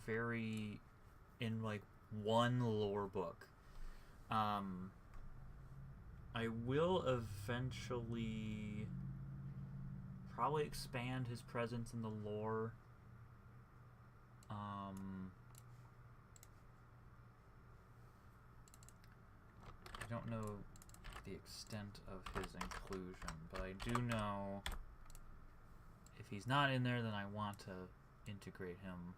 very in like one lore book. I will eventually probably expand his presence in the lore. I don't know the extent of his inclusion, but I do know if he's not in there, then I want to integrate him.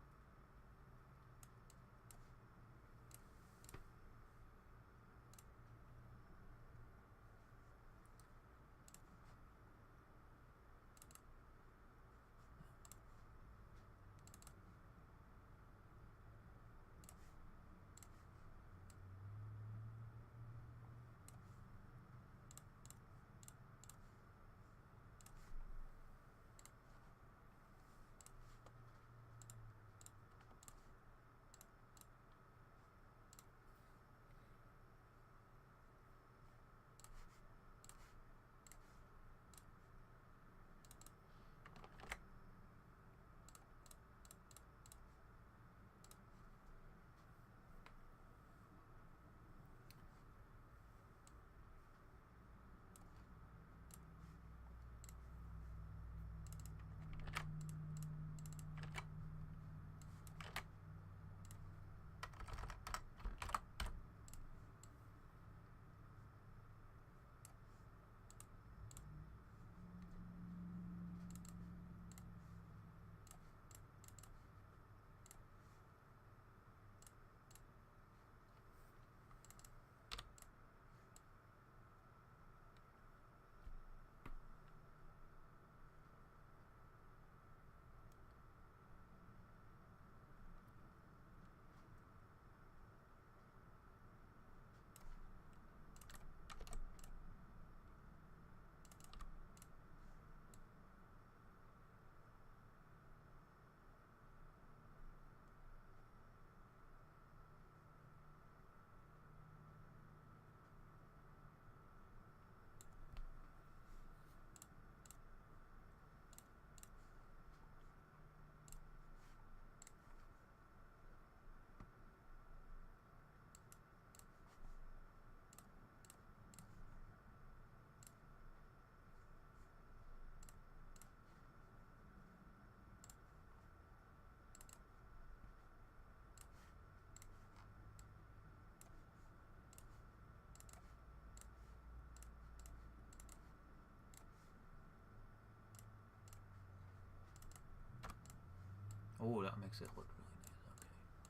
makes it look really nice. Okay.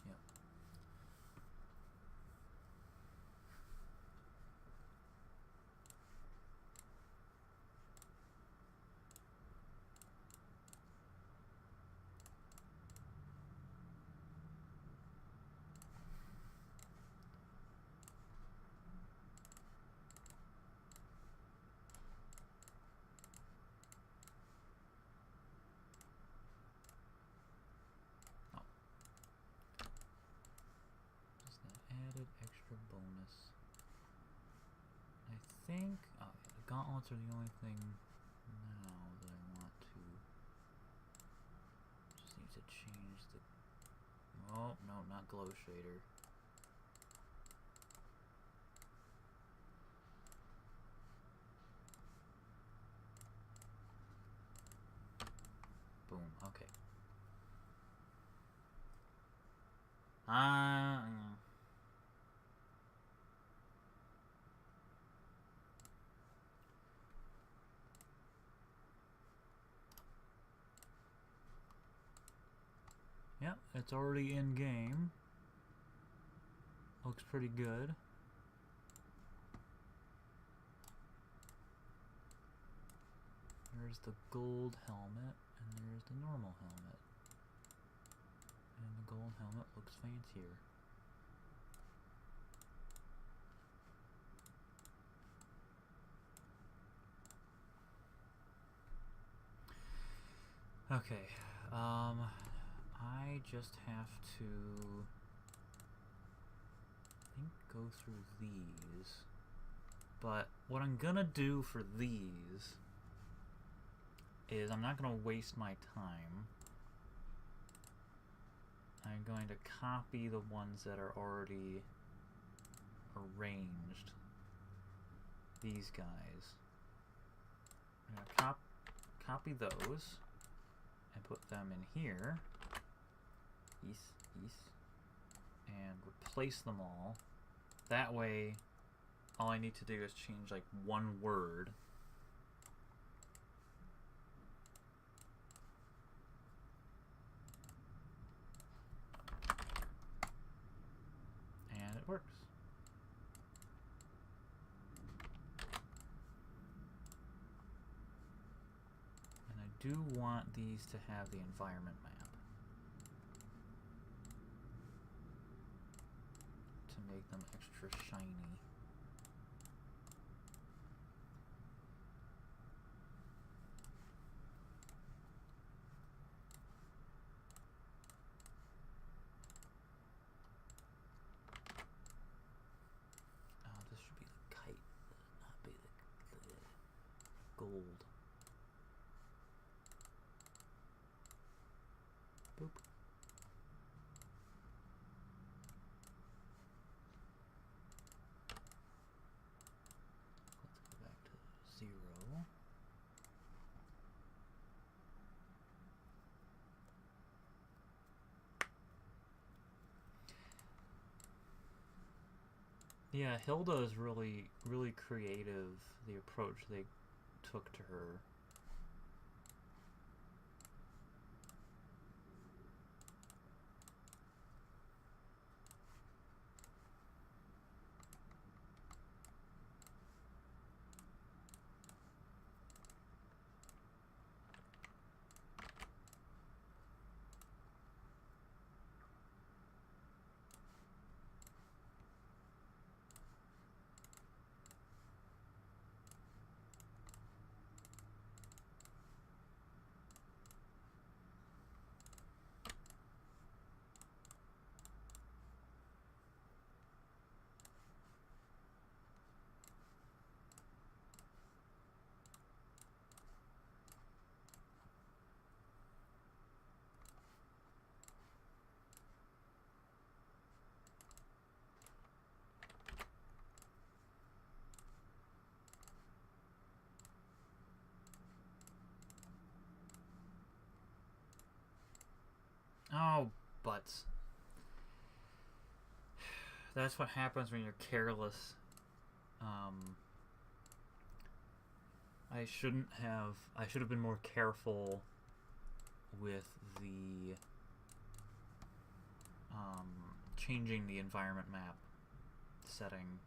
Yep. Added extra bonus. I think the gauntlets are the only thing now that I want to. Just need to change the. Oh no, not glow shader. Boom. Okay. Yep, it's already in game. Looks pretty good. There's the gold helmet, and there's the normal helmet. And the gold helmet looks fancier. Okay, I just have to, I think, go through these. But what I'm gonna do for these is I'm not gonna waste my time. I'm going to copy the ones that are already arranged. These guys. I'm gonna copy those and put them in here. And replace them all. That way, all I need to do is change like one word. And it works. And I do want these to have the environment map to make them extra shiny. This should be the kite, not be the gold. Boop. Let's go back to 0. Yeah, Hilda is really creative, the approach they took to her. Oh, butts. That's what happens when you're careless. I should have been more careful with the changing the environment map setting.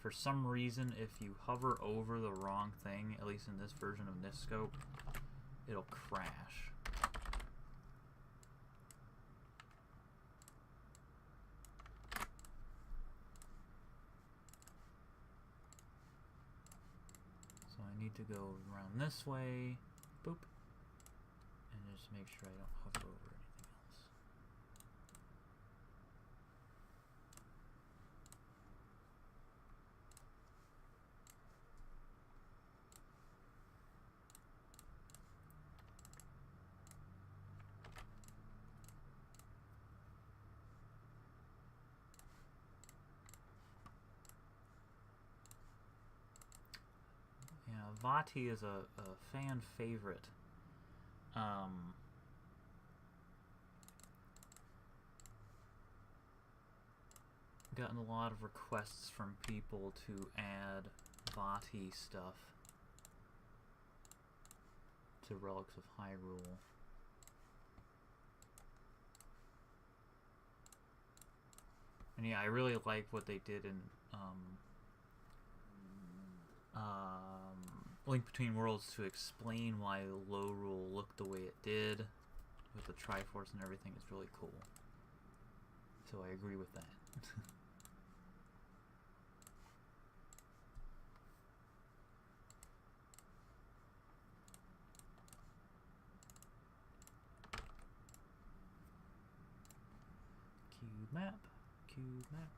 For some reason, if you hover over the wrong thing, at least in this version of Niscope, it'll crash. So I need to go around this way, boop, and just make sure I don't hover over anything else. Yeah, Vati is a fan favorite. Gotten a lot of requests from people to add Vati stuff to Relics of Hyrule. And yeah, I really like what they did in Link Between Worlds to explain why Lorule looked the way it did with the Triforce and everything. It's really cool. So I agree with that. Cube map, cube map.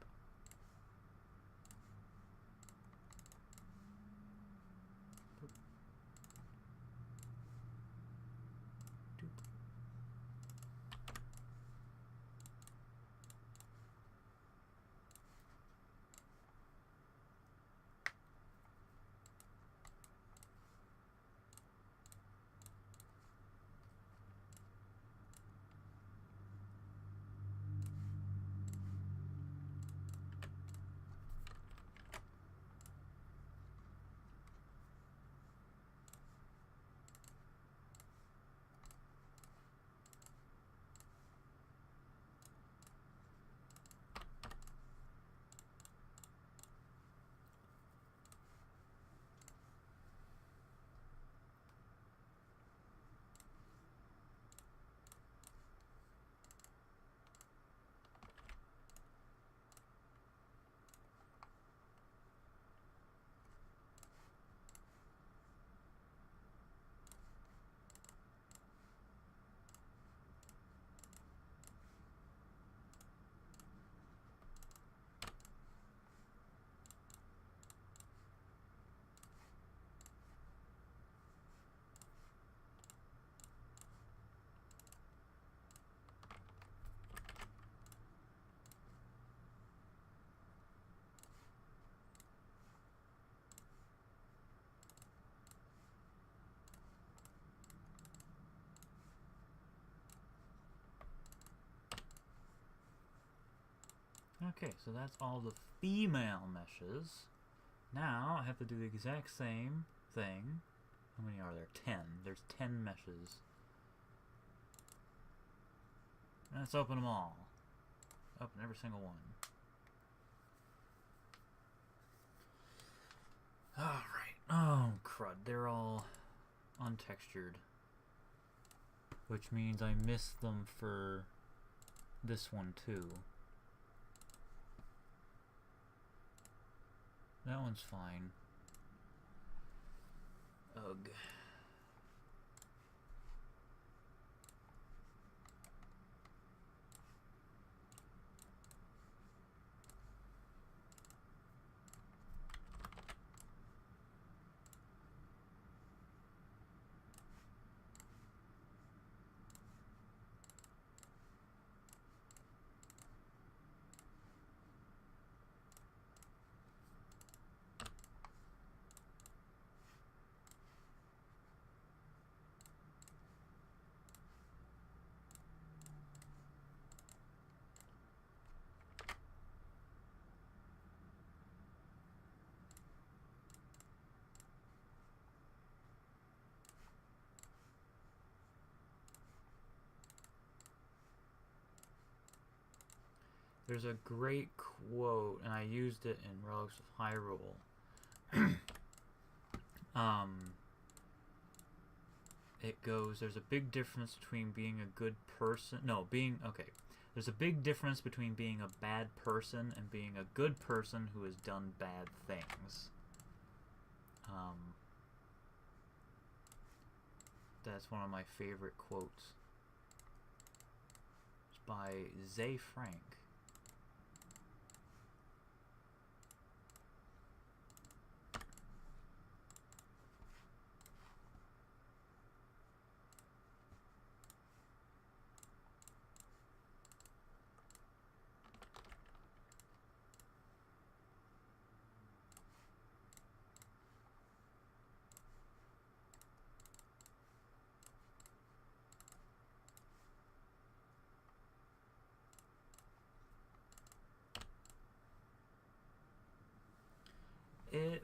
Okay, so that's all the female meshes. Now I have to do the exact same thing. How many are there? 10. There's 10 meshes. Let's open them all. Open every single one. Alright. Oh, crud. They're all untextured. Which means I missed them for this one, too. That one's fine. Ugh. There's a great quote, and I used it in Relics of Hyrule. It goes, there's a big difference between being a good person. No, being, okay. There's a big difference between being a bad person and being a good person who has done bad things. That's one of my favorite quotes. It's by Zay Frank.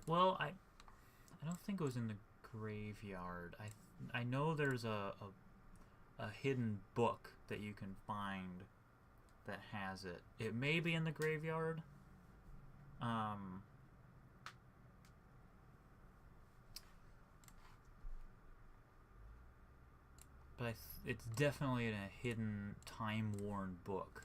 Well, I don't think it was in the graveyard. I know there's a hidden book that you can find that has it. It may be in the graveyard. But it's definitely in a hidden, time-worn book.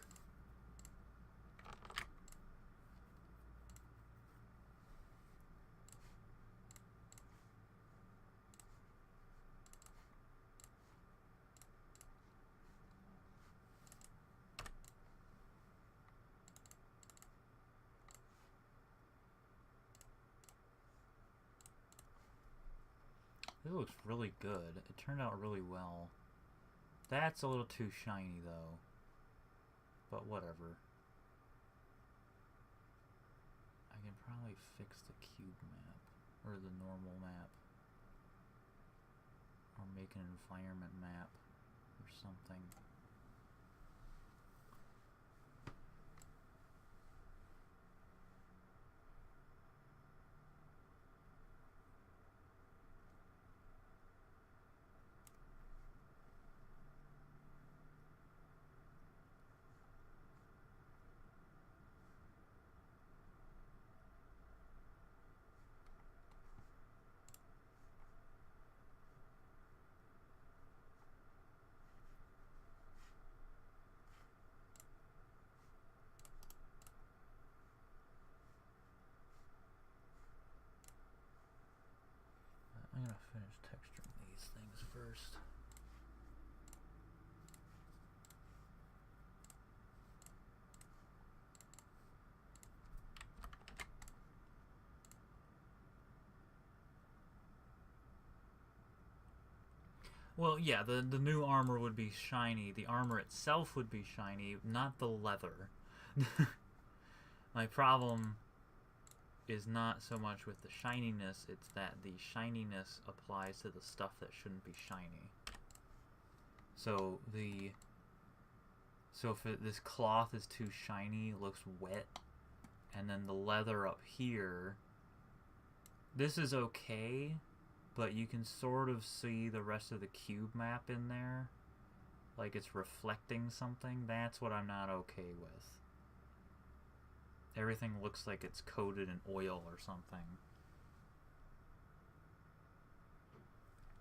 This looks really good. It turned out really well. That's a little too shiny, though. But whatever. I can probably fix the cube map. Or the normal map. Or make an environment map. Or something. I'm gonna finish texturing these things first. Well, yeah, the new armor would be shiny. The armor itself would be shiny, not the leather. My problem is not so much with the shininess, it's that the shininess applies to the stuff that shouldn't be shiny. So if this cloth is too shiny, it looks wet, and then the leather up here, this is okay, but you can sort of see the rest of the cube map in there, like it's reflecting something. That's what I'm not okay with. Everything looks like it's coated in oil or something.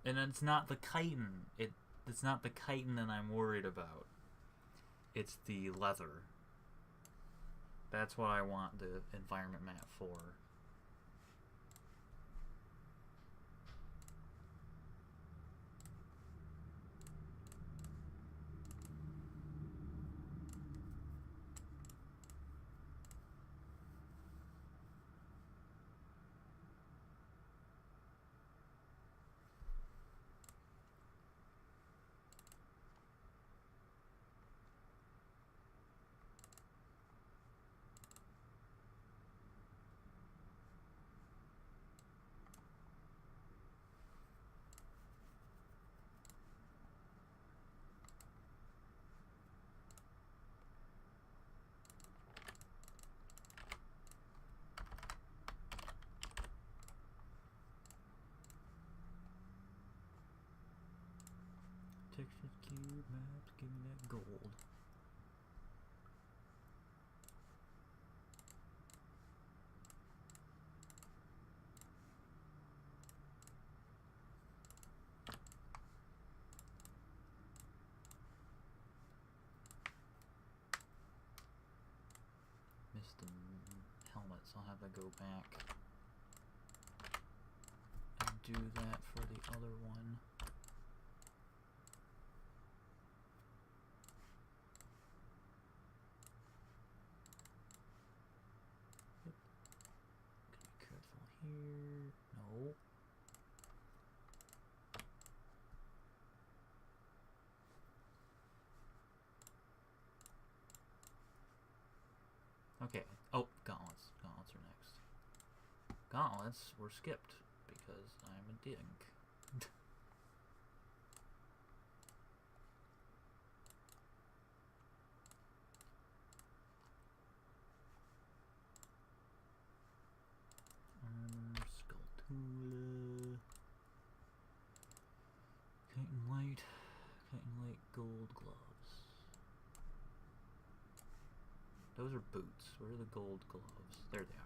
And it's not the chitin. It's not the chitin that I'm worried about. It's the leather. That's what I want the environment map for. Textured cube maps, give me that gold. missed the helmet, so I'll have to go back and do that for the other one. Yep. Gotta be careful here. No. Okay. Oh, gauntlets. Gauntlets are next. Gauntlets were skipped because I'm a dink. Armor, Skulltula. Chitin light gold gloves. Those are boots. Where are the gold gloves? There they are.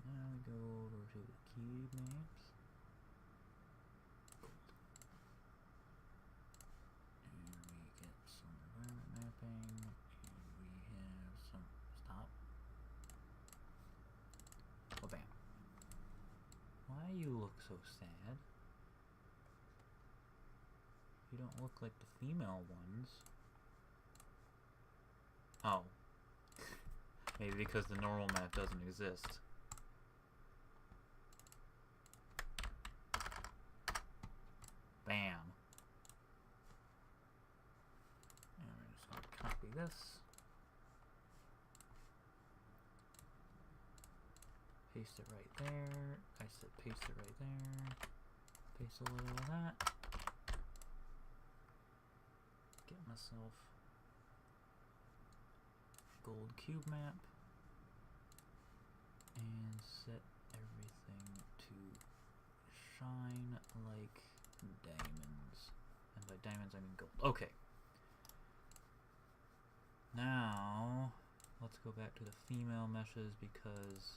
Now we go over to the cube maps. Gold. And we get some environment mapping. And we have some... Stop. Oh, bam. Why you look so sad? You don't look like the female ones. Oh. Maybe because the normal map doesn't exist. Bam. And we're just going to copy this. Paste it right there. I said paste it right there. Paste a little of that. Get myself gold cube map. And set everything to shine like diamonds. And by diamonds I mean gold. Okay. Now, let's go back to the female meshes because...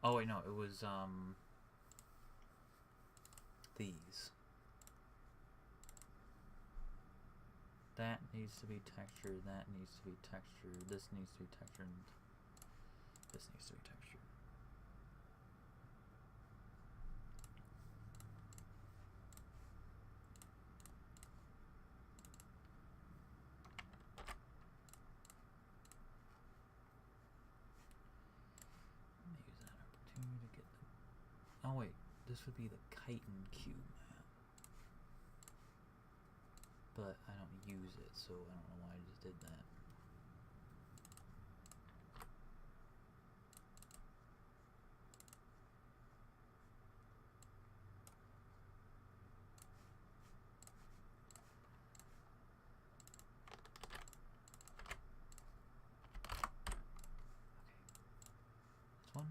Oh wait, no, it was, these. That needs to be textured, that needs to be textured, this needs to be textured, and this needs to be textured. Use that opportunity to get the... Oh wait, this would be the chitin cube map. But I don't use it, so I don't know why I just did that. Okay. This one.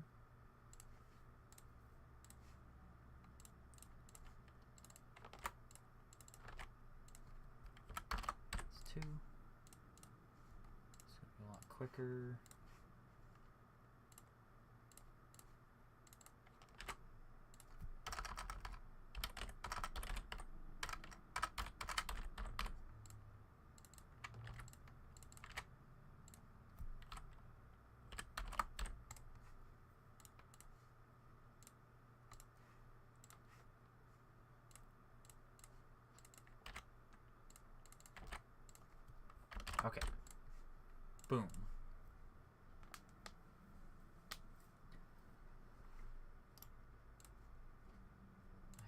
Two. It's gonna be a lot quicker. Okay. Boom.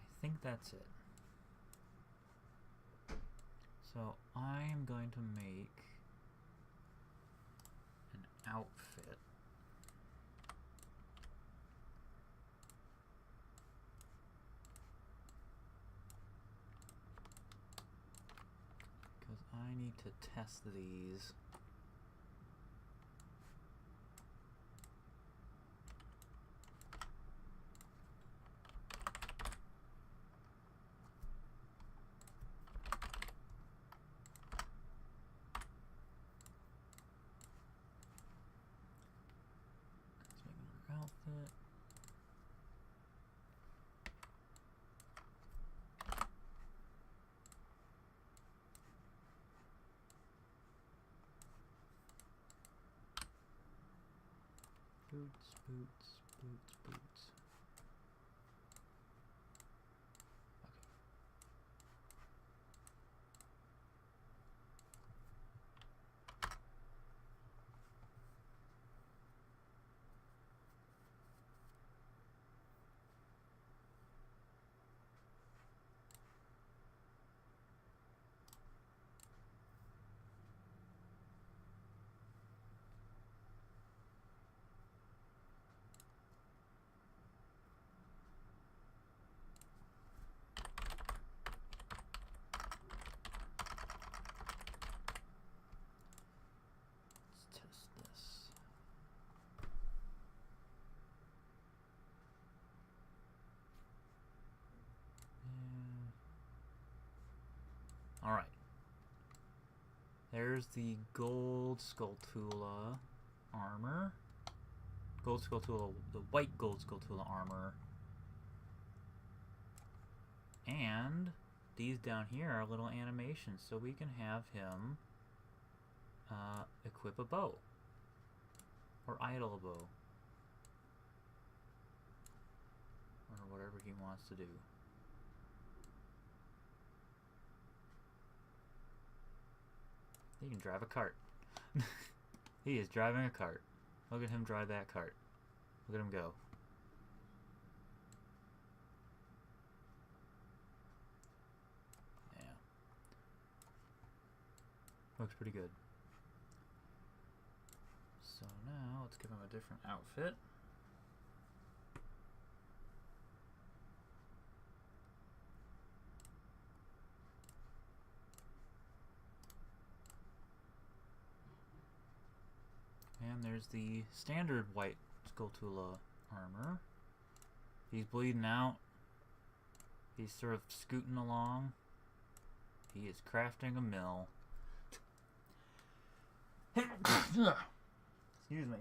I think that's it. So I am going to make an outfit. Because I need to test these. Let's make another outfit. Boots, boots, boots, boots. Test this. All right. There's the gold Skulltula armor. Gold Skulltula, the white gold Skulltula armor. And these down here are little animations, so we can have him equip a bow. Or idle a bow. Or whatever he wants to do. He can drive a cart. He is driving a cart. Look at him drive that cart. Look at him go. Yeah. Looks pretty good. So now, let's give him a different outfit. And there's the standard white Skulltula armor. He's bleeding out. He's sort of scooting along. He is crafting a mill. Excuse me.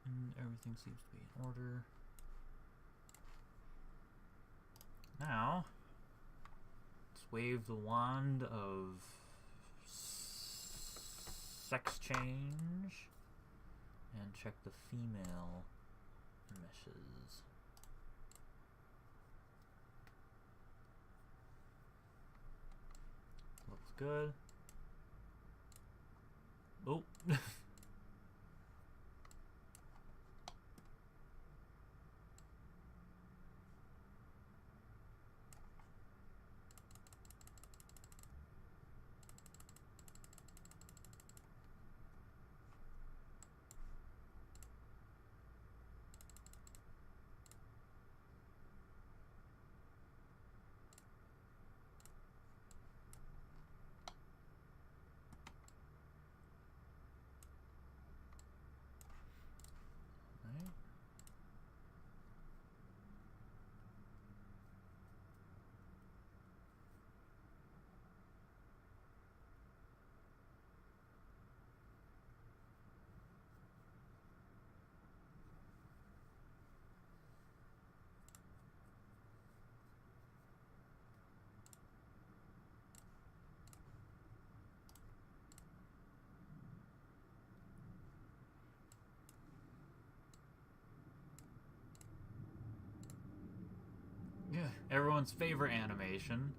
And everything seems to be in order. Now, let's wave the wand of sex change and check the female meshes. Looks good. Oh. Everyone's favorite animation.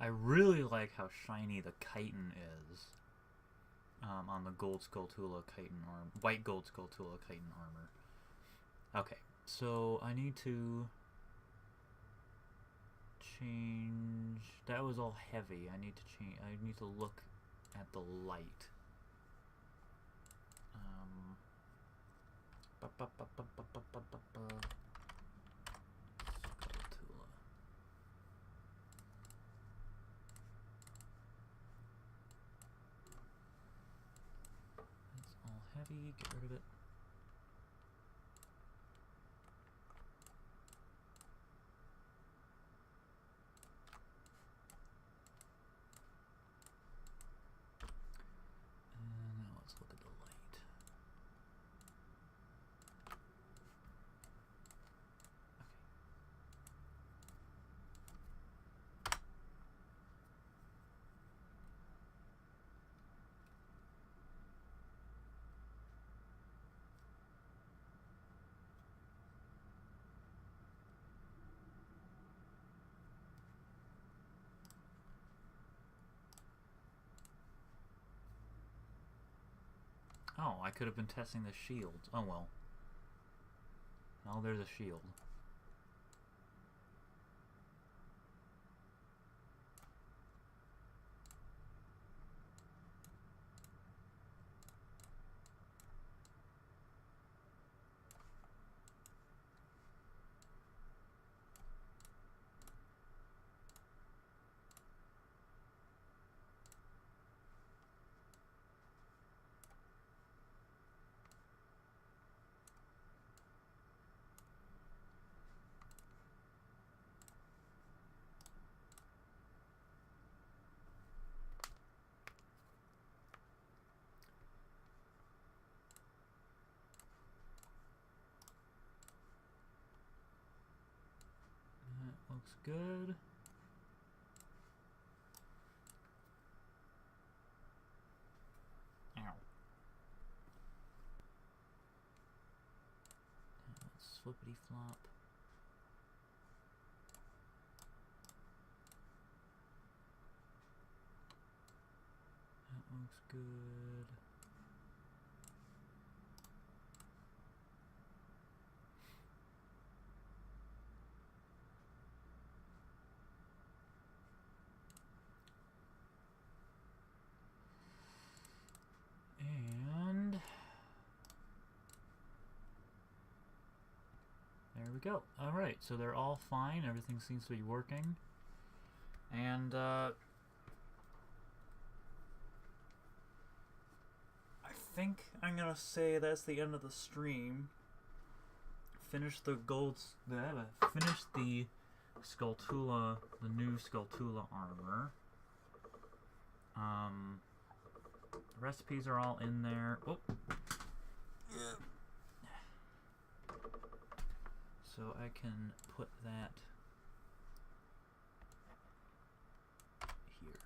I really like how shiny the chitin is on the gold Skulltula chitin armor, white gold Skulltula chitin armor. Okay, so I need to change. That was all heavy. I need to change. I need to look at the light. Skulltula. It's all heavy. Get rid of it. Now let's look at the light. Oh, I could have been testing the shields. Oh well. Oh, there's a shield. That looks good. Ow. Let's flippity flop. That looks good. And there we go. Alright, so they're all fine. Everything seems to be working. And I think I'm gonna say that's the end of the stream. Finish the finish the Skulltula, the new Skulltula armor. The recipes are all in there. Oh. So I can put that here.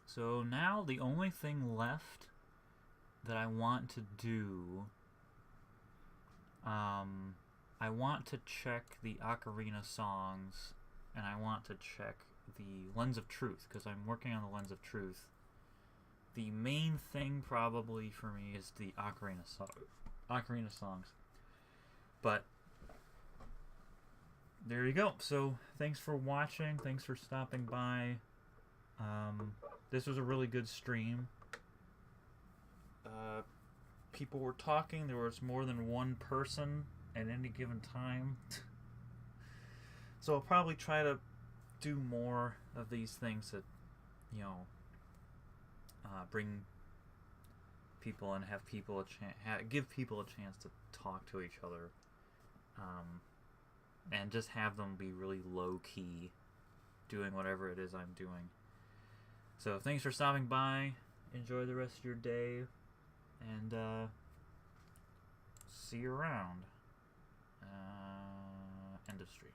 So now the only thing left that I want to do, I want to check the Ocarina songs, and I want to check the Lens of Truth, because I'm working on the Lens of Truth. The main thing probably for me is the Ocarina songs. But there you go. So thanks for watching. Thanks for stopping by. This was a really good stream. People were talking. There was more than one person at any given time. So I'll probably try to do more of these things that, you know, bring people and have people give people a chance to talk to each other, and just have them be really low key, doing whatever it is I'm doing. So thanks for stopping by. Enjoy the rest of your day, and see you around. End of stream.